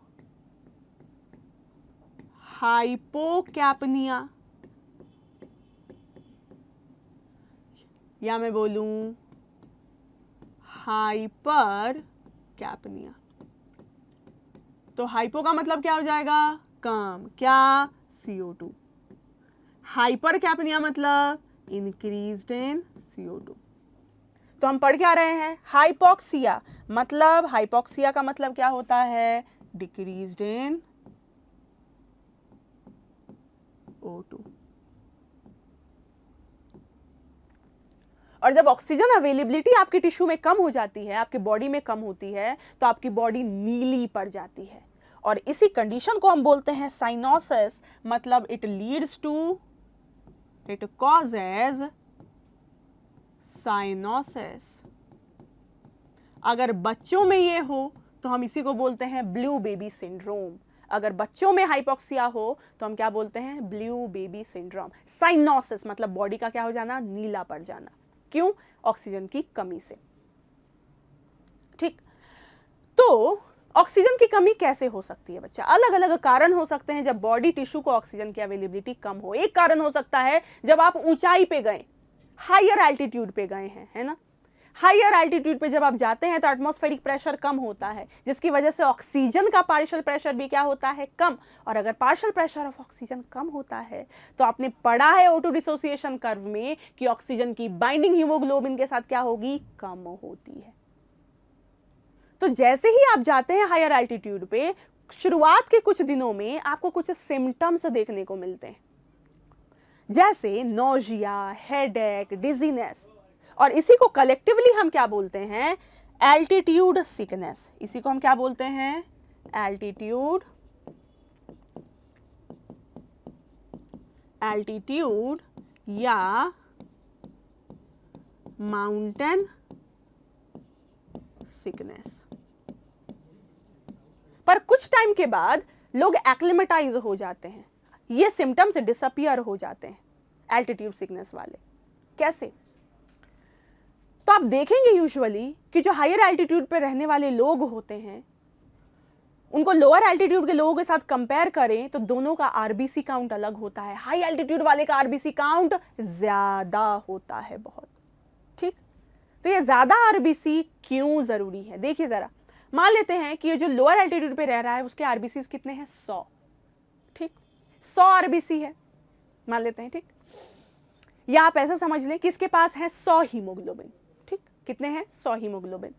Speaker 1: हाइपोकैपनिया या मैं बोलूं हाइपर कैपनिया, तो हाइपो का मतलब क्या हो जाएगा? कम, क्या? CO2। हाइपर कैपनिया मतलब इंक्रीज्ड इन CO2। तो हम पढ़ क्या रहे हैं? हाइपोक्सिया मतलब, हाइपोक्सिया का मतलब क्या होता है? डिक्रीज्ड इन O2। और जब ऑक्सीजन अवेलेबिलिटी आपके टिश्यू में कम हो जाती है, आपके बॉडी में कम होती है, तो आपकी बॉडी नीली पड़ जाती है, और इसी कंडीशन को हम बोलते हैं साइनोसिस। मतलब it leads to, it causes cyanosis. अगर बच्चों में ये हो तो हम इसी को बोलते हैं ब्लू बेबी सिंड्रोम। अगर बच्चों में हाइपोक्सिया हो तो हम क्या बोलते हैं? Blue baby syndrome. साइनोसिस मतलब बॉडी का क्या हो जाना? नीला पड़ जाना। क्यों? ऑक्सीजन की कमी से। ठीक, तो ऑक्सीजन की कमी कैसे हो सकती है बच्चा? अलग अलग कारण हो सकते हैं जब बॉडी टिश्यू को ऑक्सीजन की अवेलेबिलिटी कम हो। एक कारण हो सकता है जब आप ऊंचाई पे गए, हायर एल्टीट्यूड पे गए हैं, है ना। हायर एल्टीट्यूड पे जब आप जाते हैं तो एटमॉस्फेरिक प्रेशर कम होता है, जिसकी वजह से ऑक्सीजन का पार्शियल प्रेशर भी क्या होता है, कम। और अगर पार्शियल प्रेशर ऑफ ऑक्सीजन कम होता है तो आपने पढ़ा है O2 डिसोसिएशन कर्व में कि ऑक्सीजन की बाइंडिंग हीमोग्लोबिन के साथ क्या होगी, कम होती है। तो जैसे ही आप जाते हैं हायर एल्टीट्यूड पे, शुरुआत के कुछ दिनों में आपको कुछ सिम्टम्स देखने को मिलते हैं, जैसे नोजिया, हेडेक, डिजीनेस, और इसी को कलेक्टिवली हम क्या बोलते हैं, एल्टीट्यूड सिकनेस। इसी को हम क्या बोलते हैं, एल्टीट्यूड या माउंटेन सिकनेस। पर कुछ टाइम के बाद लोग एक्लिमेटाइज हो जाते हैं, ये सिम्टम्स डिसअपियर हो जाते हैं एल्टीट्यूड सिकनेस वाले। कैसे? तो आप देखेंगे यूजुअली कि जो हायर एल्टीट्यूड पे रहने वाले लोग होते हैं उनको लोअर एल्टीट्यूड के लोगों के साथ कंपेयर करें तो दोनों का आरबीसी काउंट अलग होता है। हाई एल्टीट्यूड वाले का आरबीसी काउंट ज्यादा होता है बहुत। ठीक, तो ये ज्यादा आरबीसी क्यों जरूरी है, देखिए जरा। मान लेते हैं कि ये जो लोअर एल्टीट्यूड पे रह रहा है उसके आरबीसी कितने हैं, 100। ठीक, 100 आरबीसी है मान लेते हैं। ठीक, या आप ऐसा समझ लें कि इसके पास है 100 हीमोग्लोबिन। ठीक, कितने हैं, 100 हीमोग्लोबिन।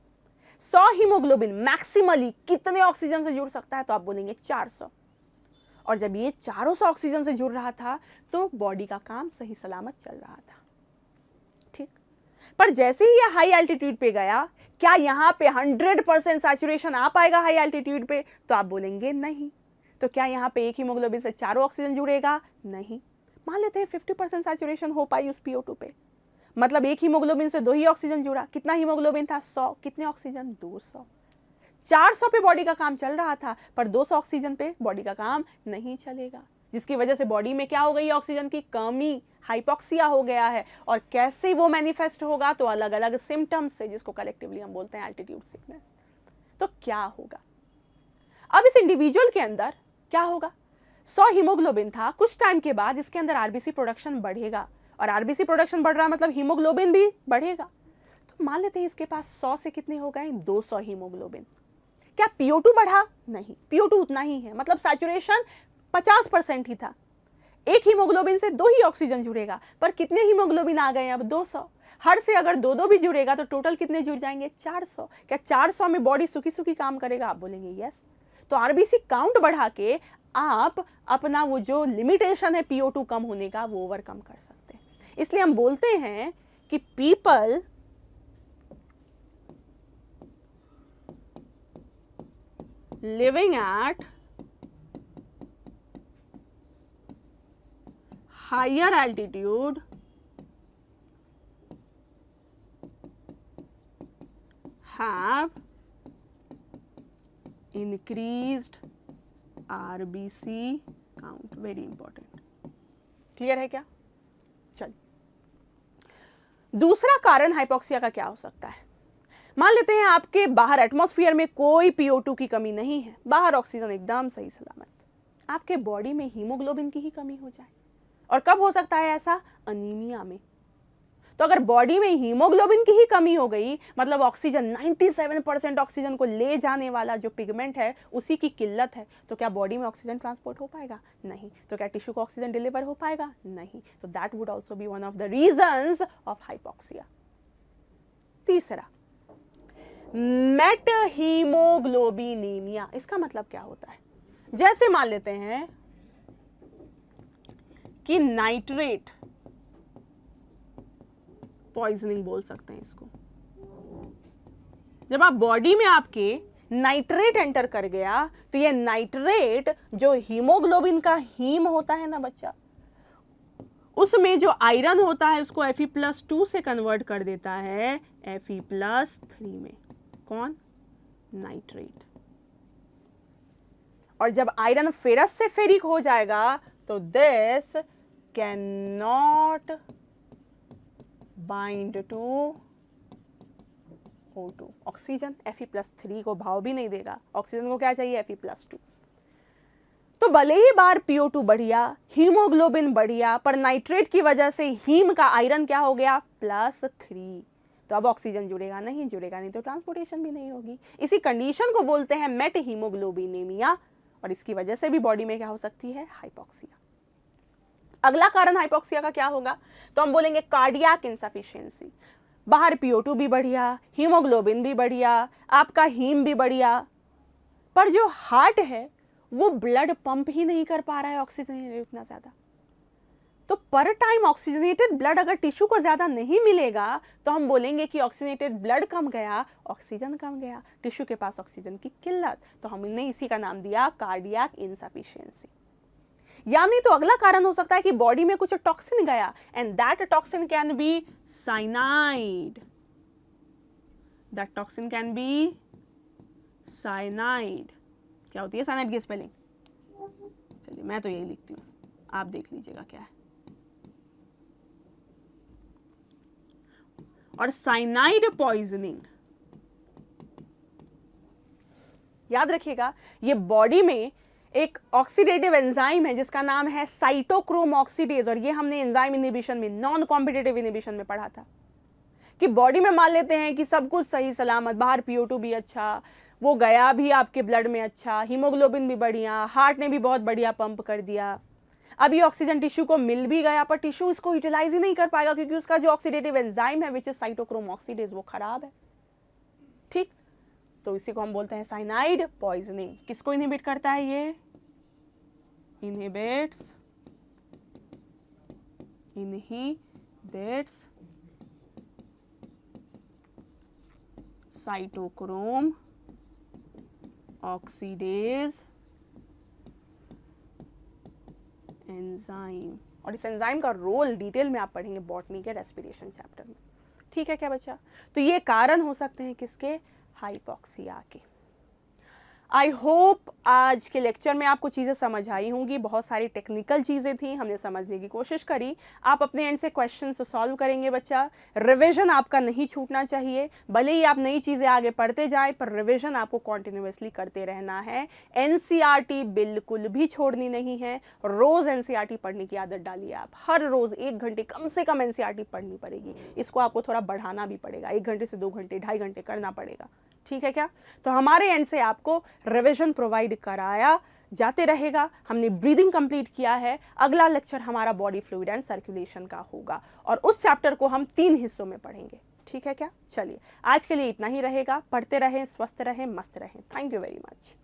Speaker 1: 100 हीमोग्लोबिन मैक्सिमली कितने ऑक्सीजन से जुड़ सकता है, तो आप बोलेंगे 400। और जब ये 400 ऑक्सीजन से जुड़ रहा था तो बॉडी का काम सही सलामत चल रहा था। ठीक, पर जैसे ही ये हाई एल्टीट्यूड पे गया, क्या यहां पे 100% सैचुरेशन आ पाएगा हाई एल्टीट्यूड पे, तो आप बोलेंगे नहीं। तो क्या यहां पे एक हीमोग्लोबिन से 4 ऑक्सीजन जुड़ेगा, नहीं। मान लेते हैं 50% सैचुरेशन हो पाई उस PO2 पे, मतलब एक हीमोग्लोबिन से 2 ही ऑक्सीजन जुड़ा। कितना हीमोग्लोबिन था, 100। कितने ऑक्सीजन, 200। 400 पे बॉडी का काम चल रहा था, पर 200 ऑक्सीजन पे बॉडी का काम नहीं चलेगा, जिसकी वजह से बॉडी में क्या हो गई, ऑक्सीजन की कमी, हाइपोक्सिया हो गया है। और कैसे वो मैनिफेस्ट होगा, तो अलग अलग सिम्टम्स से, जिसको कलेक्टिवली हम बोलते हैं एल्टीट्यूड सिकनेस। तो क्या होगा, अब इस इंडिविजुअल के अंदर क्या होगा, 100 हीमोग्लोबिन था, कुछ टाइम के बाद इसके अंदर आरबीसी प्रोडक्शन बढ़ेगा, और आरबीसी प्रोडक्शन बढ़ रहा है मतलब हीमोग्लोबिन भी बढ़ेगा। तो मान लेते हैं इसके पास 100 से कितने हो गए, 200 हीमोग्लोबिन। क्या PO2 बढ़ा, नहीं, PO2 उतना ही है, मतलब सैचुरेशन 50% ही था। एक हीमोग्लोबिन से 2 ही ऑक्सीजन जुड़ेगा, पर कितने हीमोग्लोबिन आ गए अब, 200। हर से अगर 2-2 भी जुड़ेगा तो टोटल कितने जुड़ जाएंगे, 400। क्या 400 में बॉडी सुखी सुखी काम करेगा, आप बोलेंगे यस। तो आरबीसी काउंट बढ़ा के आप अपना वो जो लिमिटेशन है PO2 कम होने का, वो ओवरकम कर सकते हैं। इसलिए हम बोलते हैं कि people living at higher altitude have increased RBC count, very important। Clear है क्या? चलिए, दूसरा कारण हाइपोक्सिया का क्या हो सकता है। मान लेते हैं आपके बाहर एटमॉस्फेयर में कोई PO2 की कमी नहीं है, बाहर ऑक्सीजन एकदम सही सलामत, आपके बॉडी में हीमोग्लोबिन की ही कमी हो जाए। और कब हो सकता है ऐसा, अनीमिया में। तो अगर बॉडी में हीमोग्लोबिन की ही कमी हो गई, मतलब ऑक्सीजन 97% ऑक्सीजन को ले जाने वाला जो पिगमेंट है उसी की किल्लत है, तो क्या बॉडी में ऑक्सीजन ट्रांसपोर्ट हो पाएगा, नहीं। तो क्या टिश्यू को ऑक्सीजन डिलीवर हो पाएगा, नहीं। तो that would also be one of the reasons of hypoxia. तीसरा, मेटहीमोग्लोबिनीमिया। इसका मतलब क्या होता है, जैसे मान लेते हैं कि नाइट्रेट पॉइजनिंग बोल सकते हैं इसको। जब आप बॉडी में आपके नाइट्रेट एंटर कर गया, तो ये नाइट्रेट जो हीमोग्लोबिन का हीम होता है ना बच्चा, उसमें जो आयरन होता है उसको Fe+2 से कन्वर्ट कर देता है Fe+3 में। कौन, नाइट्रेट। और जब आयरन फेरस से फेरिक हो जाएगा तो this can not bind to O2, oxygen Fe+3 को भाव भी नहीं देगा, ऑक्सीजन को क्या चाहिए, Fe+2। तो भले ही बार PO2 बढ़िया, हीमोग्लोबिन बढ़िया, पर नाइट्रेट की वजह से हीम का आयरन क्या हो गया, +3। तो अब ऑक्सीजन जुड़ेगा नहीं तो ट्रांसपोर्टेशन भी नहीं होगी। इसी कंडीशन को बोलते हैं मेट हीमोग्लोबिनेमिया, और इसकी वजह से भी बॉडी में क्या हो सकती है, हाइपोक्सिया। अगला कारण हाइपोक्सिया का क्या होगा, तो हम बोलेंगे कार्डियक इनसफिशिएंसी। बाहर PO2 भी बढ़िया, हीमोग्लोबिन भी बढ़िया, आपका हीम भी बढ़िया, पर जो हार्ट है वो ब्लड पंप ही नहीं कर पा रहा है ऑक्सीजन उतना ज्यादा। तो पर टाइम ऑक्सीजनेटेड ब्लड अगर टिश्यू को ज्यादा नहीं मिलेगा तो हम बोलेंगे कि ऑक्सीजनेटेड ब्लड कम गया, ऑक्सीजन कम गया, टिश्यू के पास ऑक्सीजन की किल्लत, तो हमने इसी का नाम दिया कार्डियक इनसफिशिएंसी। यानी तो अगला कारण हो सकता है कि बॉडी में कुछ टॉक्सिन गया, and that toxin can be cyanide, that toxin can be cyanide. क्या होती है साइनाइड की स्पेलिंग, चलिए मैं तो यही लिखती हूं, आप देख लीजिएगा क्या है। और साइनाइड पॉइजनिंग, याद रखिएगा ये बॉडी में एक ऑक्सीडेटिव एंजाइम है जिसका नाम है साइटोक्रोम ऑक्सीडेज, और ये हमने एंजाइम इनहिबिशन में, नॉन कॉम्पिटिटिव इनहिबिशन में पढ़ा था कि बॉडी में मान लेते हैं कि सब कुछ सही सलामत, बाहर PO2 भी अच्छा, वो गया भी आपके ब्लड में अच्छा, हीमोग्लोबिन भी बढ़िया, हार्ट ने भी बहुत बढ़िया पंप कर दिया, अभी ऑक्सीजन टिश्यू को मिल भी गया, पर टिश्यू इसको यूटिलाइज ही नहीं कर पाएगा क्योंकि उसका जो ऑक्सीडेटिव एंजाइम है विच इज साइटोक्रोम ऑक्सीडेज वो खराब है। ठीक, तो इसी को हम बोलते हैं साइनाइड पॉइजनिंग। किसको इनहिबिट करता है ये, इनहिबिट्स साइटोक्रोम ऑक्सीडेज एंजाइम, और इस एंजाइम का रोल डिटेल में आप पढ़ेंगे बॉटनी के रेस्पिरेशन चैप्टर में। ठीक है क्या बच्चा, तो ये कारण हो सकते हैं किसके, हाइपोक्सिया के। आई होप आज के लेक्चर में आपको चीज़ें समझ आई होंगी, बहुत सारी टेक्निकल चीज़ें थी, हमने समझने की कोशिश करी। आप अपने एंड से क्वेश्चन सॉल्व करेंगे बच्चा, रिवीजन आपका नहीं छूटना चाहिए, भले ही आप नई चीज़ें आगे पढ़ते जाए पर रिवीजन आपको कॉन्टिन्यूसली करते रहना है। NCERT बिल्कुल भी छोड़नी नहीं है, रोज़ NCERT पढ़ने की आदत डालिए आप, हर रोज़ 1 घंटे कम से कम NCERT पढ़नी पड़ेगी, इसको आपको थोड़ा बढ़ाना भी पड़ेगा, 1 घंटे से 2 घंटे 2.5 घंटे करना पड़ेगा। ठीक है क्या, तो हमारे एंड से आपको रिवीजन प्रोवाइड कराया जाते रहेगा। हमने ब्रीदिंग कंप्लीट किया है, अगला लेक्चर हमारा बॉडी फ्लूइड एंड सर्कुलेशन का होगा और उस चैप्टर को हम 3 हिस्सों में पढ़ेंगे। ठीक है क्या, चलिए आज के लिए इतना ही रहेगा, पढ़ते रहें, स्वस्थ रहें, मस्त रहें। Thank you very much.